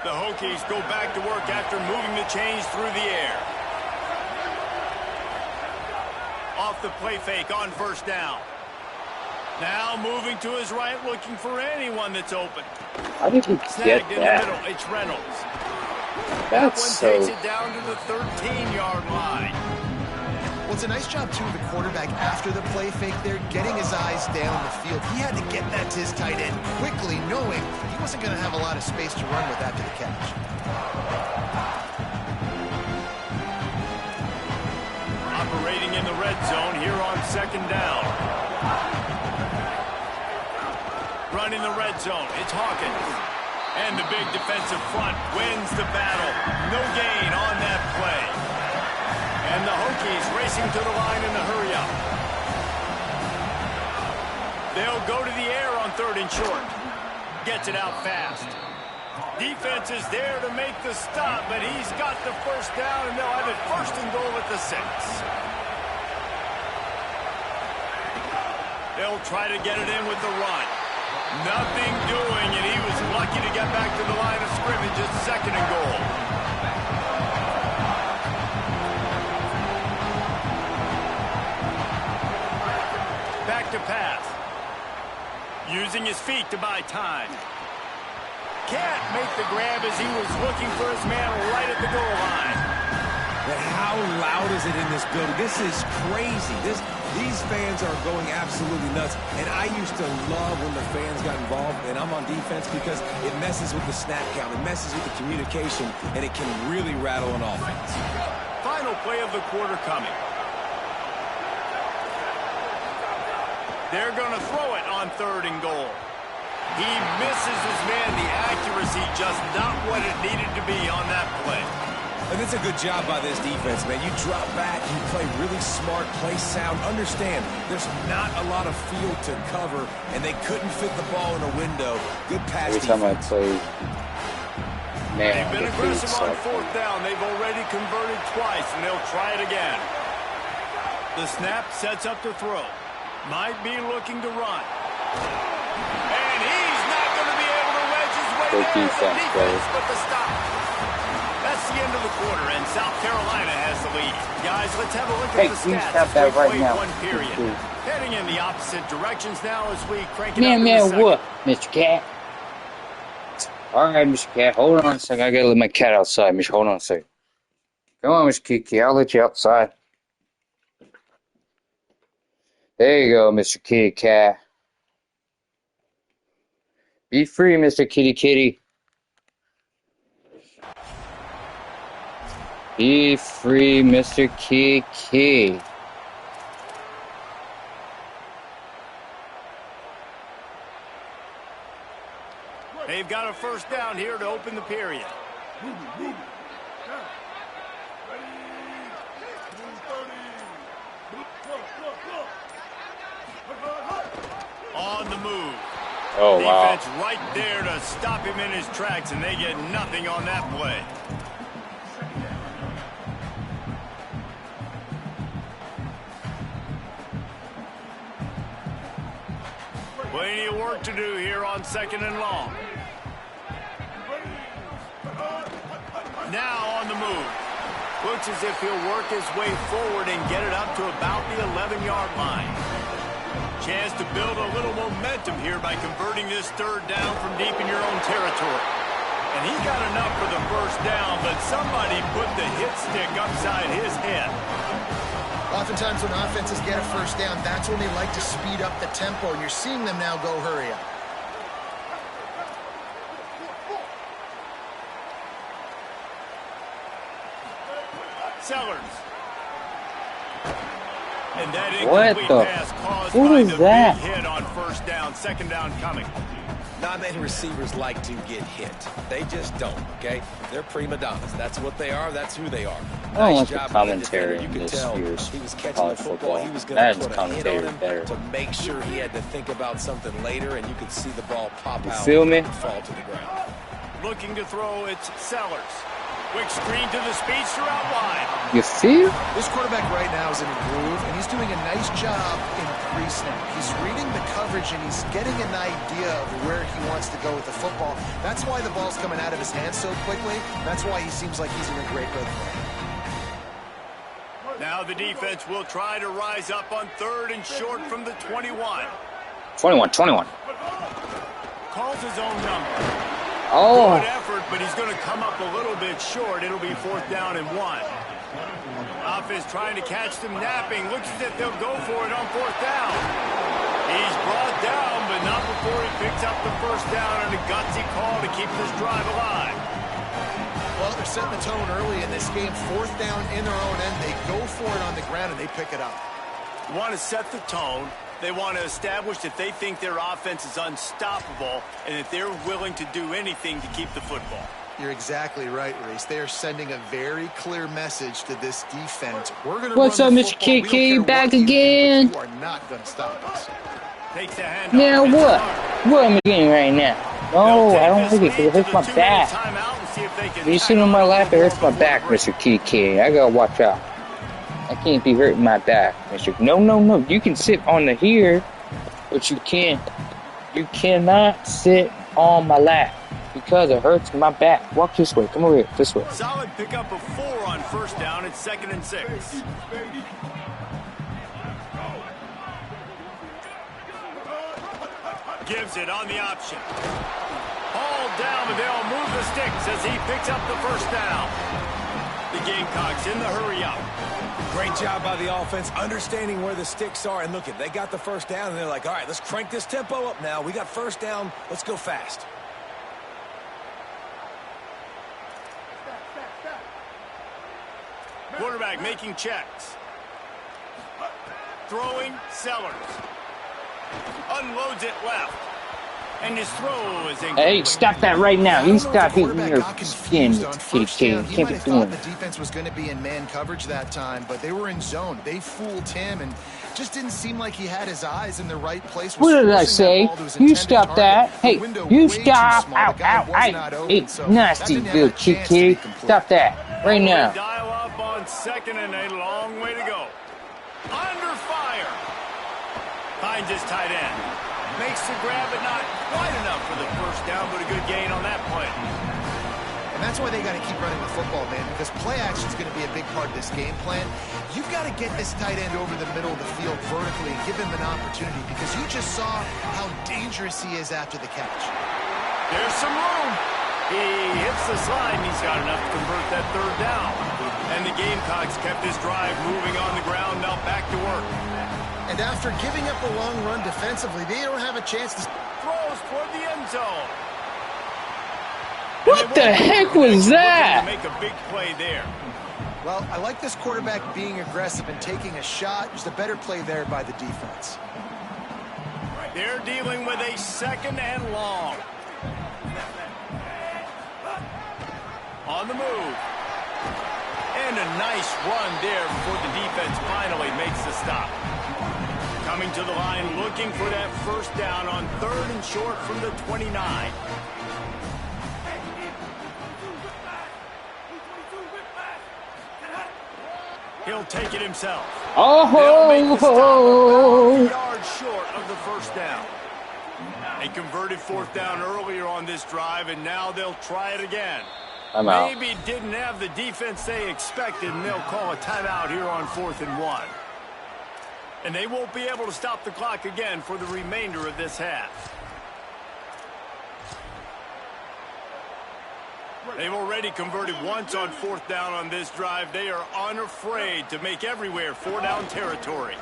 The Hokies go back to work after moving the chains through the air. Off the play fake on 1st down. Now moving to his right, looking for anyone that's open. How did he Snagged get in that? the middle, it's Reynolds. That's That one so... takes it down to the 13-yard line. Well, it's a nice job, too, of the quarterback after the play fake there, getting his eyes down the field. He had to get that to his tight end quickly, knowing he wasn't going to have a lot of space to run with after the catch. operating in the red zone here on second down. Running the red zone, it's Hawkins. And the big defensive front wins the battle. No gain on that play. And the Hokies racing to the line in the hurry-up. They'll go to the air on 3rd and short. Gets it out fast. Defense is there to make the stop, but he's got the first down, and they'll have it 1st and goal at the 6. They'll try to get it in with the run. Nothing doing, and he was lucky to get back to the line of scrimmage at 2nd and goal. Back to pass. Using his feet to buy time. Can't make the grab as he was looking for his man right at the goal line. But how loud is it in this building? This is crazy. These fans are going absolutely nuts. And I used to love when the fans got involved, and I'm on defense because it messes with the snap count. It messes with the communication, and it can really rattle an offense. Final play of the quarter coming. They're going to throw it on 3rd and goal. He misses his man. The accuracy just not what it needed to be on that play. And it's a good job by this defense, man. You drop back, you play really smart, play sound. Understand, there's not a lot of field to cover, and they couldn't fit the ball in a window. Good pass Every defense. time I play, man, They've been I get aggressive on sucked 4th down. They've already converted twice, and they'll try it again. The snap sets up to throw. Might be looking to run. And he's not going to be able to wedge his way Good there. defense, The defense, but the stop. That's the end of the quarter, and South Carolina has the lead. Guys, let's have a look at the please stats. stop that We've right played now. one period. Please. Heading in the opposite directions now as we crank it Man, up in the man, second. what, Mr. Cat? All right, Mr. Cat, hold on a second. I gotta let my cat outside, Mr. Hold on a second. Come on, Mr. Kiki, I'll let you outside. There you go, Mr. Kitty Cat. Be free, Mr. Kitty Kitty. Be free, Mr. Kiki. They've got a 1st down here to open the period. On the move. Oh, wow. Defense right there to stop him in his tracks, and they get nothing on that play. Plenty of work to do here on 2nd and long. Now on the move. Looks as if he'll work his way forward and get it up to about the 11-yard line. Chance to build a little momentum here by converting this 3rd down from deep in your own territory. And he got enough for the 1st down, but somebody put the hit stick upside his head. Oftentimes when offenses get a 1st down, that's when they like to speed up the tempo, and you're seeing them now go hurry up. Sellers. And that What incomplete the? pass caused What by is the that? big hit on 1st down. 2nd down coming. Not many receivers like to get hit. They just don't, okay? They're prima donnas. That's what they are. That's who they are. I don't like Nice the job by the commentary defender. You in could this tell year's he was catching the college football. football. He was going That to put a hit commentary on him better. to make sure he had to think about something later, and you could see the ball pop You out feel me? and fall to the ground. Looking to throw, it's Sellers. Quick screen to the speedster out wide. You feel? This quarterback right now is in a groove, and he's doing a nice job in pre-snap. He's reading the coverage, and he's getting an idea of where he wants to go with the football. That's why the ball's coming out of his hands so quickly. That's why he seems like he's in a great rhythm. Now the defense will try to rise up on 3rd and short from the 21. 21. Calls his own number. Oh. Good effort, but he's going to come up a little bit short. It'll be 4th down and 1. Offense trying to catch them napping. Looks as if they'll go for it on 4th down. He's brought down, but not before he picks up the 1st down and a gutsy call to keep this drive alive. Well, they're setting the tone early in this game. 4th down in their own end. They go for it on the ground, and they pick it up. You want to set the tone. They want to establish that they think their offense is unstoppable and that they're willing to do anything to keep the football. You're exactly right, Reese. They are sending a very clear message to this defense. We're going to What's up, Mr. Kiki? Back again. You are not going to stop us. Takes the handoff. Now what? What am I getting right now? No, I don't like it because it hurts my back. When you sit on my lap, it hurts my back, Mr. Kiki. I gotta watch out. I can't be hurting my back, Mr. No. You can sit on the here, but you cannot sit on my lap because it hurts my back. Walk this way. Come over here. This way. Solid pickup of 4 on 1st down. It's 2nd and 6. Gives it on the option. Ball down, but they'll move the sticks as he picks up the 1st down. The Gamecocks in the hurry up. Great job by the offense, understanding where the sticks are. And look, they got the 1st down, and they're like, all right, let's crank this tempo up now. We got 1st down. Let's go fast. Quarterback making checks. Throwing, Sellers. Unloads it left. And his throw is incomplete. Hey, stop that right now. You stop hitting your skin, Kiki. You can't be doing the defense was going to be in man coverage that time, but they were in zone. They fooled him and just didn't seem like he had his eyes in the right place. What did I say? You stop that. Hey, you stop. Ow, ow, hey, nasty little Kiki. Stop that right now. Dial up on 2nd and a long way to go. Under fire. Finds his tight end. Makes the grab, but not quite enough for the 1st down, but a good gain on that play. And that's why they got to keep running the football, man, because play action is going to be a big part of this game plan. You've got to get this tight end over the middle of the field vertically and give him an opportunity, because you just saw how dangerous he is after the catch. There's some room. He hits the slide, and he's got enough to convert that 3rd down. And the Gamecocks kept this drive moving on the ground, now back to work. And after giving up a long run defensively, they don't have a chance to... Throws toward the end zone. What the heck was that? Make a big play there. Well, I like this quarterback being aggressive and taking a shot. Just a better play there by the defense. They're dealing with a 2nd and long. On the move. And a nice run there before the defense finally makes the stop. Coming to the line, looking for that 1st down on 3rd and short from the 29. He'll take it himself. Oh, Yards short of the 1st down. They converted 4th down earlier on this drive, and now they'll try it again. I'm out. Maybe didn't have the defense they expected, and they'll call a timeout here on 4th and 1. And they won't be able to stop the clock again for the remainder of this half. They've already converted once on 4th down on this drive. They are unafraid to make everywhere 4-down territory.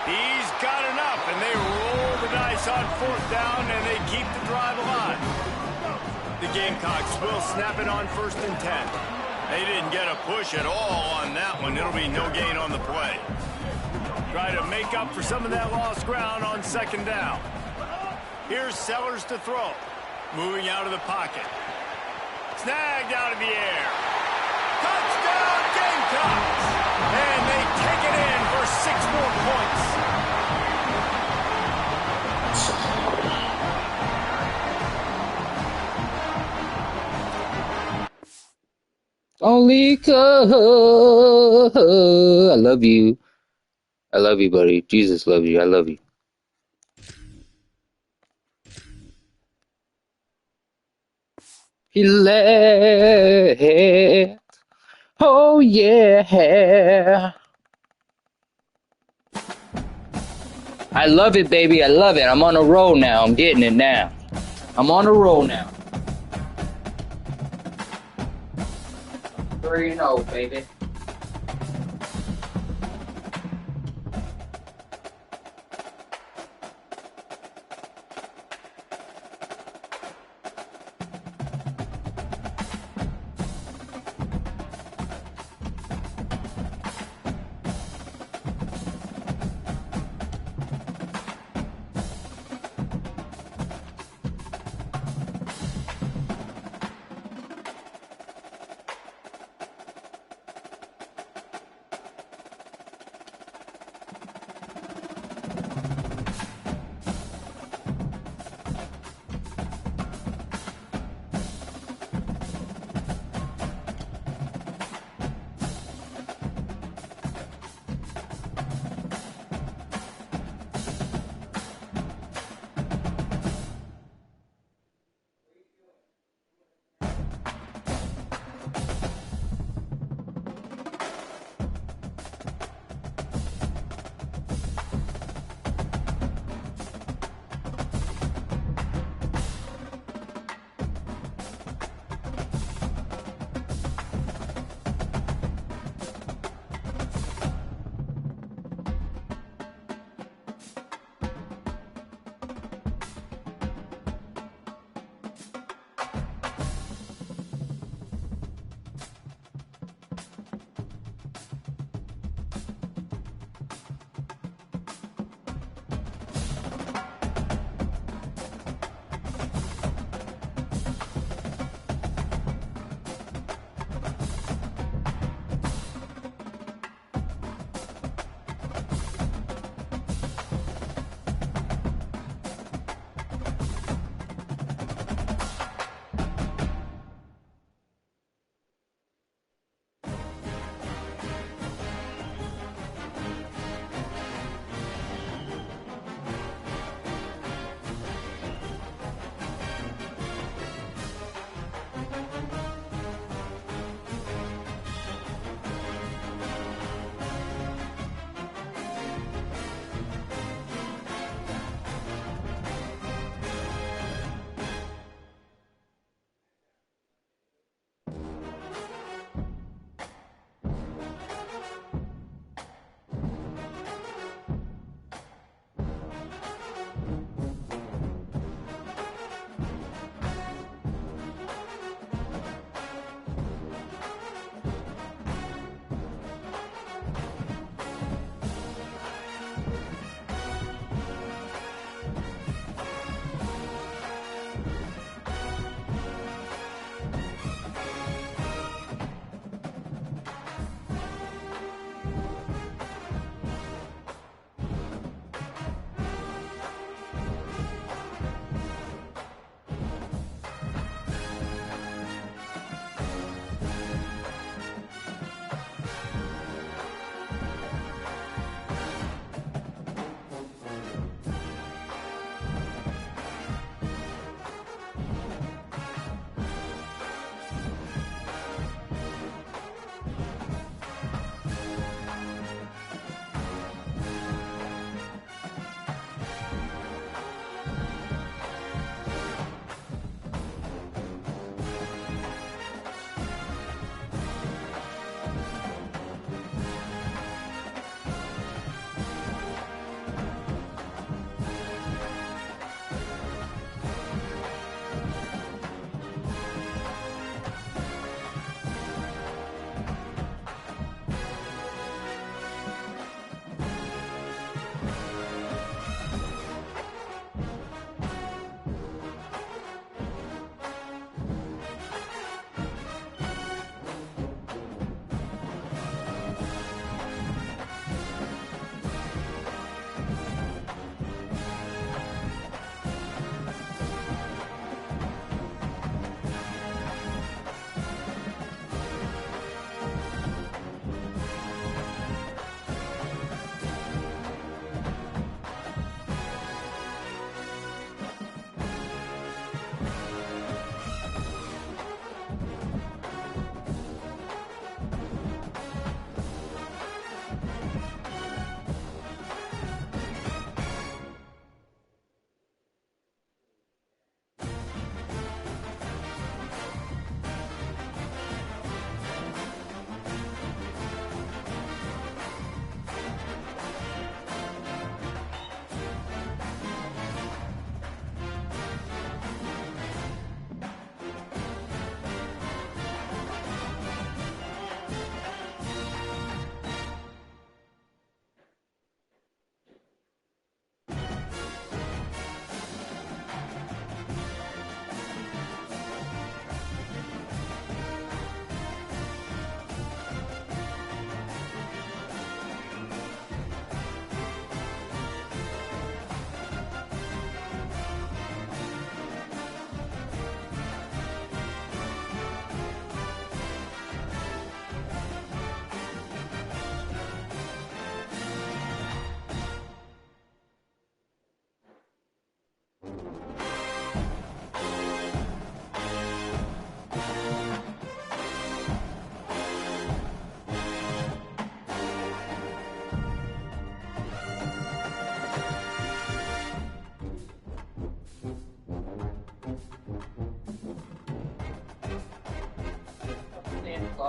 He's got enough, and they roll the dice on 4th down, and they keep the drive alive. The Gamecocks will snap it on 1st and 10. They didn't get a push at all on that one. It'll be no gain on the play. Try to make up for some of that lost ground on 2nd down. Here's Sellers to throw. Moving out of the pocket. Snagged out of the air. Touchdown Gamecocks! And they take it in for 6 more points. only 'cause I love you. I love you, buddy. Jesus loves you. I love you. He left. Oh, yeah. I love it, baby. I love it. I'm on a roll now. I'm getting it now. I'm on a roll now. 3-0, baby.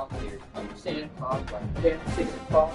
Claus, here comes Santa Claus, like dancing Claus.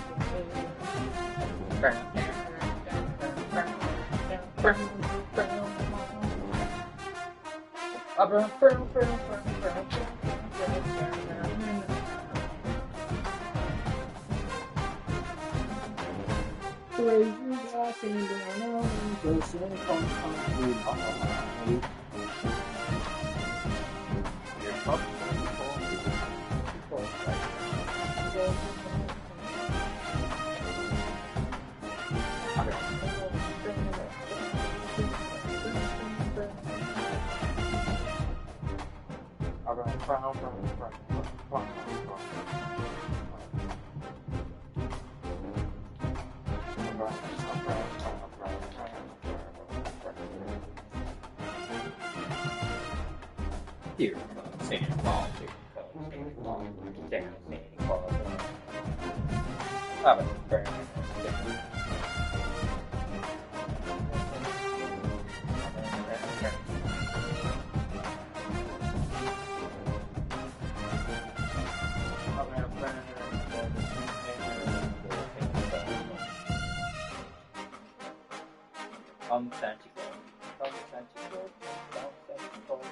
Here comes Santa Claus, here comes Santa Claus, down Santa Claus. Come Santa Claus, come Santa Claus, come Santa Claus.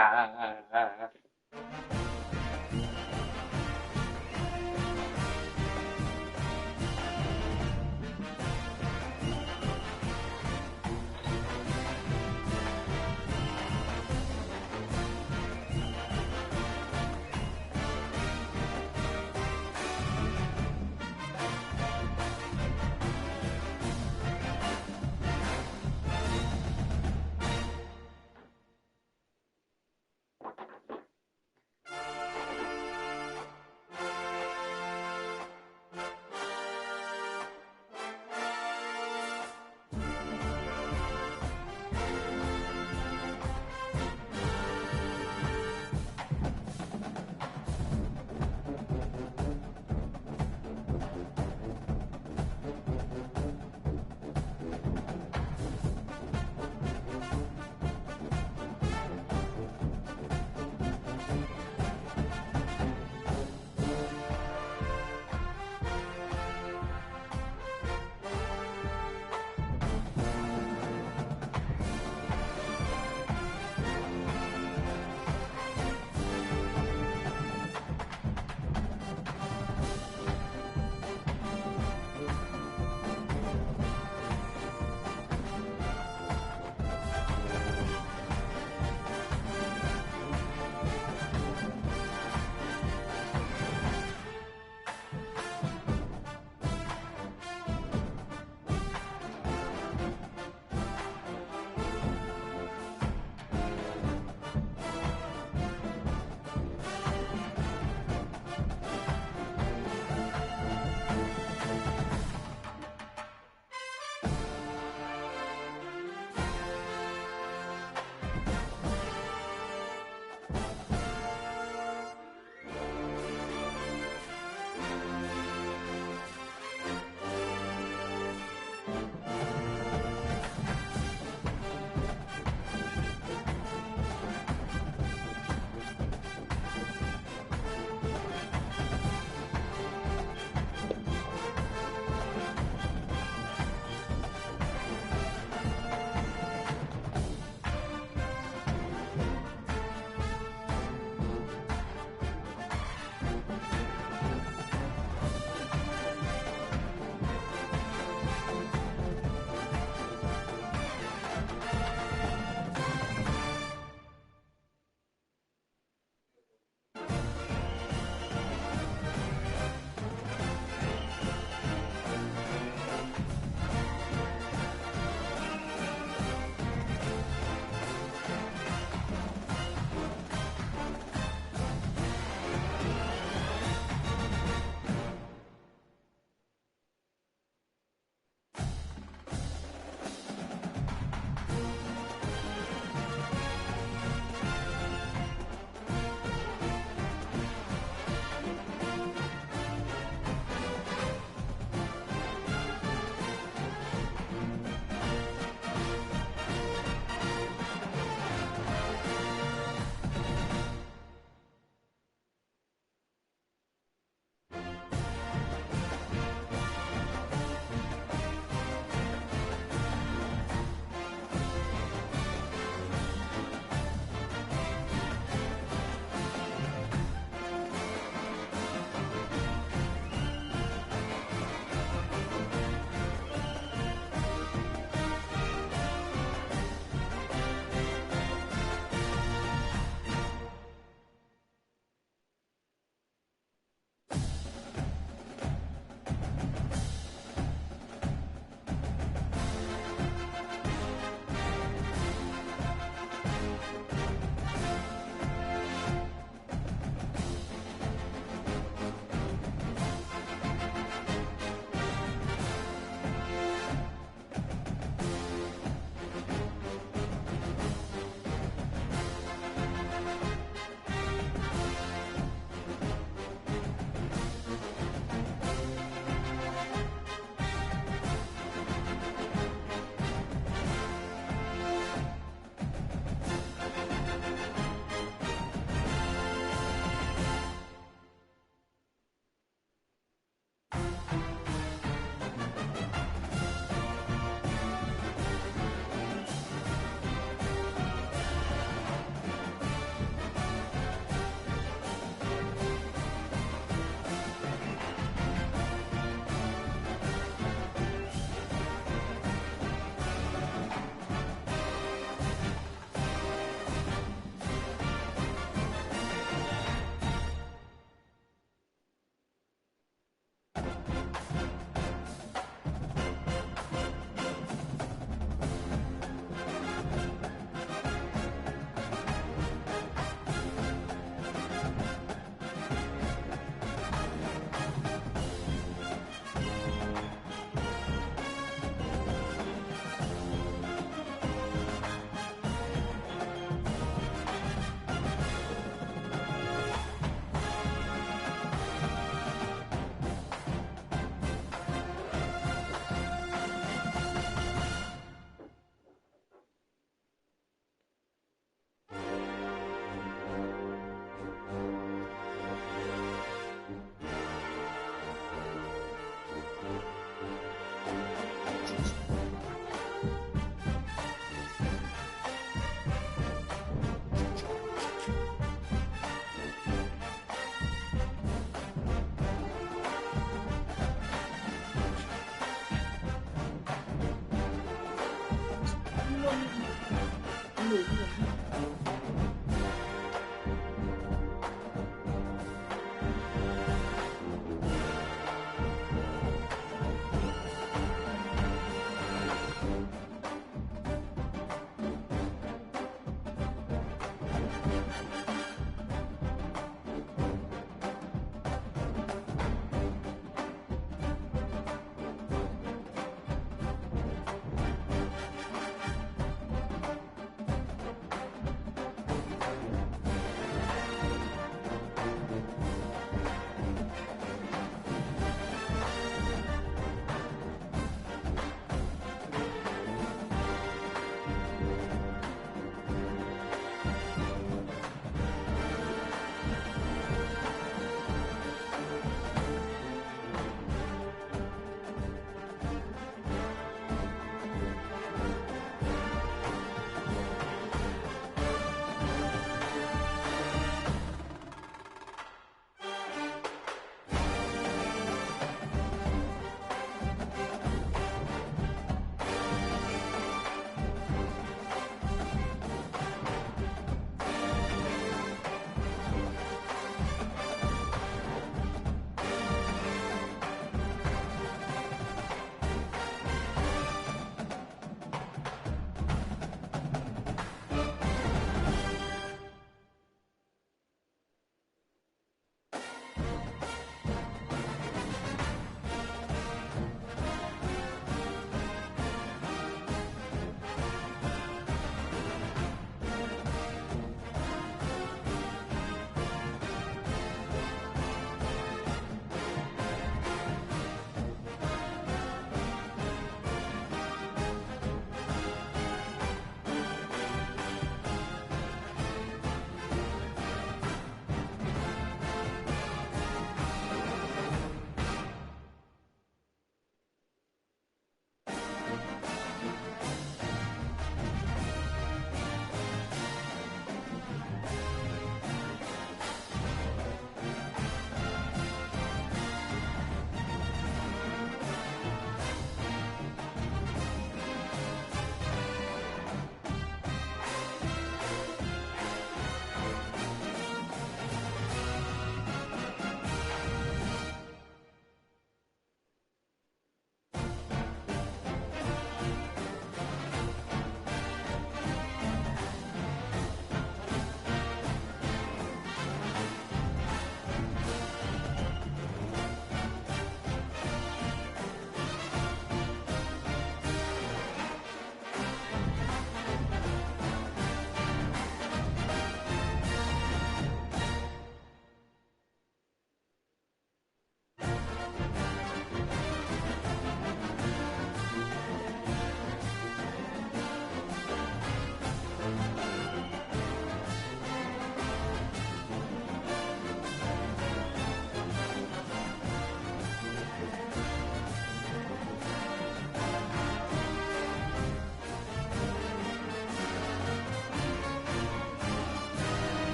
Ah.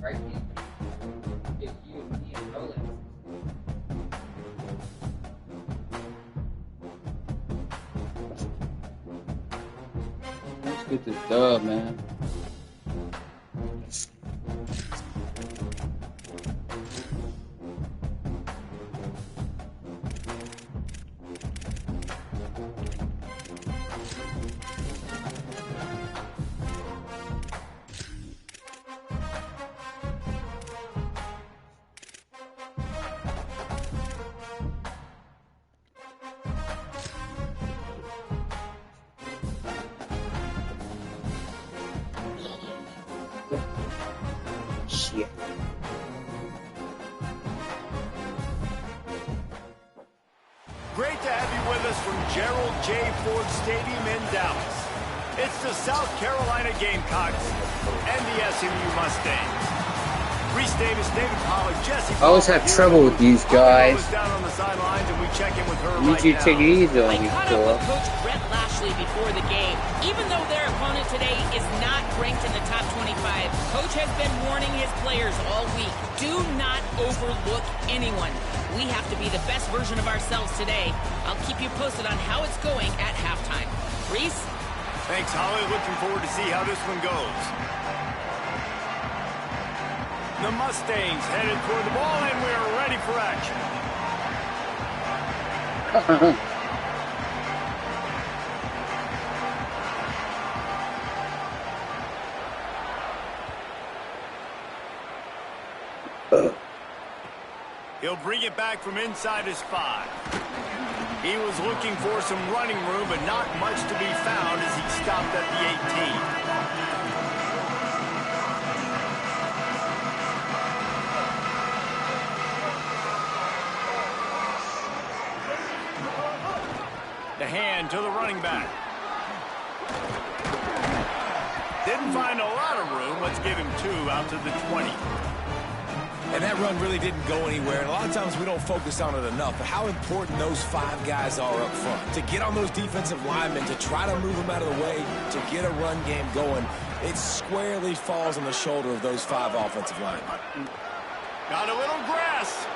Right? If you and me and Rolex. Let's get this dub, man. Shit. Great to have you with us from Gerald J. Ford Stadium in Dallas. It's the South Carolina Gamecocks and the SMU Mustangs. Reese Davis, David Pollack, Jesse. I always have trouble with these guys. Down on the sidelines, and we check in with her Need you to take it easy on I these caught up with girls. Coach Brett Lashley before the game. Even though their opponent today is not ranked in the top 25, Coach has been warning his players all week. Do not overlook anyone. We have to be the best version of ourselves today. I'll keep you posted on how it's going at halftime. Reese? Thanks, Holly. Looking forward to see how this one goes. The Mustangs headed toward the ball, and we're ready for action. He'll bring it back from inside his 5. He was looking for some running room, but not much to be found as he stopped at the 18. The hand to the running back. Didn't find a lot of room. Let's give him 2 out to the 20. And that run really didn't go anywhere. And a lot of times we don't focus on it enough. But how important those 5 guys are up front. To get on those defensive linemen, to try to move them out of the way, to get a run game going, it squarely falls on the shoulder of those 5 offensive linemen. Got a little grass.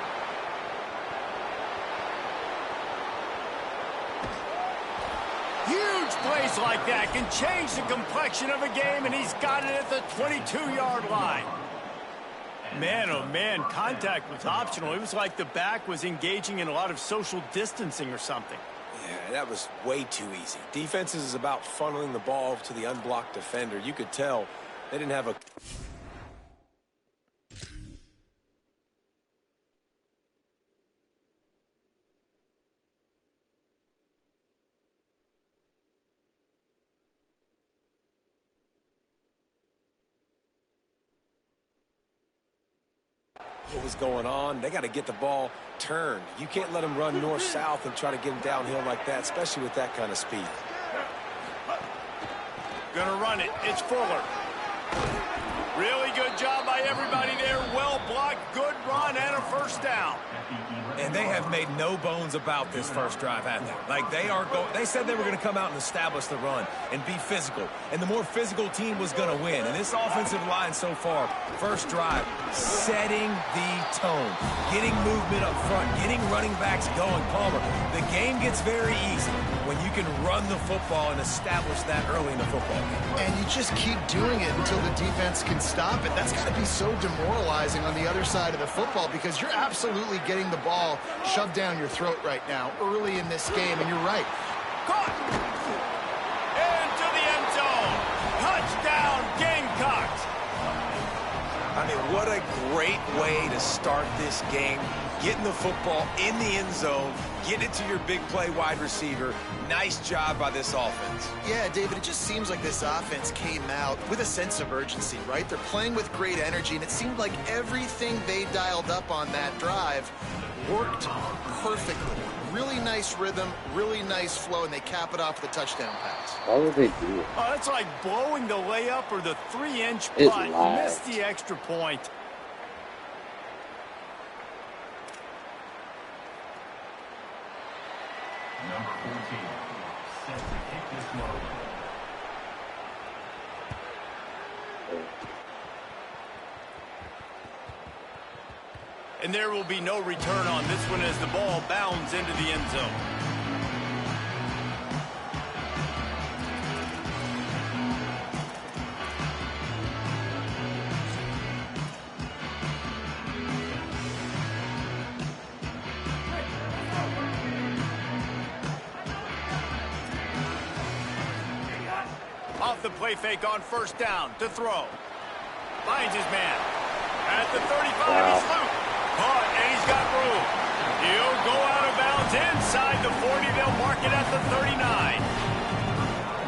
Huge plays like that can change the complexion of a game, and he's got it at the 22-yard line. Man, oh man, contact was optional. It was like the back was engaging in a lot of social distancing or something. Yeah, that was way too easy. Defenses is about funneling the ball to the unblocked defender. You could tell they didn't have a... what was going on. They got to get the ball turned. You can't let them run north-south and try to get them downhill like that, especially with that kind of speed. Gonna run it. It's Fuller. Really good job by everybody there. Well blocked, good run, and a first down. And they have made no bones about this first drive, have they? Like, they said they were going to come out and establish the run and be physical. And the more physical team was going to win. And this offensive line so far, first drive, setting the tone. Getting movement up front, getting running backs going. Palmer, the game gets very easy when you can run the football and establish that early in the football game. And you just keep doing it until the defense can stop it. That's got to be so demoralizing on the other side of the football because you're absolutely getting the ball shoved down your throat right now early in this game, and you're right. Caught! Into the end zone. Touchdown, Gamecocks. I mean, what a great way to start this game. Getting the football in the end zone, getting it to your big play wide receiver. Nice job by this offense. Yeah, David, it just seems like this offense came out with a sense of urgency, right? They're playing with great energy, and it seemed like everything they dialed up on that drive worked perfectly. Really nice rhythm, really nice flow, and they cap it off with a touchdown pass. Why would they do it? Oh, that's like blowing the layup or the 3-inch It's putt. live. Missed the extra point. Number 14, set to kick this one. And there will be no return on this one as the ball bounds into the end zone. Off the play fake on first down to throw. Finds his man. At the 35, he's loose. Caught, and he's got room. He'll go out of bounds inside the 40. They'll mark it at the 39.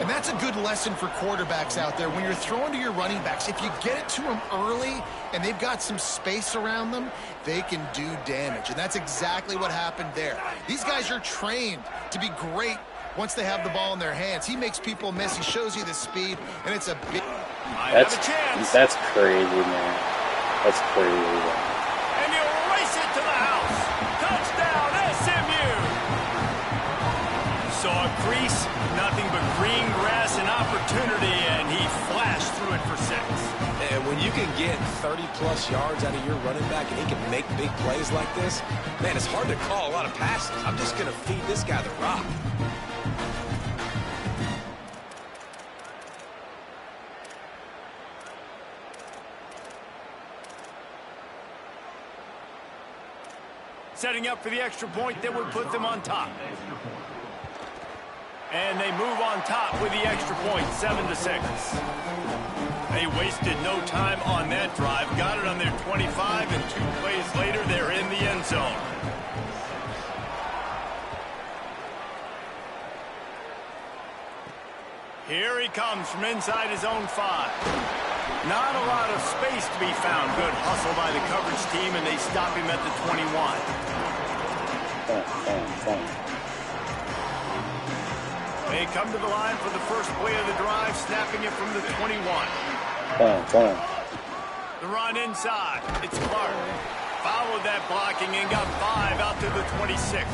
And that's that's a good lesson for quarterbacks out there. When you're throwing to your running backs, if you get it to them early and they've got some space around them, they can do damage. And that's exactly what happened there. These guys are trained to be great once they have the ball in their hands. He makes people miss. He shows you the speed, and it's a big... That's crazy, man. That's crazy. And he'll race it to the house. Touchdown, SMU. Saw a crease, nothing but green grass and opportunity, and he flashed through it for 6. And when you can get 30-plus yards out of your running back and he can make big plays like this, man, it's hard to call a lot of passes. I'm just going to feed this guy the rock. Setting up for the extra point that would put them on top. And they move on top with the extra point, 7-6. They wasted no time on that drive. Got it on their 25, and 2 plays later, they're in the end zone. Here he comes from inside his own 5. Not a lot of space to be found. Good hustle by the coverage team, and they stop him at the 21. They come to the line for the first play of the drive, snapping it from the 21. The run inside. It's Clark. Followed that blocking and got 5 out to the 26.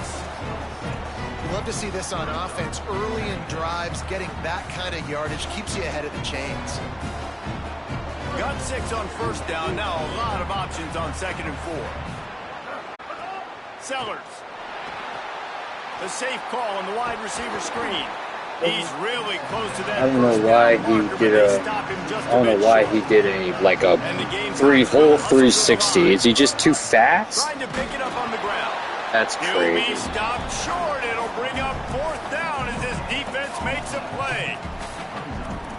Love to see this on offense. Early in drives, getting that kind of yardage keeps you ahead of the chains. Got 6 on first down. Now a lot of options on 2nd and 4. Sellers. The safe call on the wide receiver screen. He's really close to that. I don't know why he did any like a whole 360. Is he just too fast? Trying to pick it up on the ground. That's He'll crazy. be stopped short. It'll bring up 4th down as this defense makes a play.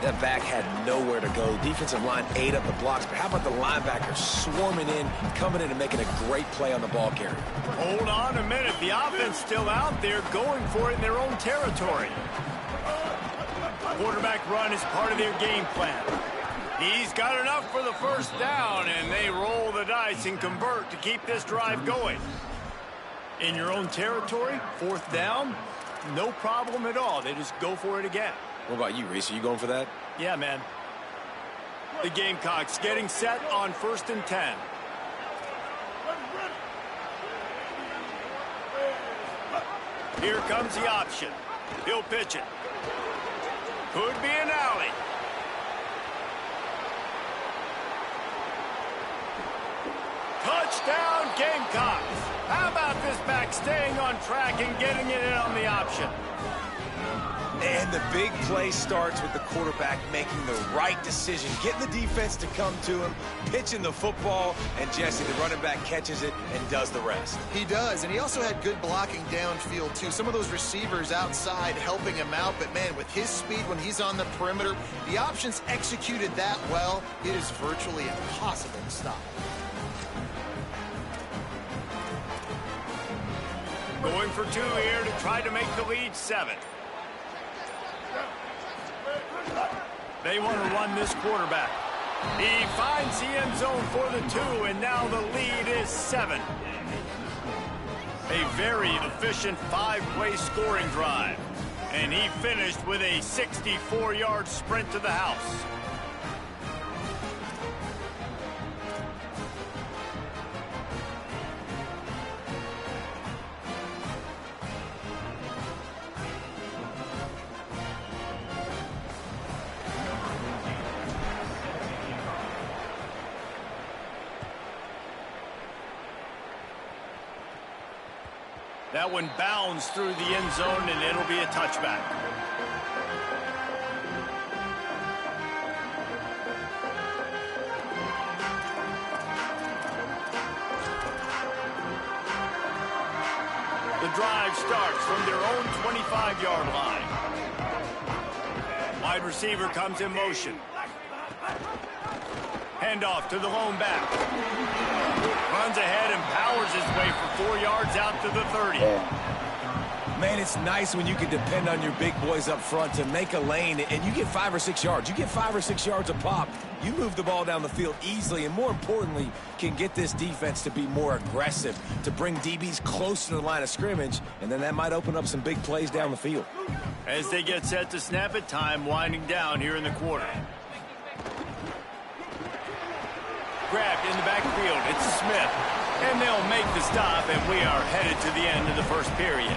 That back had nowhere to go. Defensive line ate up the blocks, but how about the linebackers swarming in, coming in and making a great play on the ball carrier? Hold on a minute. The offense still out there going for it in their own territory. Quarterback run is part of their game plan. He's got enough for the first down, and they roll the dice and convert to keep this drive going. In your own territory, 4th down, no problem at all. They just go for it again. What about you, Reese? Are you going for that? Yeah, man. The Gamecocks getting set on 1st and 10. Here comes the option. He'll pitch it. Could be an alley. Touchdown, Gamecocks. How about this back staying on track and getting it in on the option? And the big play starts with the quarterback making the right decision, getting the defense to come to him, pitching the football, and Jesse, the running back, catches it and does the rest. He does, and he also had good blocking downfield, too. Some of those receivers outside helping him out, but, man, with his speed when he's on the perimeter, the options executed that well, it is virtually impossible to stop. Going for 2 here to try to make the lead 7. They want to run this quarterback. He finds the end zone for the 2, and now the lead is 7. A very efficient 5-play scoring drive. And he finished with a 64-yard sprint to the house. That one bounds through the end zone, and it'll be a touchback. The drive starts from their own 25-yard line. Wide receiver comes in motion. Handoff to the lone back. Runs ahead and powers his way for 4 yards out to the 30. Man, it's nice when you can depend on your big boys up front to make a lane, and you get 5 or 6 yards. You get 5 or 6 yards a pop. You move the ball down the field easily, and more importantly, can get this defense to be more aggressive, to bring DBs close to the line of scrimmage, and then that might open up some big plays down the field. As they get set to snap it, time winding down here in the quarter. Grabbed in the backfield. It's Smith. And they'll make the stop, and we are headed to the end of the first period.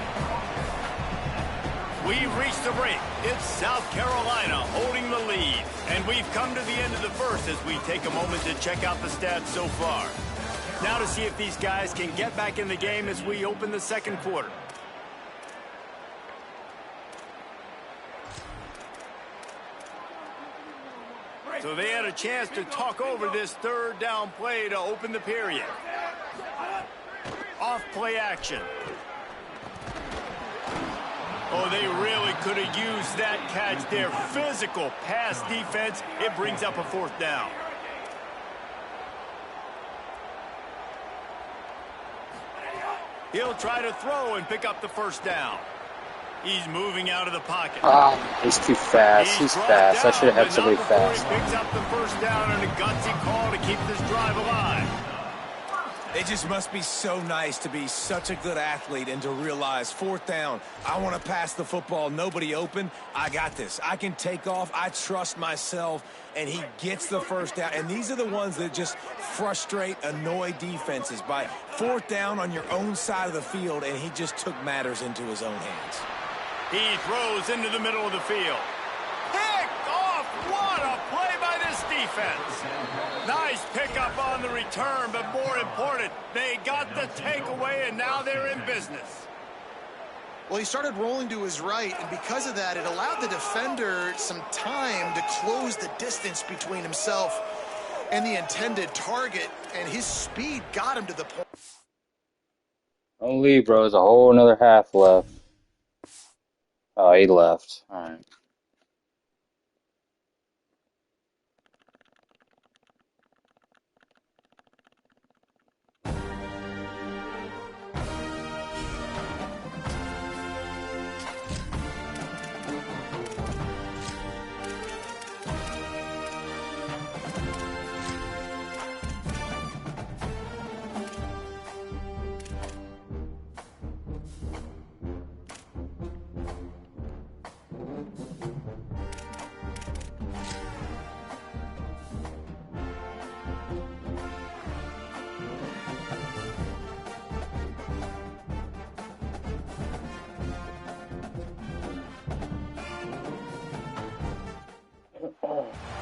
We've reached the break. It's South Carolina holding the lead. And we've come to the end of the first as we take a moment to check out the stats so far. Now to see if these guys can get back in the game as we open the second quarter. So they had a chance to talk over this third down play to open the period. Off play action. Oh, they really could have used that catch there. Physical pass defense. It brings up a fourth down. He'll try to throw and pick up the first down. He's moving out of the pocket. He's too fast. He's fast. I should have had somebody fast. He picks up the first down and a gutsy call to keep this drive alive. It just must be so nice to be such a good athlete and to realize fourth down, I want to pass the football, nobody open, I got this. I can take off, I trust myself, and he gets the first down. And these are the ones that just frustrate, annoy defenses by fourth down on your own side of the field, and he just took matters into his own hands. He throws into the middle of the field. Picked off! What a play by this defense! Nice pickup on the return, but more important, they got the takeaway, and now they're in business. Well, he started rolling to his right, and because of that, it allowed the defender some time to close the distance between himself and the intended target, and his speed got him to the point. Don't leave, bro. There's a whole another half left. Oh, he left. All right.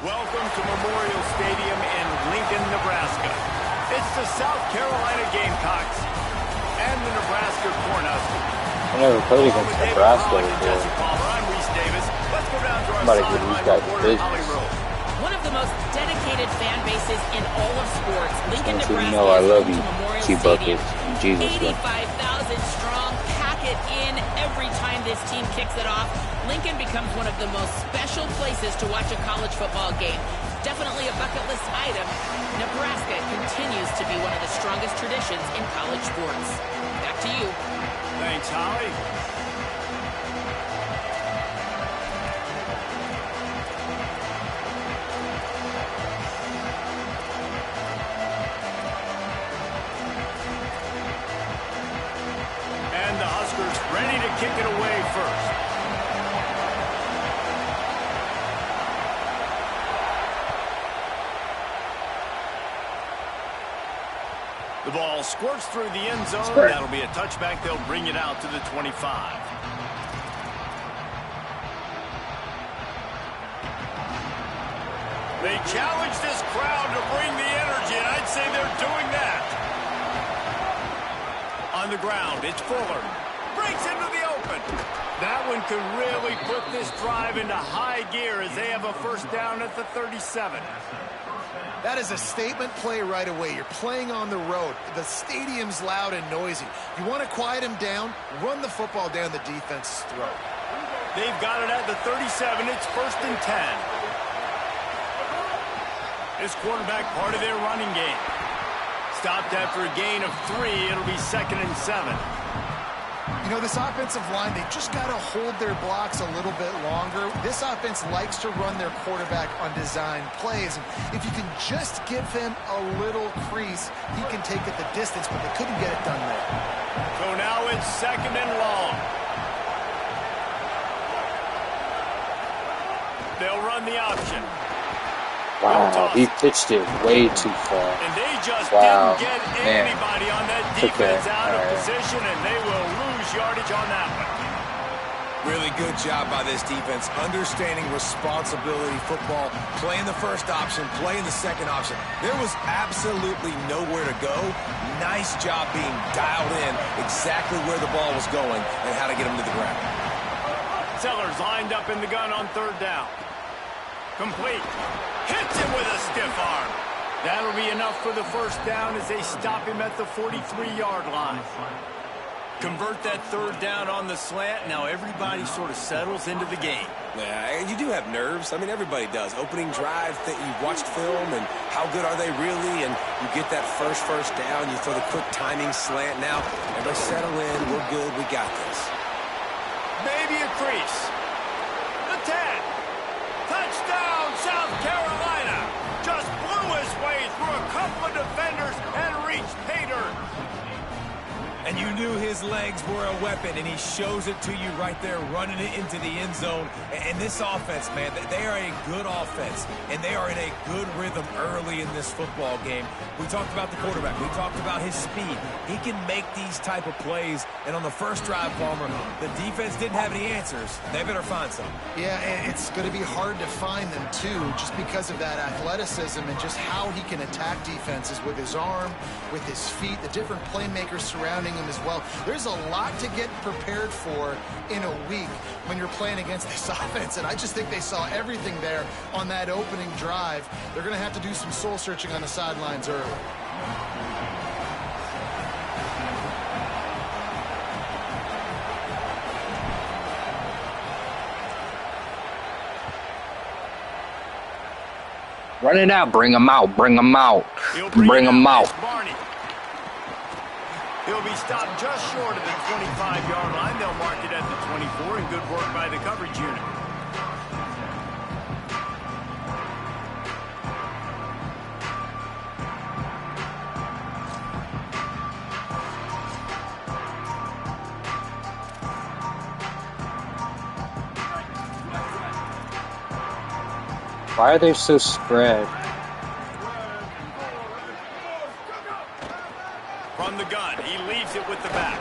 Welcome to Memorial Stadium in Lincoln, Nebraska. It's the South Carolina Gamecocks and the Nebraska Cornhuskers. I never played against Nebraska before. I'm Reese Davis. Let's go down to our Somebody give these guys business. One of the most dedicated fan bases in all of sports, Lincoln, So you Nebraska know I is love home you, to Memorial T-Buckets, Stadium. and Jesus. 85,000 strong, pack it in every time this team kicks it off. Lincoln becomes one of the most special places to watch a college football game. Definitely a bucket list item. Nebraska continues to be one of the strongest traditions in college sports. Back to you. Thanks, Holly. And the Huskers ready to kick it away first. The ball squirts through the end zone. That'll be a touchback. They'll bring it out to the 25. They challenge this crowd to bring the energy, and I'd say they're doing that. On the ground, it's Fuller. Breaks into the open. That one could really put this drive into high gear as they have a first down at the 37. That is a statement play right away. You're playing on the road. The stadium's loud and noisy. You want to quiet him down, run the football down the defense's throat. They've got it at the 37. It's 1st and 10. This quarterback part of their running game. Stopped after a gain of 3. It'll be 2nd and 7. You know, this offensive line, they just got to hold their blocks a little bit longer. This offense likes to run their quarterback on design plays. And if you can just give him a little crease, he can take it the distance, but they couldn't get it done there. So now it's 2nd and long. They'll run the option. Wow, he pitched it way too far. And they just Wow, didn't get man. anybody on that Okay, defense out of all right. position, and they will lose yardage on that one. Really good job by this defense, understanding responsibility football, playing the first option, playing the second option. There was absolutely nowhere to go. Nice job being dialed in exactly where the ball was going and how to get him to the ground. Sellers lined up in the gun on 3rd down. Complete. Hits him with a stiff arm. That'll be enough for the 1st down as they stop him at the 43-yard line. Convert that 3rd down on the slant. Now everybody sort of settles into the game. Yeah, you do have nerves. I mean, everybody does. Opening drive, that you watched film, and how good are they really? And you get that first down. You throw the quick timing slant. Now, everybody settle in. We're good. We got this. Maybe a crease. The 10. Touchdown, South Carolina. Just blew his way through a couple of defenders and reached pay dirt. And you knew his legs were a weapon, and he shows it to you right there, running it into the end zone. And this offense, man, they are a good offense, and they are in a good rhythm early in this football game. We talked about the quarterback. We talked about his speed. He can make these type of plays, and on the first drive, Palmer, the defense didn't have any answers. They better find some. Yeah, and it's going to be hard to find them, too, just because of that athleticism and just how he can attack defenses with his arm, with his feet, the different playmakers surrounding him as well. There's a lot to get prepared for in a week when you're playing against this offense, and I just think they saw everything there on that opening drive. They're going to have to do some soul-searching on the sidelines early. Run it out. Bring him out. Bring him out. Bring him out. Barney. He'll be stopped just short of the 25-yard line. They'll mark it at the 24, and good work by the coverage unit. Why are they so spread? From the gun, he leaves it with the back.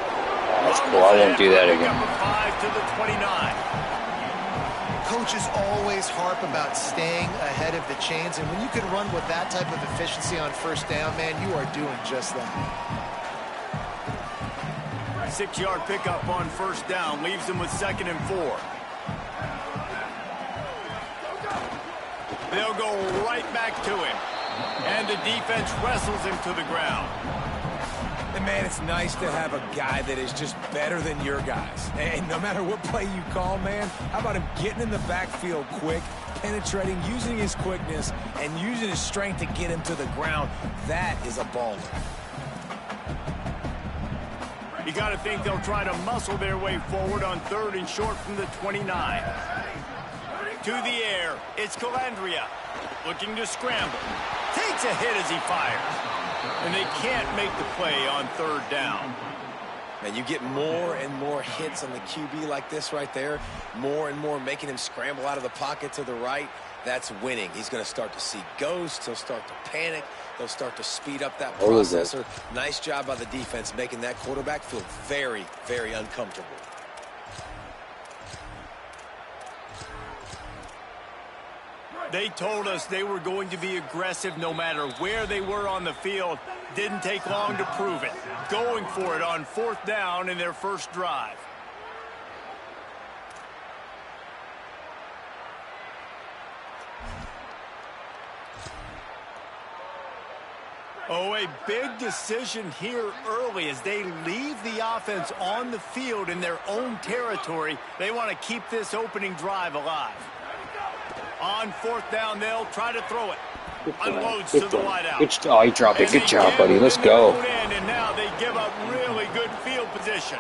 That's cool. I won't do that again. Number 5 to the 29. Coaches always harp about staying ahead of the chains, and when you can run with that type of efficiency on first down, man, you are doing just that. 6-yard pickup on first down leaves them with 2nd and 4. They'll go right back to him. And the defense wrestles him to the ground. And, man, it's nice to have a guy that is just better than your guys. And no matter what play you call, man, how about him getting in the backfield quick, penetrating, using his quickness, and using his strength to get him to the ground? That is a baller. You got to think they'll try to muscle their way forward on 3rd and short from the 29. To the air, it's Calandria, looking to scramble. Takes a hit as he fires. And they can't make the play on 3rd down. And you get more and more hits on the QB like this right there. More and more making him scramble out of the pocket to the right. That's winning. He's going to start to see ghosts. He'll start to panic. He'll start to speed up that processor. Nice job by the defense making that quarterback feel very, very uncomfortable. They told us they were going to be aggressive no matter where they were on the field. Didn't take long to prove it. Going for it on 4th down in their first drive. Oh, a big decision here early as they leave the offense on the field in their own territory. They want to keep this opening drive alive. On 4th down, they'll try to throw it. Unloads to the wideout. Oh, he dropped it. Good job, buddy. Let's go. And now they give up really good field position.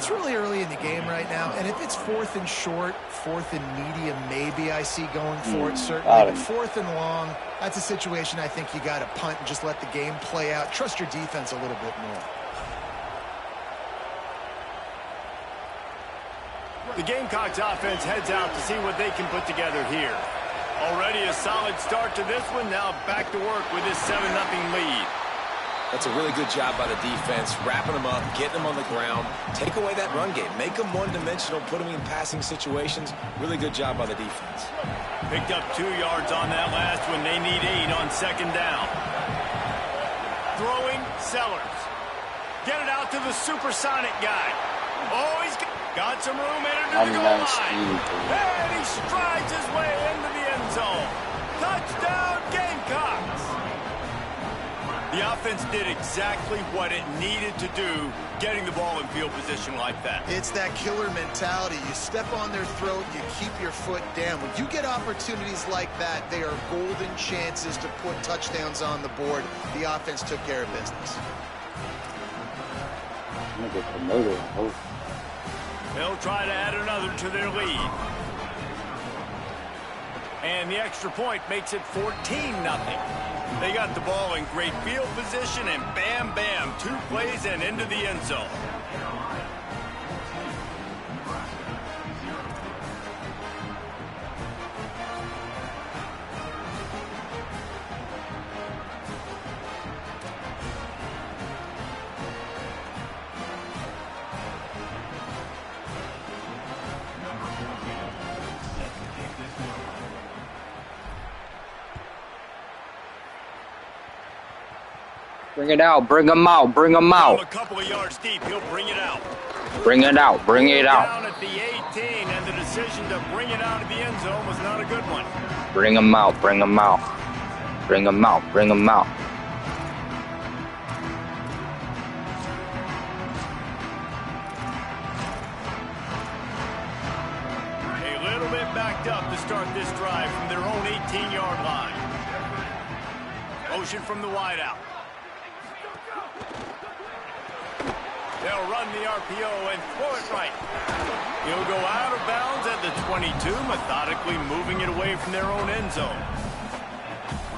It's really early in the game right now, and if it's 4th and short, 4th and medium, maybe I see going for it, certainly. But 4th and long, that's a situation I think you got to punt and just let the game play out. Trust your defense a little bit more. The Gamecocks offense heads out to see what they can put together here. Already a solid start to this one. Now back to work with this 7-0 lead. That's a really good job by the defense, wrapping them up, getting them on the ground, take away that run game, make them one-dimensional, put them in passing situations. Really good job by the defense. Picked up 2 yards on that last one. They need 8 on 2nd down. Throwing, Sellers. Get it out to the supersonic guy. Oh, he's got some room in it to the goal line. And he strides his way into the end zone. Touchdown, Gamecocks. The offense did exactly what it needed to do, getting the ball in field position like that. It's that killer mentality. You step on their throat, you keep your foot down. When you get opportunities like that, they are golden chances to put touchdowns on the board. The offense took care of business. I'm gonna get promoted. They'll try to add another to their lead. And the extra point makes it 14-0. They got the ball in great field position, and bam, bam, 2 plays and into the end zone. Bring it out, bring them out, bring them out. A couple of yards deep, he'll bring it out. Bring it out, bring it out. Down at the 18, and the decision to bring it out of the end zone was not a good one. Bring them out, bring them out. Bring them out, bring them out. A little bit backed up to start this drive from their own 18-yard line. Motion from the wideout. They'll run the RPO and throw it right. He'll go out of bounds at the 22, methodically moving it away from their own end zone.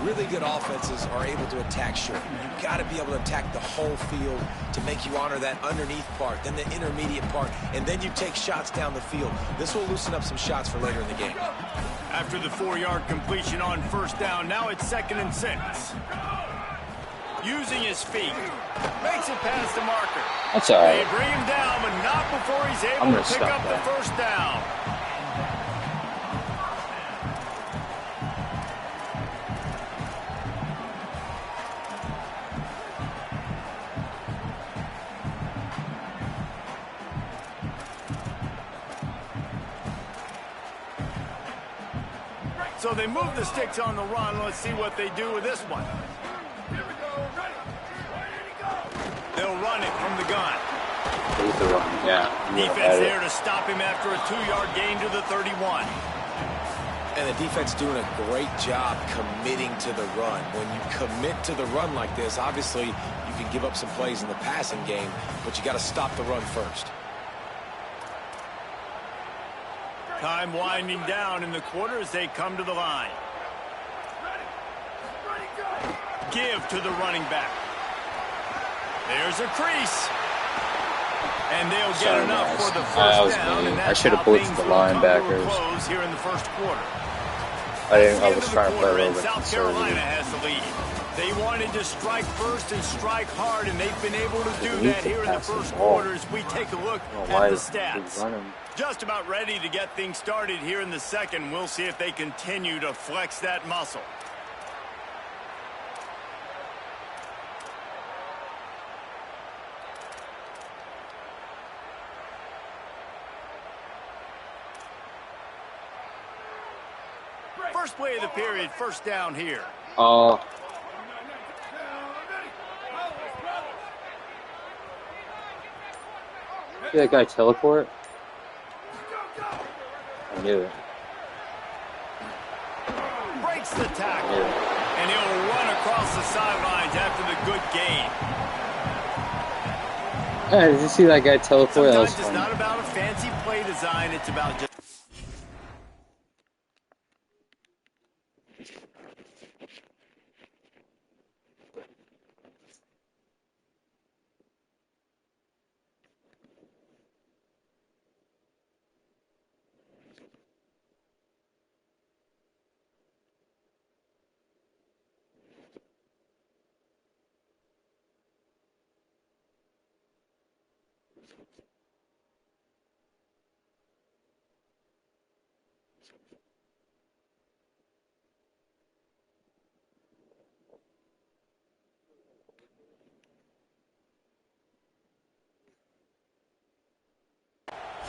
Really good offenses are able to attack short. You've got to be able to attack the whole field to make you honor that underneath part, then the intermediate part, and then you take shots down the field. This will loosen up some shots for later in the game. After the 4-yard completion on 1st down, now it's 2nd and 6. Using his feet. Makes it past the marker. That's all right. They bring him down, but not before he's able to pick up the 1st down. So they move the sticks on the run. Let's see what they do with this one. They'll run it from the gun. Yeah. Defense there to stop him after a 2-yard gain to the 31. And the defense doing a great job committing to the run. When you commit to the run like this, obviously you can give up some plays in the passing game, but you got to stop the run first. Time winding down in the quarter as they come to the line. Give to the running back. There's a crease. And they'll get enough for the 1st down. And I should have blitzed the linebackers. Here in the 1st quarter. I was trying to play a little bit South Carolina conservative. has the lead. They wanted to strike first and strike hard, and they've been able to do that here in the 1st quarter as we take a look at the stats. Just about ready to get things started here in the 2nd. We'll see if they continue to flex that muscle. First play of the period, 1st down here. Oh. Did that guy teleport? I knew it. Breaks the tackle. And he'll run across the sidelines after the good gain. Did you see that guy teleport? That was Sometimes it's funny. not about a fancy play design, it's about just...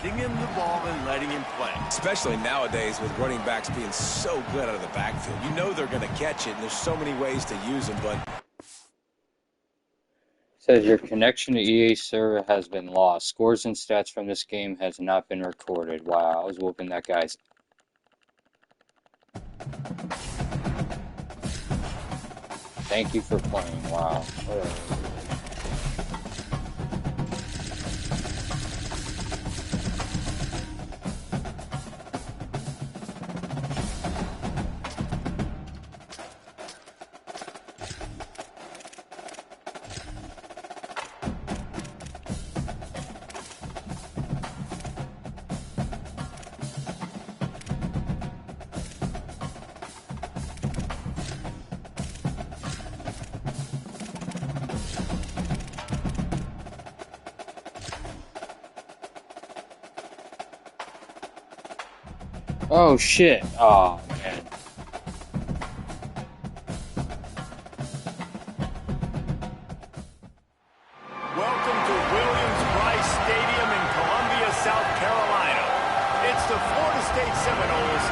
getting him the ball and letting him play. Especially nowadays with running backs being so good out of the backfield. You know they're going to catch it, and there's so many ways to use them, but... Says your connection to EA server has been lost. Scores and stats from this game has not been recorded. Wow, I was whooping that guy's. Thank you for playing. Wow. Whatever. Oh shit. Oh man. Welcome to Williams-Brice Stadium in Columbia, South Carolina. It's the Florida State Seminoles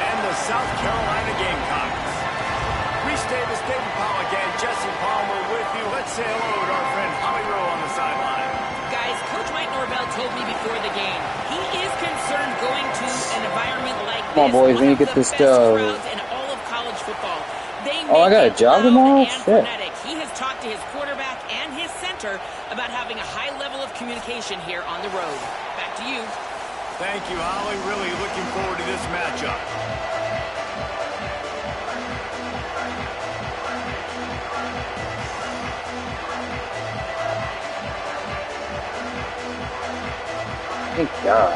and the South Carolina Gamecocks. Reese Davis, David Pollock, and Jesse Palmer with you. Let's say hello to our friend Holly Rowe on the sideline. Guys, Coach Mike Norvell told me before the game, he is concerned going to an environment like this. Come on, boys, we need to get this done. In all of college football. Oh, I got a job tomorrow? Shit. He has talked to his quarterback and his center about having a high level of communication here on the road. Back to you. Thank you, Holly. Really looking forward to this matchup. Thank God.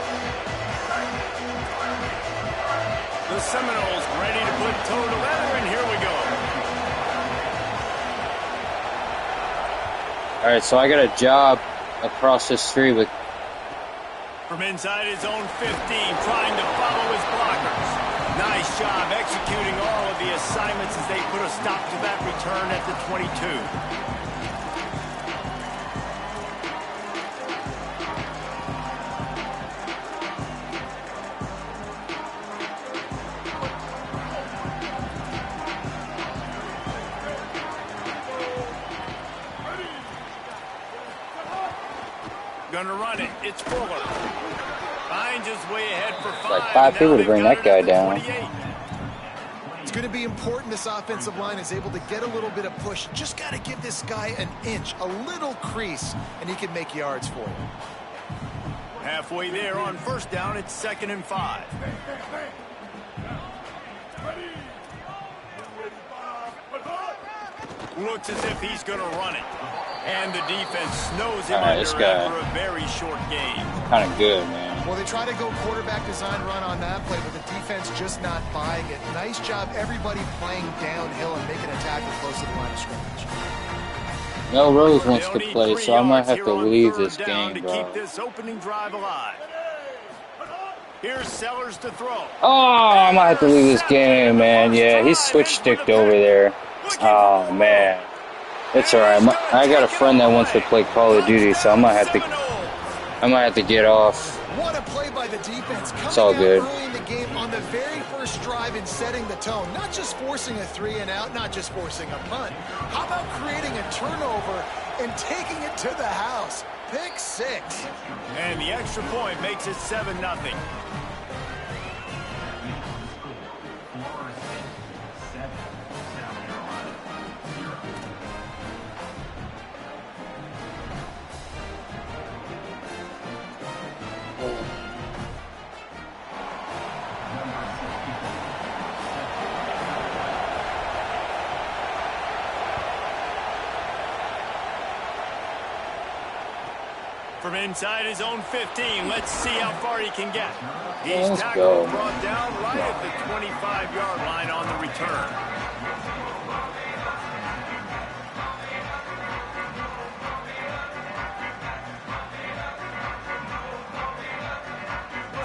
The Seminoles ready to put toe to leather, and here we go. Alright, so I got a job across the street with. From inside his own 15, trying to follow his blockers. Nice job executing all of the assignments as they put a stop to that return at the 22. Gonna run it. It's Fuller. Finds his way ahead for 5. Like 5 people to bring that guy down. It's going to be important this offensive line is able to get a little bit of push. Just got to give this guy an inch, a little crease, and he can make yards for you. Halfway there on first down, it's 2nd and 5. Looks as if he's going to run it. And the defense snows him under this guy. after a very short game. Kind of good, man. Well, they try to go quarterback design run on that play, but the defense just not buying it. Nice job, everybody playing downhill and making a tackle close to the line of scrimmage. Mel Rose wants to play, so I might have to leave this To game, keep bro. this opening drive alive. Here's Sellers to throw. Oh, I might have to leave this game, man. Yeah, he's switch-sticked over there. Oh, man. It's alright. I got a friend that wants to play Call of Duty, so I might have to get off. What a play by the defense. It's all good. Early in the game on the very first drive and setting the tone. Not just forcing a 3 and out, not just forcing a punt. How about creating a turnover and taking it to the house? Pick 6. And the extra point makes it 7-0. From inside his own 15, let's see how far he can get. He's Let's tackled go. and brought down right at the 25-yard line on the return.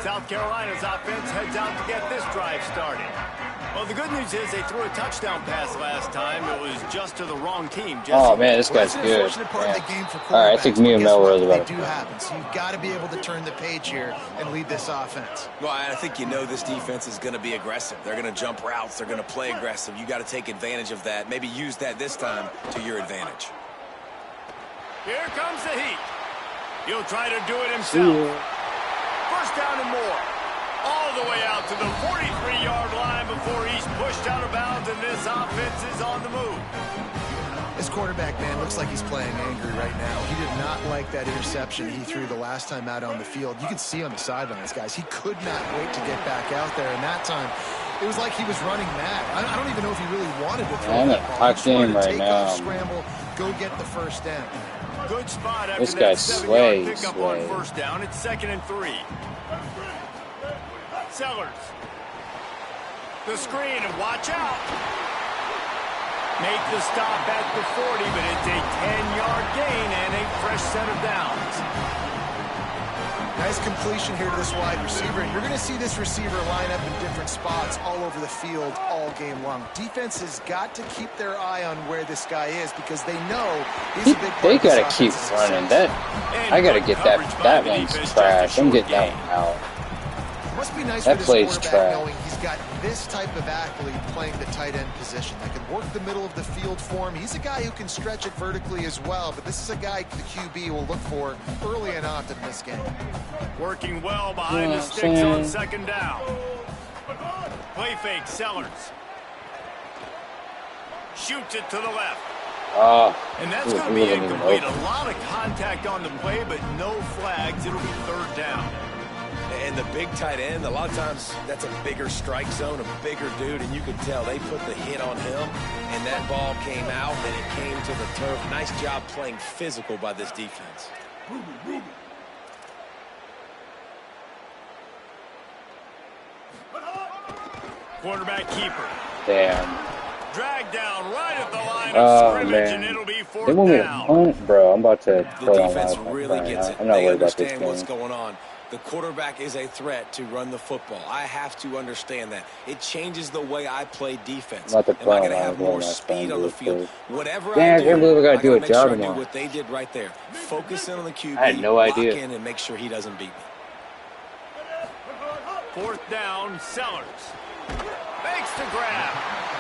South Carolina's offense heads out to get this drive started. Well, the good news is they threw a touchdown pass last time. It was just to the wrong team. Oh, man, this guy's That's an good. unfortunate part of the game for All right, I think quarterbacks, me and but Mel guess were what? about They to do happen. So you've got to be able to turn the page here and lead this offense. Well, I think you know this defense is going to be aggressive. They're going to jump routes. They're going to play aggressive. You got to take advantage of that. Maybe use that this time to your advantage. Here comes the heat. He'll try to do it himself. First down and more. All the way out to the 43-yard line before he's pushed out of bounds, and this offense is on the move. This quarterback, man, looks like he's playing angry right now. He did not like that interception he threw the last time out on the field. You can see on the sidelines, guys, he could not wait to get back out there. And that time, it was like he was running mad. I don't even know if he really wanted to throw I'm that in a ball. hot He just wanted game to right take now. off, scramble, go get the first down. Good spot after This that guy 7-yard sways, pickup sways. on first down. It's 2nd and 3. Sellers. The screen, and watch out. Make the stop at the 40, but it's a 10-yard gain and a fresh set of downs. Nice completion here to this wide receiver. And you're going to see this receiver line up in different spots all over the field all game long. Defense has got to keep their eye on where this guy is because they know he's a big part They of this gotta keep offense's running. success. That I gotta get that one's trash. I'm getting that one out. Must be nice That for this play's quarterback trash. knowing he's got this type of athlete playing the tight end position that can work the middle of the field for him. He's a guy who can stretch it vertically as well, but this is a guy the QB will look for early and often in this game. Working well behind the sticks on 2nd down. Play fake, Sellers. Shoots it to the left. And that's going to be incomplete. A lot of contact on the play, but no flags. It'll be 3rd down. And the big tight end, a lot of times that's a bigger strike zone, a bigger dude, and you can tell they put the hit on him, and that ball came out, and it came to the turf. Nice job playing physical by this defense. Quarterback keeper. Damn. Drag down right at the line of scrimmage, and it'll be 4th They want me to down. punt? Bro, I'm about to The throw on defense live. really gets it. I'm not They worried about this understand what's game. going on. The quarterback is a threat to run the football. I have to understand that. It changes the way I play defense. I'm about to Am I throw going to on have live more last speed time, on the dude, field? please. Whatever Dang, I I do, can't believe I gotta do a make sure job I do tomorrow. what they did right there. Focus in on the QB, I had no lock idea. in, and make sure he doesn't beat me. 4th down, Sellers. Makes the grab.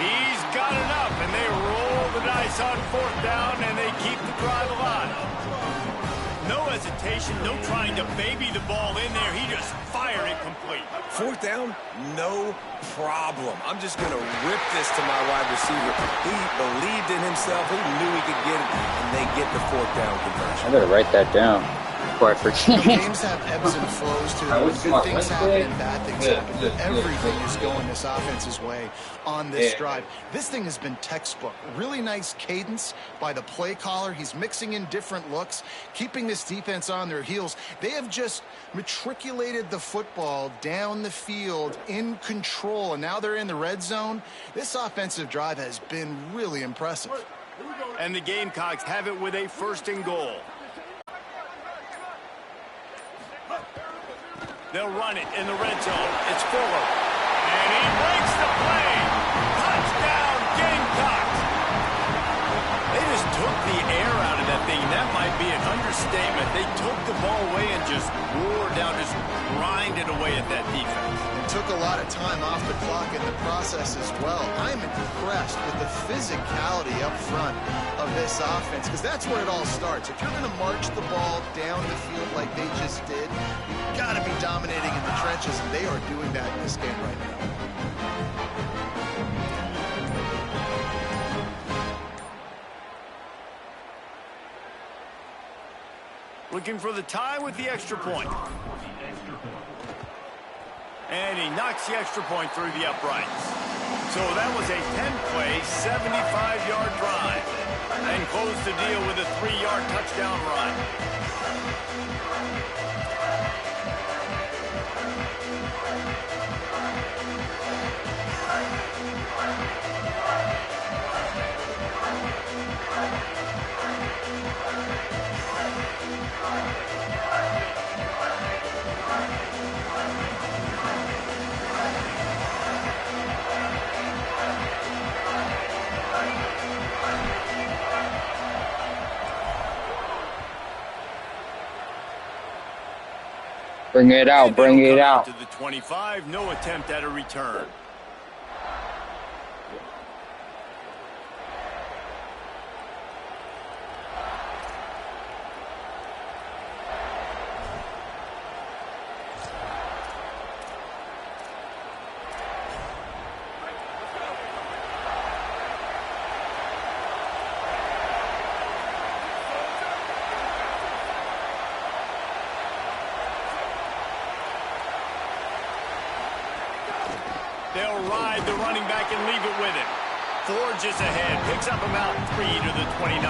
He's got enough, and they roll the dice on 4th down, and they keep the drive alive. No hesitation, no trying to baby the ball in there. He just fired it complete. 4th down, no problem. I'm just going to rip this to my wide receiver. He believed in himself. He knew he could get it, and they get the 4th down conversion. I better write that down before I forget. Games have ebbs and flows to them. Good things happen and bad things happen. But everything is going this offense's way on this drive. This thing has been textbook. Really nice cadence by the play caller. He's mixing in different looks, keeping this defense on their heels. They have just matriculated the football down the field in control, and now they're in the red zone. This offensive drive has been really impressive. And the Gamecocks have it with a 1st and goal. They'll run it in the red zone. It's Fuller. And he breaks the play. Touchdown, Gamecocks. They just took the air out of that thing. That might be an understatement. They took the ball away and just roared down, just grinded away at that defense. It took a lot of time off the clock in the process as well. I'm impressed with the physicality up front of this offense because that's where it all starts. If you're going to march the ball down the field like they just did, you've got to be dominating in the trenches, and they are doing that in this game right now. Looking for the tie with the extra point. And he knocks the extra point through the uprights. So that was a 10-play, 75-yard drive. And closed the deal with a 3-yard touchdown run. Bring it out, bring it out. To the 25, no attempt at a return. They'll ride the running back and leave it with him. Forges ahead, picks up about 3 to the 29.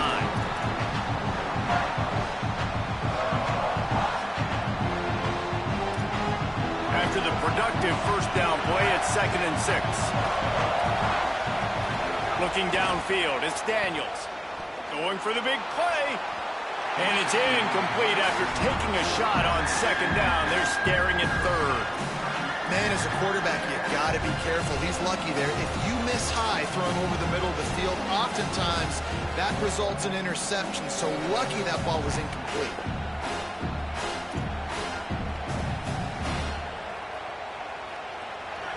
After the productive first down play, it's 2nd and 6. Looking downfield, it's Daniels. Going for the big play. And it's incomplete after taking a shot on 2nd down. They're staring at 3rd. Man, as a quarterback, you got to be careful. He's lucky there. If you miss high throwing over the middle of the field, oftentimes that results in interception. So lucky that ball was incomplete.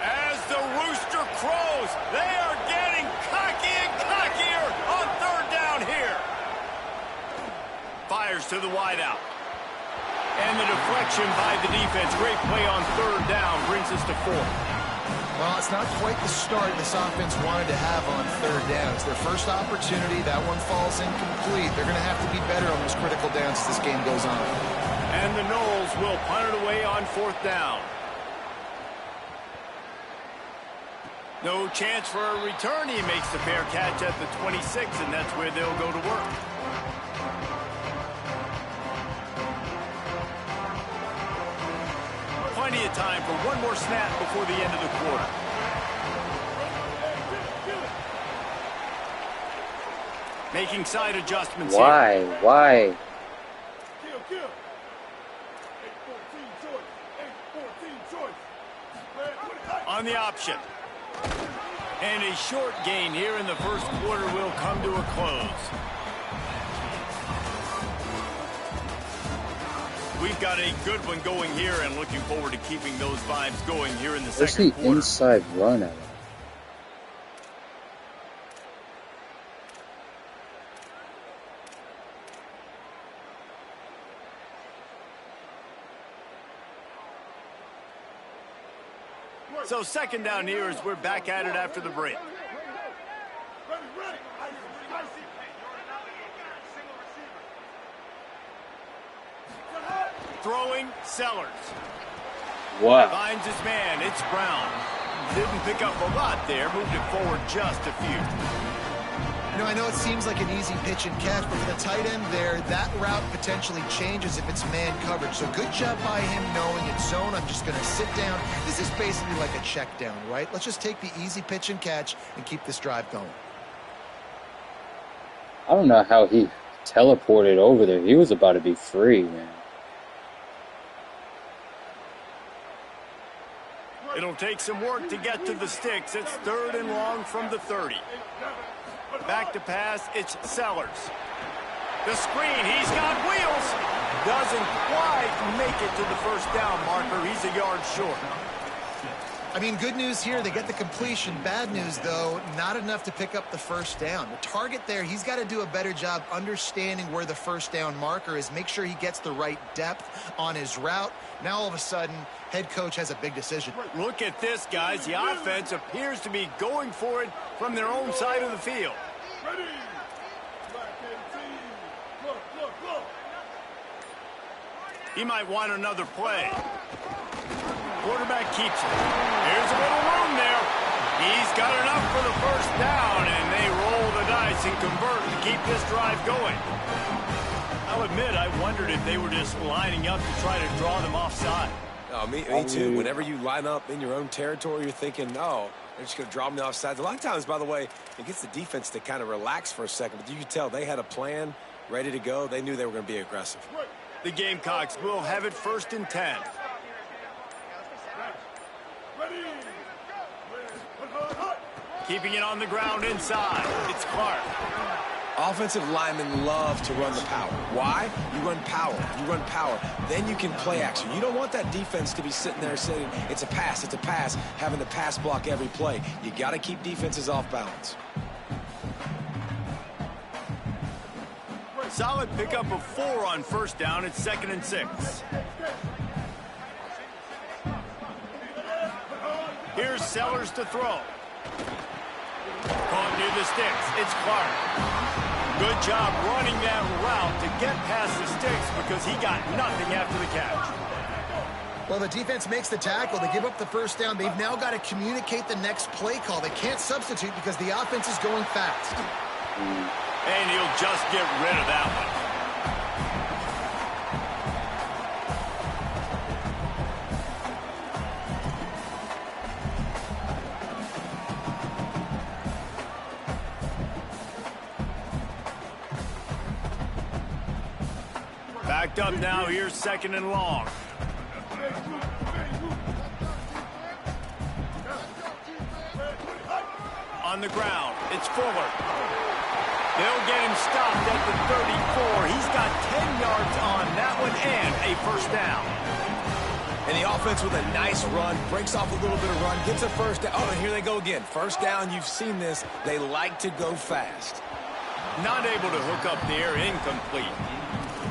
As the rooster crows, they are getting cocky and cockier on 3rd down here. Fires to the wideout. And the deflection by the defense. Great play on 3rd down brings us to 4th. Well, it's not quite the start this offense wanted to have on 3rd down. It's their first opportunity. That one falls incomplete. They're going to have to be better on those critical downs as this game goes on. And the Knowles will punt it away on 4th down. No chance for a return. He makes the fair catch at the 26, and that's where they'll go to work. Plenty of time for one more snap before the end of the quarter. Making side adjustments Why? here. Why? On the option. And a short gain here in the first quarter will come to a close. We've got a good one going here and looking forward to keeping those vibes going here in the What's second the quarter. inside run at? So 2nd down here as we're back at it after the break. Throwing, Sellers. Wow. Finds his man, it's Brown. Didn't pick up a lot there, moved it forward just a few. You know, I know it seems like an easy pitch and catch, but for the tight end there, that route potentially changes if it's man coverage. So good job by him knowing it's zone. I'm just going to sit down. This is basically like a check down, right? Let's just take the easy pitch and catch and keep this drive going. I don't know how he teleported over there. He was about to be free, man. It'll take some work to get to the sticks. It's 3rd and long from the 30. Back to pass, it's Sellers. The screen, he's got wheels. Doesn't quite make it to the first down marker. He's a yard short. I mean, good news here, they get the completion. Bad news, though, not enough to pick up the first down. The target there, he's got to do a better job understanding where the first down marker is, make sure he gets the right depth on his route. Now, all of a sudden, head coach has a big decision. Look at this, guys. The offense appears to be going for it from their own side of the field. He might want another play. Quarterback keeps it. Here's a little room there. He's got enough first down, and they roll the dice and convert to keep this drive going. I'll admit, I wondered if they were just lining up to try to draw them offside. Oh, me too. Whenever you line up in your own territory, you're thinking, oh, they're just going to draw me offside. A lot of times, by the way, it gets the defense to kind of relax for a second. But you can tell they had a plan ready to go. They knew they were going to be aggressive. The Gamecocks will have it 1st and 10. Keeping it on the ground inside. It's Clark. Offensive linemen love to run the power. Why? You run power. You run power. Then you can play action. You don't want that defense to be sitting there saying, it's a pass, having to pass block every play. You got to keep defenses off balance. Solid pickup of 4 on 1st down. It's 2nd and 6. Here's Sellers to throw. Caught near the sticks. It's Clark. Good job running that route to get past the sticks because he got nothing after the catch. Well, the defense makes the tackle. They give up the 1st down. They've now got to communicate the next play call. They can't substitute because the offense is going fast. And he'll just get rid of that one. Backed up now. Here's 2nd and long. On the ground, it's Fuller. They'll get him stopped at the 34. He's got 10 yards on that one and a 1st down. And the offense with a nice run, breaks off a little bit of run, gets a 1st down. Oh, and here they go again. 1st down, you've seen this. They like to go fast. Not able to hook up there, incomplete.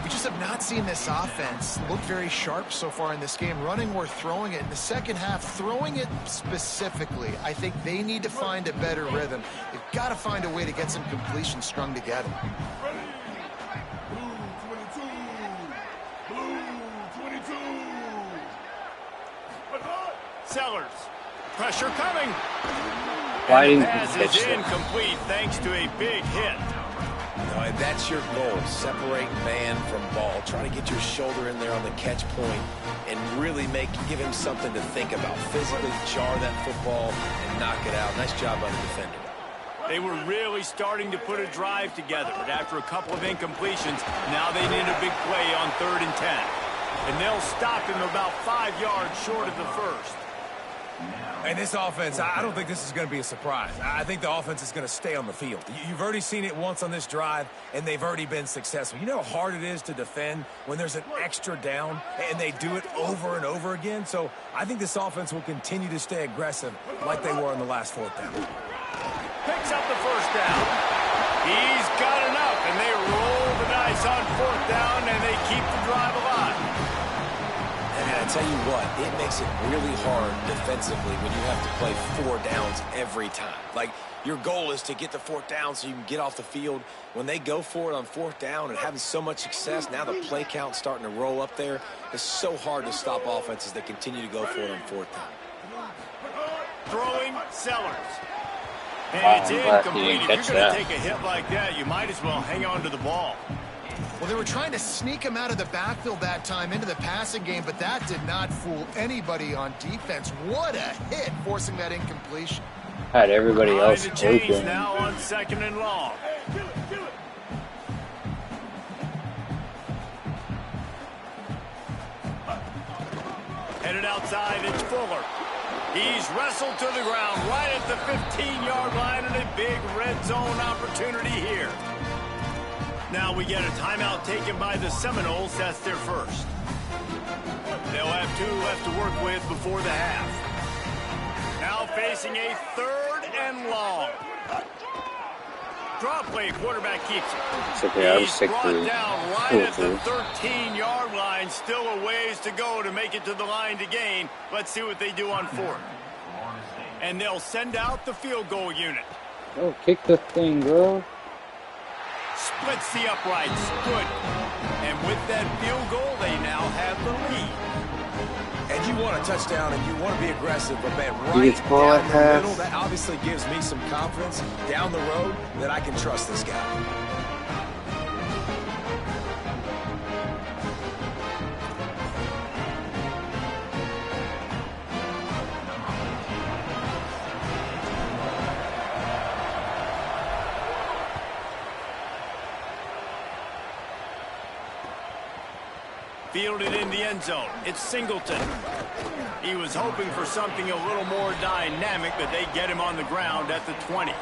We just have not seen this offense look very sharp so far in this game, running or throwing it. In the second half, throwing it specifically, I think they need to find a better rhythm. They've got to find a way to get some completions strung together. Sellers. Pressure coming. Why And the didn't pass you catch is that? incomplete thanks to a big hit. And that's your goal. Separate man from ball. Try to get your shoulder in there on the catch point and really give him something to think about. Physically jar that football and knock it out. Nice job by the defender. They were really starting to put a drive together, but after a couple of incompletions, now they need a big play on 3rd and 10. And they'll stop him about 5 yards short of the 1st. And this offense, I don't think this is going to be a surprise. I think the offense is going to stay on the field. You've already seen it once on this drive, and they've already been successful. You know how hard it is to defend when there's an extra down, and they do it over and over again? So I think this offense will continue to stay aggressive like they were on the last 4th down. Picks up the 1st down. He's got enough, and they roll the dice on 4th down, and they keep the drive alive. And I tell you what, it makes it really hard defensively when you have to play 4 downs every time. Like, your goal is to get the 4th down so you can get off the field. When they go for it on 4th down and having so much success, now the play count's starting to roll up there. It's so hard to stop offenses that continue to go for it on 4th down. Throwing Sellers. And Wow, it's I'm glad he incomplete. didn't If catch you're going to that. take a hit like that, you might as well hang on to the ball. Well, they were trying to sneak him out of the backfield that time into the passing game, but that did not fool anybody on defense. What a hit, forcing that incompletion. Had everybody Behind else the chains open. now on 2nd and long. Headed outside, it's Fuller. He's wrestled to the ground right at the 15-yard line, and a big red zone opportunity here. Now we get a timeout taken by the Seminoles. That's their 1st. They'll have 2 left to work with before the half. Now facing a 3rd and long. Draw play, quarterback keeps it. It's okay, I was He's sick brought for down right school at the too. 13-yard line. Still a ways to go to make it to the line to gain. Let's see what they do on 4th. And they'll send out the field goal unit. Oh, kick the thing, girl. Splits the uprights. Good. And with that field goal, they now have the lead. And you want a touchdown and you want to be aggressive, but man, He right gets ball down at the pass. middle, that obviously gives me some confidence down the road that I can trust this guy. Fielded in the end zone. It's Singleton. He was hoping for something a little more dynamic, but they get him on the ground at the 20.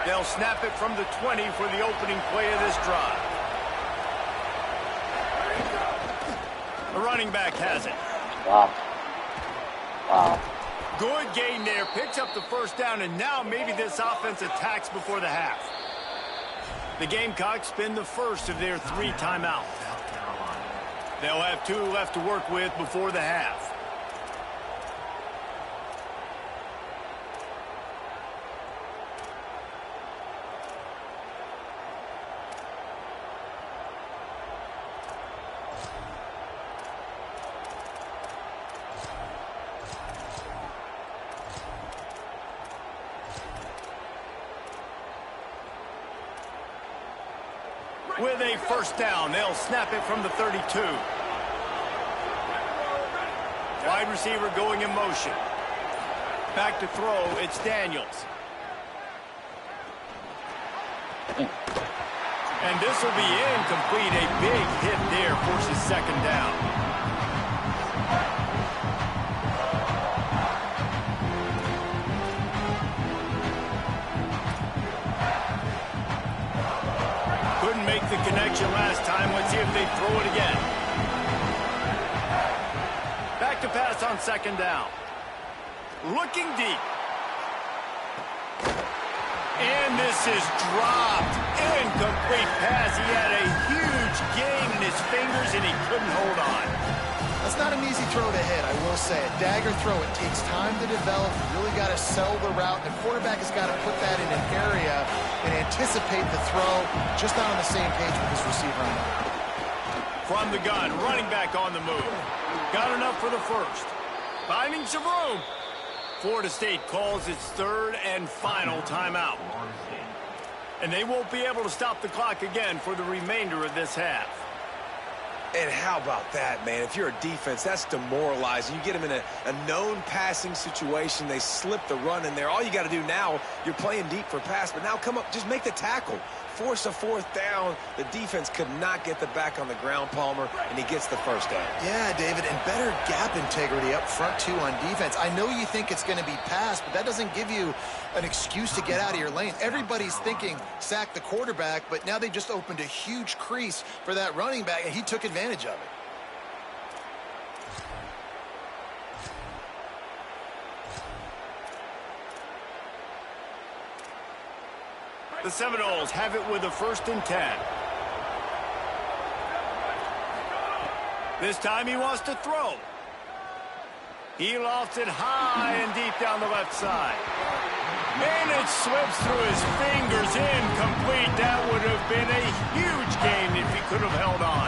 They'll snap it from the 20 for the opening play of this drive. The running back has it. Wow. Wow. Good gain there. Picks up the first down, and now maybe this offense attacks before the half. The Gamecocks spend the first of their 3 timeouts. They'll have 2 left to work with before the half. With a first down, they'll snap it from the 32. Wide receiver going in motion. Back to throw, it's Daniels. And this will be incomplete. A big hit there forces second down. Make the connection last time. Let's see if they throw it again. Back to pass on second down. Looking deep. And this is dropped. Incomplete pass. He had a huge gain in his fingers and he couldn't hold on. That's not an easy throw to hit, I will say. A dagger throw, it takes time to develop. You really got to sell the route. The quarterback has got to put that in an area and anticipate the throw. Just not on the same page with his receiver on that. From the gun, running back on the move. Got enough for the first. Finding some room. Florida State calls its 3rd and final timeout. And they won't be able to stop the clock again for the remainder of this half. And how about that, man? If you're a defense, that's demoralizing. You get them in a known passing situation. They slip the run in there. All you got to do now, you're playing deep for pass, but now come up, just make the tackle. Force a 4th down. The defense could not get the back on the ground, Palmer, and he gets the first down. Yeah, David, and better gap integrity up front, too, on defense. I know you think it's going to be passed, but that doesn't give you an excuse to get out of your lane. Everybody's thinking sack the quarterback, but now they just opened a huge crease for that running back, and he took advantage of it. The Seminoles have it with a 1st and 10. This time he wants to throw. He lofts it high and deep down the left side. And it slips through his fingers, incomplete. That would have been a huge gain if he could have held on.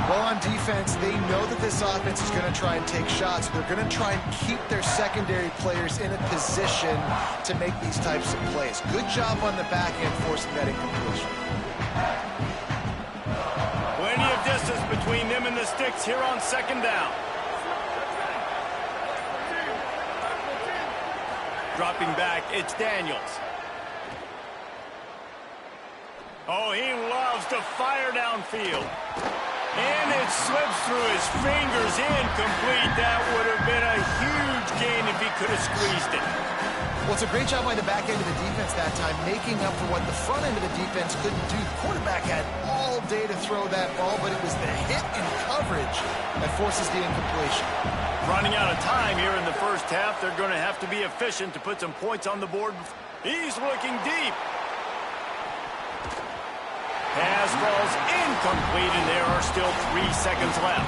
Well, on defense, they know that this offense is going to try and take shots. They're going to try and keep their secondary players in a position to make these types of plays. Good job on the back end forcing that incompletion. Plenty of distance between them and the sticks here on second down. Dropping back, it's Daniels. Oh, he loves to fire downfield. And it slips through his fingers, incomplete. That would have been a huge gain if he could have squeezed it. Well, it's a great job by the back end of the defense that time, making up for what the front end of the defense couldn't do. The quarterback had all day to throw that ball, but it was the hit and coverage that forces the incompletion. Running out of time here in the first half. They're going to have to be efficient to put some points on the board. He's looking deep. Pass falls incomplete, and there are still 3 seconds left.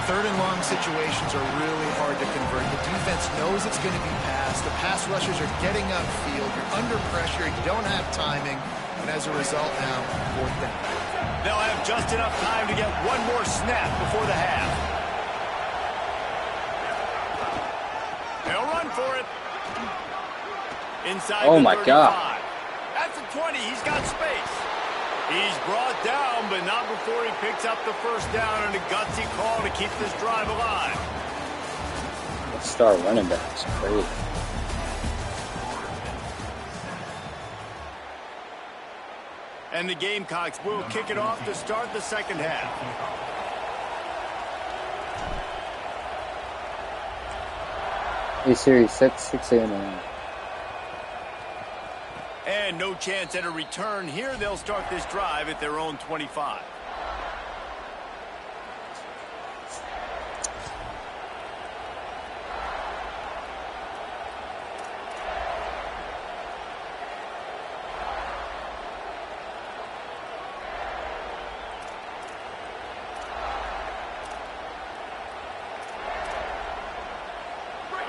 third and long situations are really hard to convert. The defense knows it's going to be passed. The pass rushers are getting upfield. You're under pressure. You don't have timing. And as a result now, fourth down. They'll have just enough time to get one more snap before the half. They'll run for it. Inside Oh the my 35. God. At the 20, he's got space. He's brought down, but not before he picks up the first down and a gutsy call to keep this drive alive. Let's start running backs. Great. And the Gamecocks will kick it off to start the second half. Hey Siri, set 6 a.m. And no chance at a return here. They'll start this drive at their own 25.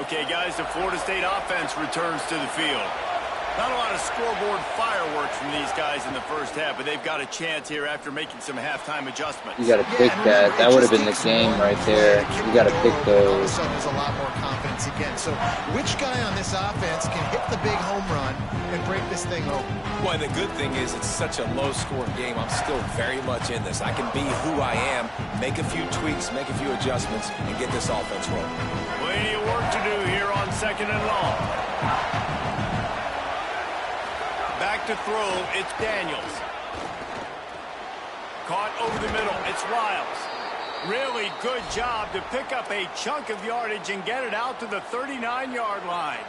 Okay, guys, the Florida State offense returns to the field. Not a lot of scoreboard fireworks from these guys in the first half, but they've got a chance here after making some halftime adjustments. You got to pick that. That would have been the game right there. You got to pick those. There's a lot more confidence again. So which guy on this offense can hit the big home run and break this thing open? Well, the good thing is it's such a low-scoring game. I'm still very much in this. I can be who I am, make a few tweaks, make a few adjustments, and get this offense rolling. Plenty of work to do here on second and long. Back to throw, it's Daniels. Caught over the middle, it's Wiles. Really good job to pick up a chunk of yardage and get it out to the 39-yard line.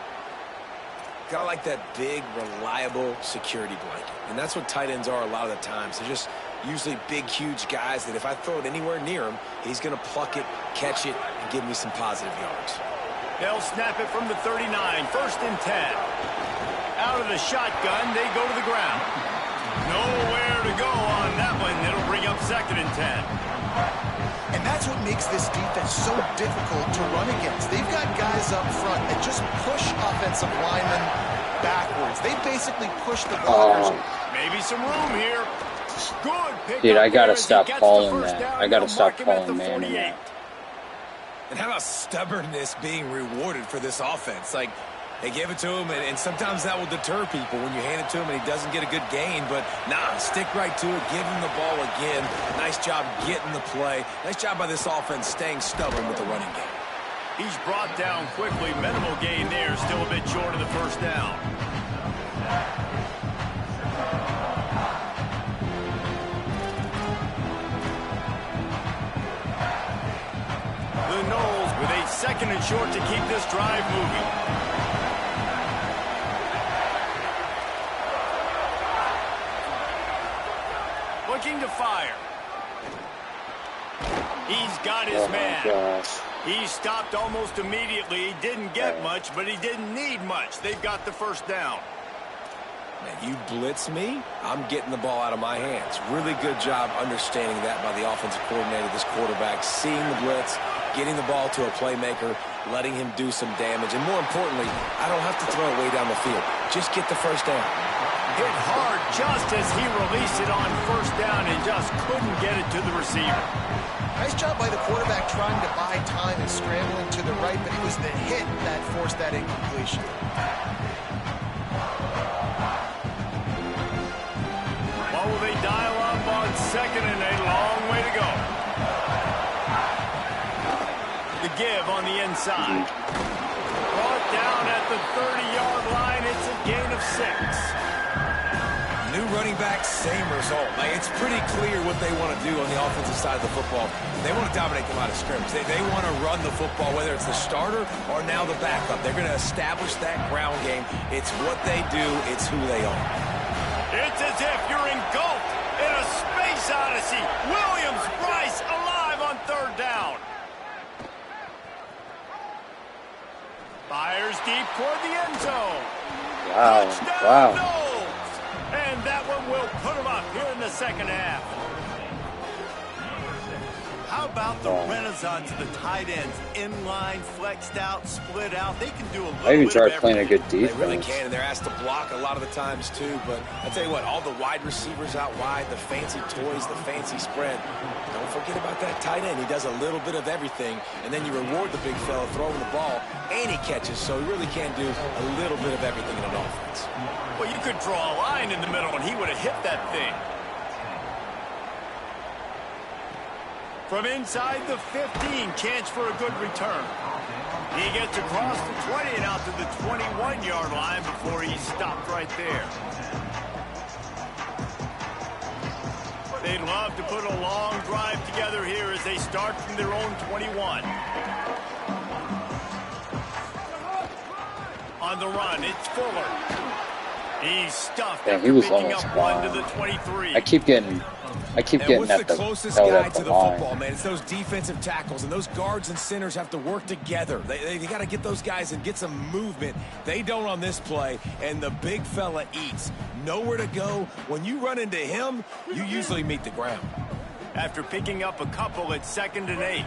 Got like that big, reliable security blanket. And that's what tight ends are a lot of the times. They're just usually big, huge guys that if I throw it anywhere near him, he's going to pluck it, catch it, and give me some positive yards. They'll snap it from the 39, first and 10. Out of the shotgun, they go to the ground. Nowhere to go on that one. It'll bring up second and 10. And that's what makes this defense so difficult to run against. They've got guys up front that just push offensive linemen backwards. They basically push the blockers. Maybe some room here. Good pick. Dude, I got to stop calling that. I got to stop calling man in that. And how about stubbornness being rewarded for this offense? Like, they gave it to him, and sometimes that will deter people when you hand it to him and he doesn't get a good gain. But, nah, stick right to it. Give him the ball again. Nice job getting the play. Nice job by this offense staying stubborn with the running game. He's brought down quickly. Minimal gain there. Still a bit short of the first down. The Noles with a second and short to keep this drive moving. Looking to fire. He's got his man. Gosh. He stopped almost immediately. He didn't get much, but he didn't need much. They've got the first down. Man, you blitz me, I'm getting the ball out of my hands. Really good job understanding that by the offensive coordinator, this quarterback, seeing the blitz, getting the ball to a playmaker, letting him do some damage. And more importantly, I don't have to throw it way down the field. Just get the first down. Hit hard just as he released it on first down and just couldn't get it to the receiver. Nice job by the quarterback trying to buy time and scrambling to the right, but it was the hit that forced that incompletion. What will they dial up on second and a long way to go? The give on the inside. Brought down at the 30-yard line. It's a gain of 6. New running back, same result. Like, it's pretty clear what they want to do on the offensive side of the football. They want to dominate the line of scrimmage. They want to run the football, whether it's the starter or now the backup. They're going to establish that ground game. It's what they do. It's who they are. It's as if you're engulfed in a space odyssey. Williams Bryce alive on third down. Fires deep toward the end zone. Wow. Touchdown, Wow. Noles. And that one will put him up here in the second half. How about the renaissance of the tight ends? Inline, flexed out, split out. They can do a little I even bit tried of playing a everything. good defense. They really can, and they're asked to block a lot of the times too. But I tell you what, all the wide receivers out wide, the fancy toys, the fancy spread. Don't forget about that tight end. He does a little bit of everything, and then you reward the big fella throwing the ball, and he catches. So he really can do a little bit of everything in an offense. Well, you could draw a line in the middle, and he would have hit that thing. From inside the 15, chance for a good return. He gets across the 20 and out to the 21-yard line before he stopped right there. They'd love to put a long drive together here as they start from their own 21. On the run, it's Fuller. He's stuffed after he was picking almost up one to gone. the 23. I keep getting And what's at the the closest held guy at to the the line. football, man? It's those defensive tackles, and those guards and centers have to work together. They got to get those guys and get some movement. They don't on this play, and the big fella eats. Nowhere to go. When you run into him, you usually meet the ground. After picking up a couple at 2nd and 8.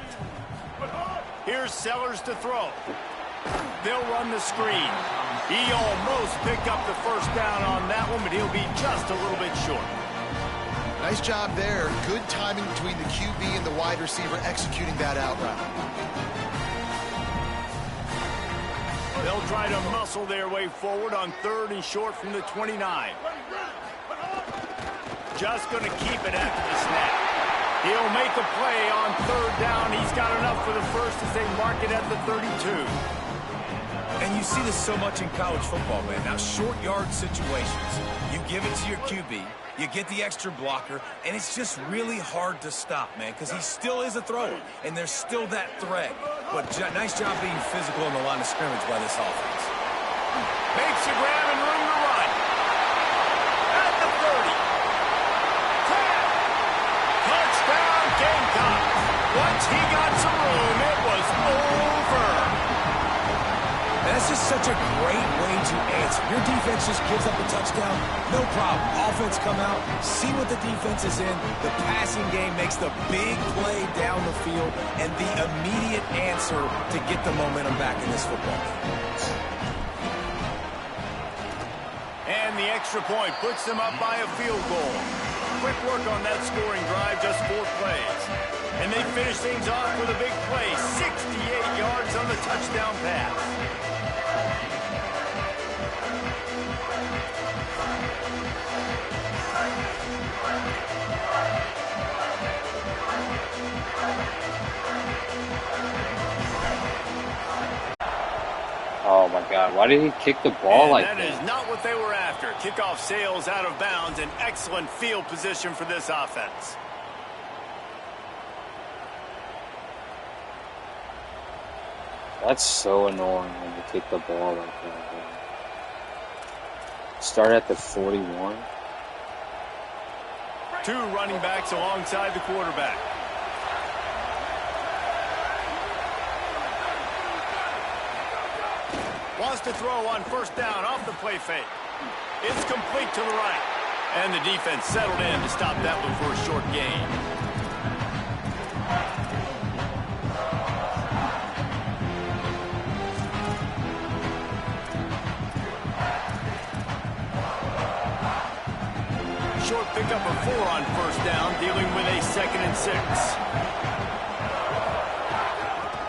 Here's Sellers to throw. They'll run the screen. He almost picked up the first down on that one, but he'll be just a little bit short. Nice job there. Good timing between the QB and the wide receiver executing that out route. They'll try to muscle their way forward on 3rd and short from the 29. Just going to keep it after the snap. He'll make a play on 3rd down. He's got enough for the first as they mark it at the 32. And you see this so much in college football, man. Now, short yard situations, you give it to your QB, you get the extra blocker, and it's just really hard to stop, man, because he still is a thrower, and there's still that threat. But nice job being physical in the line of scrimmage by this offense. Makes a grab and room to run. At the 30. 10. Touchdown, Gamecocks. Once he got some room, it was over. That's just such a great way to answer. Your defense just gives up a touchdown, no problem. Offense come out, see what the defense is in. The passing game makes the big play down the field and the immediate answer to get the momentum back in this football game. And the extra point puts them up by a field goal. Quick work on that scoring drive, just 4 plays. And they finish things off with a big play, 68 yards on the touchdown pass. Oh my God! Why did he kick the ball And like that that? is not what they were after. Kickoff sails out of bounds, an excellent field position for this offense. That's so annoying when you kick the ball like that. Bro. Start at the 41. 2 running backs alongside the quarterback. Wants to throw on 1st down off the play fake. It's complete to the right. And the defense settled in to stop that one for a short gain. Short pickup of 4 on 1st down, dealing with a 2nd and 6.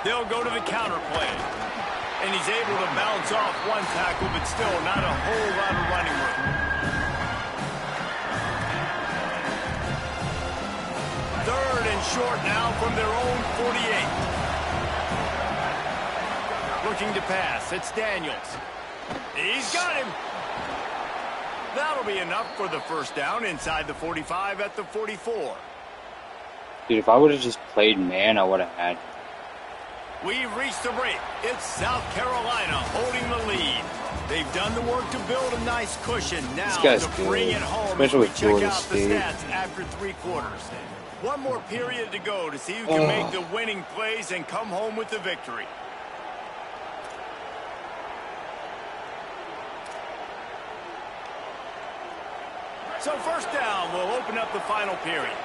They'll go to the counter play. And he's able to bounce off 1 tackle, but still not a whole lot of running room. 3rd and short now from their own 48. Looking to pass. It's Daniels. He's got him. That'll be enough for the 1st down inside the 45 at the 44. Dude, if I would have just played man, I would have had. We've reached the break. It's South Carolina holding the lead. They've done the work to build a nice cushion. Now guy's to bring good, it home especially as we with check Florida out the State. stats after 3 quarters. One more period to go to see who can make the winning plays and come home with the victory. So 1st down will open up the final period.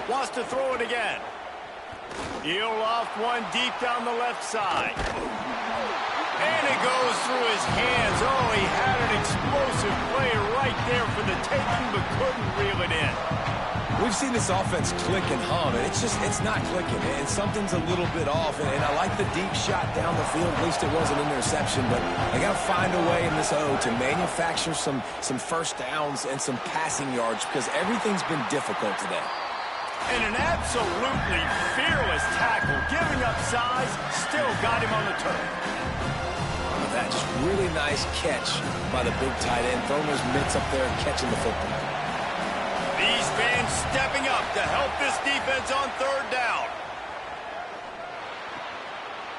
Wants to throw it again. He'll loft one deep down the left side. And it goes through his hands. Oh, he had an explosive play right there for the taking, but couldn't reel it in. We've seen this offense click and hum, and it's not clicking, and something's a little bit off. And I like the deep shot down the field. At least it wasn't an interception, but they got to find a way in this O to manufacture some first downs and some passing yards because everything's been difficult today. And an absolutely fearless tackle, giving up size, still got him on the turf. That just really nice catch by the big tight end, throwing those mitts up there and catching the football. These fans stepping up to help this defense on third down.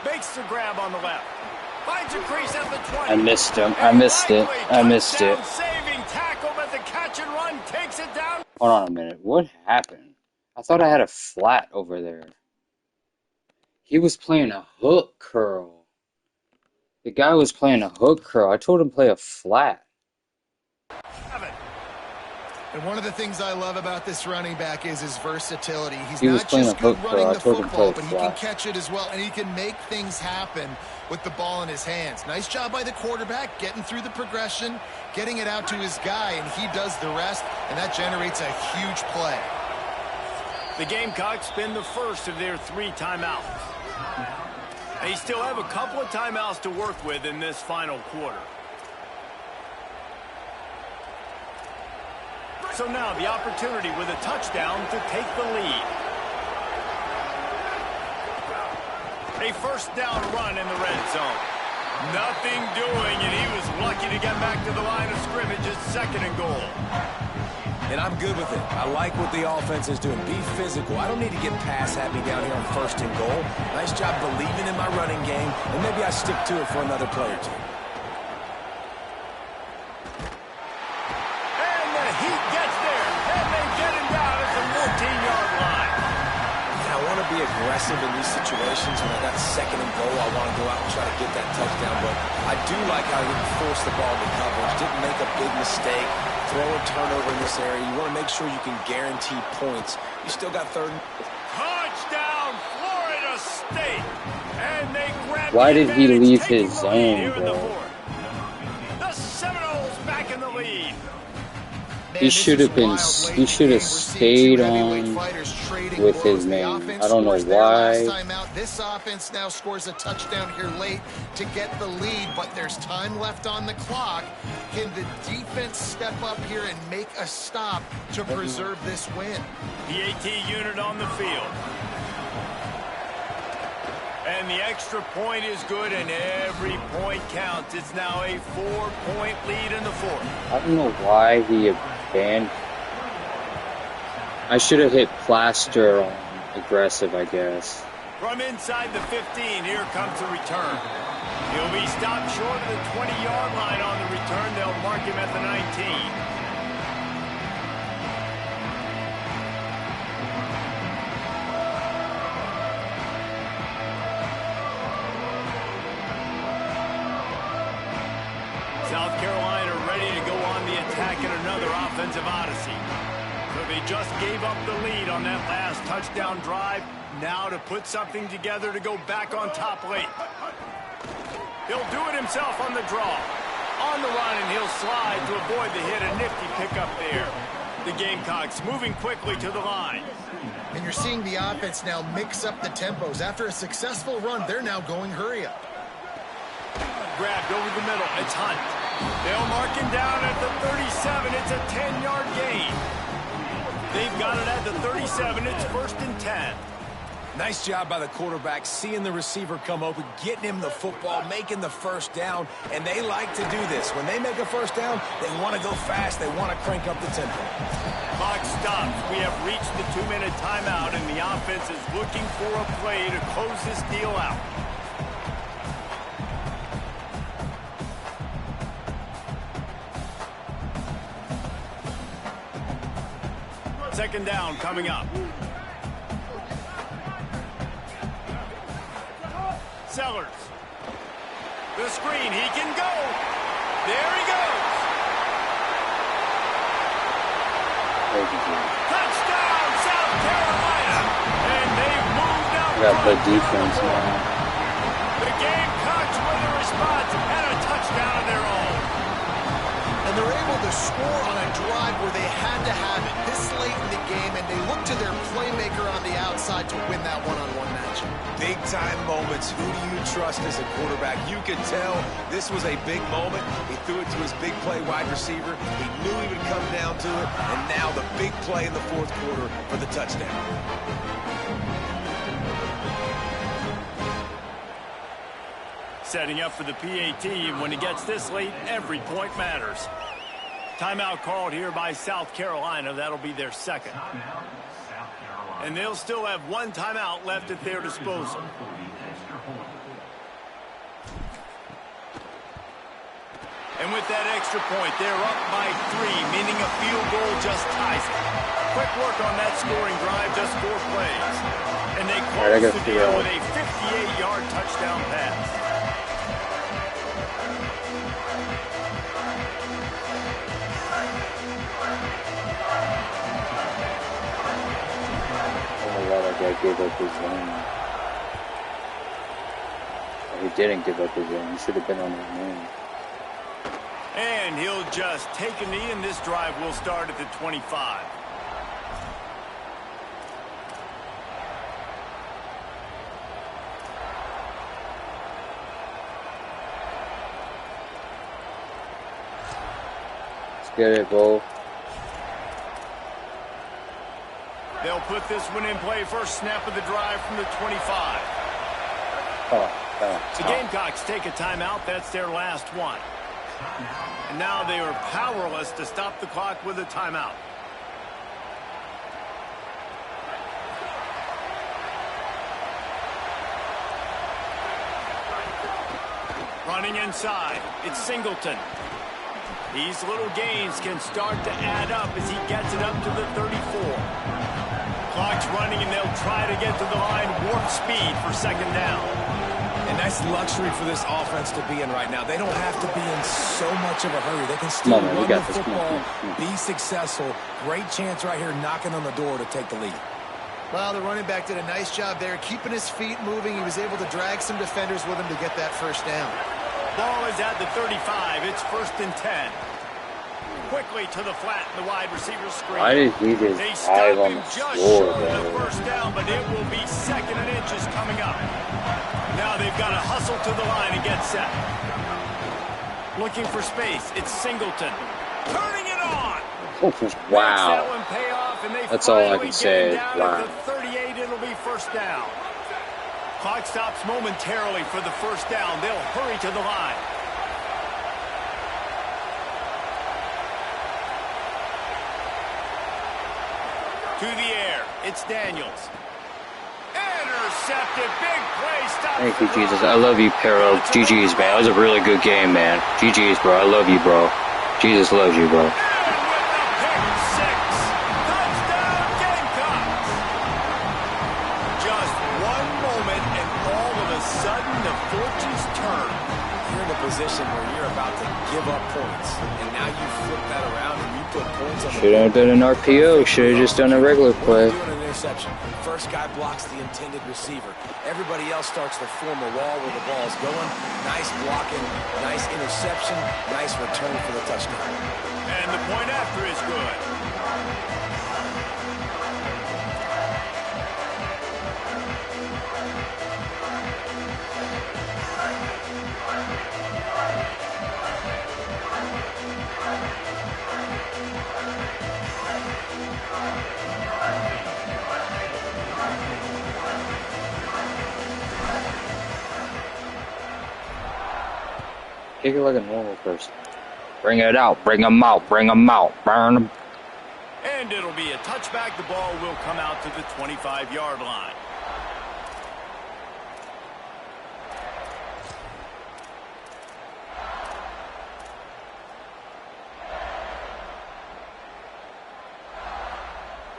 Makes the grab on the left. Finds a crease at the 20. I missed him. I missed it. I missed it. Saving tackle, but the catch and run takes it down. Hold on a minute. What happened? I thought I had a flat over there. He was playing a hook curl. The guy was playing a hook curl. I told him to play a flat. And one of the things I love about this running back is his versatility. He's He was not playing just a good hook running curl. the I told him to football, play but he flat. can catch it as well, and he can make things happen with the ball in his hands. Nice job by the quarterback, getting through the progression, getting it out to his guy, and he does the rest, and that generates a huge play. The Gamecocks spend the first of their 3 timeouts. They still have a couple of timeouts to work with in this final quarter. So now the opportunity with a touchdown to take the lead. A first down run in the red zone. Nothing doing, and he was lucky to get back to the line of scrimmage at 2nd and goal. And I'm good with it. I like what the offense is doing. Be physical. I don't need to get pass happy down here on 1st and goal. Nice job believing in my running game, and maybe I stick to it for another play or two. And the Heat gets there, and they get him down at the 14-yard line. And I want to be aggressive in these situations. When I got 2nd and goal, I want to go out and try to get that touchdown. But I do like how he didn't force the ball to coverage, didn't make a big mistake. Throw a turnover in this area. You want to make sure you can guarantee points. You still got 3rd. Touchdown, Florida State. And they grab Why the did he advantage, leave taking his the lead zone, here in the bro? 4th. The Seminoles back in the lead. He should have been. He should have stayed on with his man. I don't know why. This offense now scores a touchdown here late to get the lead, but there's time left on the clock. Can the defense step up here and make a stop to preserve this win? The AT unit on the field. And the extra point is good, and every point counts. It's now a 4-point lead in the 4th. I don't know why he abandoned. I should have hit plaster on aggressive, I guess. From inside the 15, here comes the return. He'll be stopped short of the 20-yard line on the return. They'll mark him at the 19. South Carolina ready to go on the attack in another offensive odyssey. So they just gave up the lead on that last touchdown drive. Now to put something together to go back on top late. He'll do it himself on the draw. On the run, and he'll slide to avoid the hit. A nifty pickup there. The Gamecocks moving quickly to the line. And you're seeing the offense now mix up the tempos. After a successful run, they're now going hurry up. Grabbed over the middle. It's Hunt. They'll mark him down at the 37. It's a 10-yard gain. They've got it at the 37. It's 1st and 10. Nice job by the quarterback, seeing the receiver come open, getting him the football, making the first down, and they like to do this. When they make a first down, they want to go fast. They want to crank up the tempo. Clock stops. We have reached the 2-minute timeout, and the offense is looking for a play to close this deal out. Second down coming up. Sellers. The screen. He can go. There he goes. Touchdown, South Carolina. And they've moved out. Got the defense now. The Gamecocks with a response and a touchdown of their own. And they're able to score on a drive where they had to have it this late in the game, and they look to their playmaker on the outside to win that one-on-one matchup. Big-time moments. Who do you trust as a quarterback? You could tell this was a big moment. He threw it to his big play wide receiver. He knew he would come down to it, and now the big play in the fourth quarter for the touchdown. Setting up for the PAT. When it gets this late, every point matters. Timeout called here by South Carolina. That'll be their second. And they'll still have one timeout left at their disposal. And with that extra point, they're up by 3, meaning a field goal just ties it. Quick work on that scoring drive, just 4 plays. And they close the deal with a 58-yard touchdown pass. Guy gave up his zone. He didn't give up his zone. He should have been on his man. And he'll just take a knee, and this drive will start at the 25. Let's get it, Bo. They'll put this one in play. First snap of the drive from the 25. The Gamecocks take a timeout. That's their last one. And now they are powerless to stop the clock with a timeout. Running inside, it's Singleton. These little gains can start to add up as he gets it up to the 34. Clock's running, and they'll try to get to the line warp speed for second down. And that's luxury for this offense to be in right now. They don't have to be in so much of a hurry. They can still run the football, be successful. Great chance right here knocking on the door to take the lead. Well, the running back did a nice job there, keeping his feet moving. He was able to drag some defenders with him to get that first down. Ball is at the 35. It's 1st and 10. Quickly to the flat in the wide receiver screen. Why did he just dive on the floor, the first down, but it will be 2nd and inches coming up. Now they've got to hustle to the line and get set. Looking for space. It's Singleton. Turning it on. Wow. That one pay off, and they That's all I can say. Wow. At the 38, it'll be first down. Clock stops momentarily for the first down. They'll hurry to the line. To the air. It's Daniels. Intercepted. Big play. Stop. Thank you, Jesus. I love you, Pero. GG's, man. That was a really good game, man. GG's, bro. I love you, bro. Jesus loves you, bro. And with the pick six. Touchdown, Gamecocks. Just one moment, and all of a sudden, the fortunes turn. You're in a position where you're about to give up points, and now you flip that around and you put points on the Should have done an RPO. Should have just done a regular play. doing an interception. First guy blocks the intended receiver. Everybody else starts to form a wall where the ball's going. Nice blocking, nice interception, nice return for the touchdown. And the point after is good. Kick it like a normal person. Bring it out. Bring them out. Bring them out. Burn them. And it'll be a touchback. The ball will come out to the 25-yard line.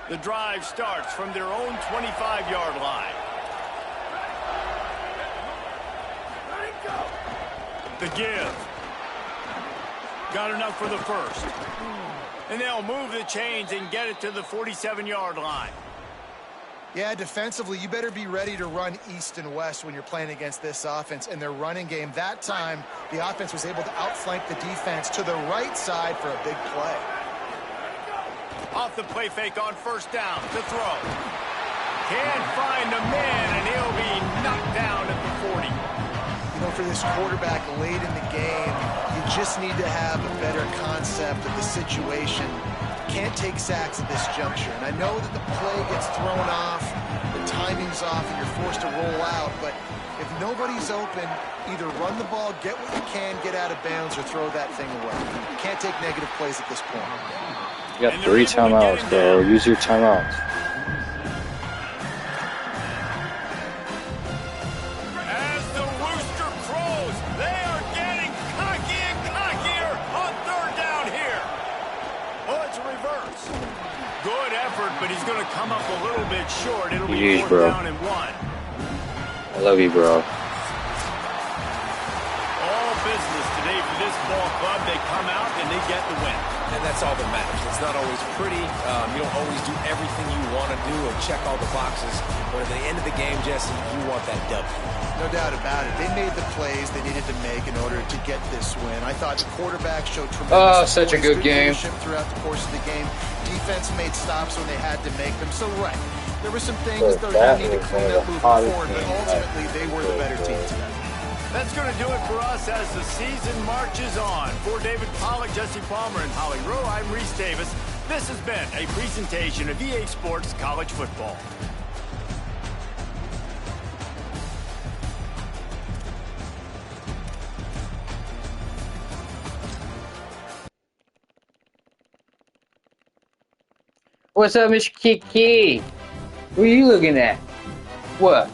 The drive starts from their own 25-yard line. The give. Got enough for the first. And they'll move the chains and get it to the 47-yard line. Yeah, defensively, you better be ready to run east and west when you're playing against this offense. In their running game, that time, the offense was able to outflank the defense to the right side for a big play. Off the play fake on first down to throw. Can't find a man, and he'll be knocked down at the 40. You know, for this quarterback late in the game, you just need to have a better concept of the situation. Can't take sacks at this juncture. And I know that the play gets thrown off, the timing's off, and you're forced to roll out. But if nobody's open, either run the ball, get what you can, get out of bounds, or throw that thing away. You can't take negative plays at this point. You got 3 timeouts, bro. Use your timeouts. As the rooster crows, they are getting cocky and cockier on third down here. Oh, it's a reverse. Good effort, but he's going to come up a little bit short. It'll be GG's, 4th bro. down and 1. I love you, bro. All business today for this ball club. They come out and they get the win. And that's all that matters. It's not always pretty. You don't always do everything you want to do or check all the boxes. But at the end of the game, Jesse, you want that W. No doubt about it. They made the plays they needed to make in order to get this win. I thought the quarterback showed tremendous such a good game. leadership throughout the course of the game. Defense made stops when they had to make them. So, right, there were some things that they need to clean up moving forward, but ultimately they were the better team today. That's going to do it for us as the season marches on. For David Pollack, Jesse Palmer, and Holly Rowe, I'm Reese Davis. This has been a presentation of EA Sports College Football. What's up, Mr. Kiki? What are you looking at? What?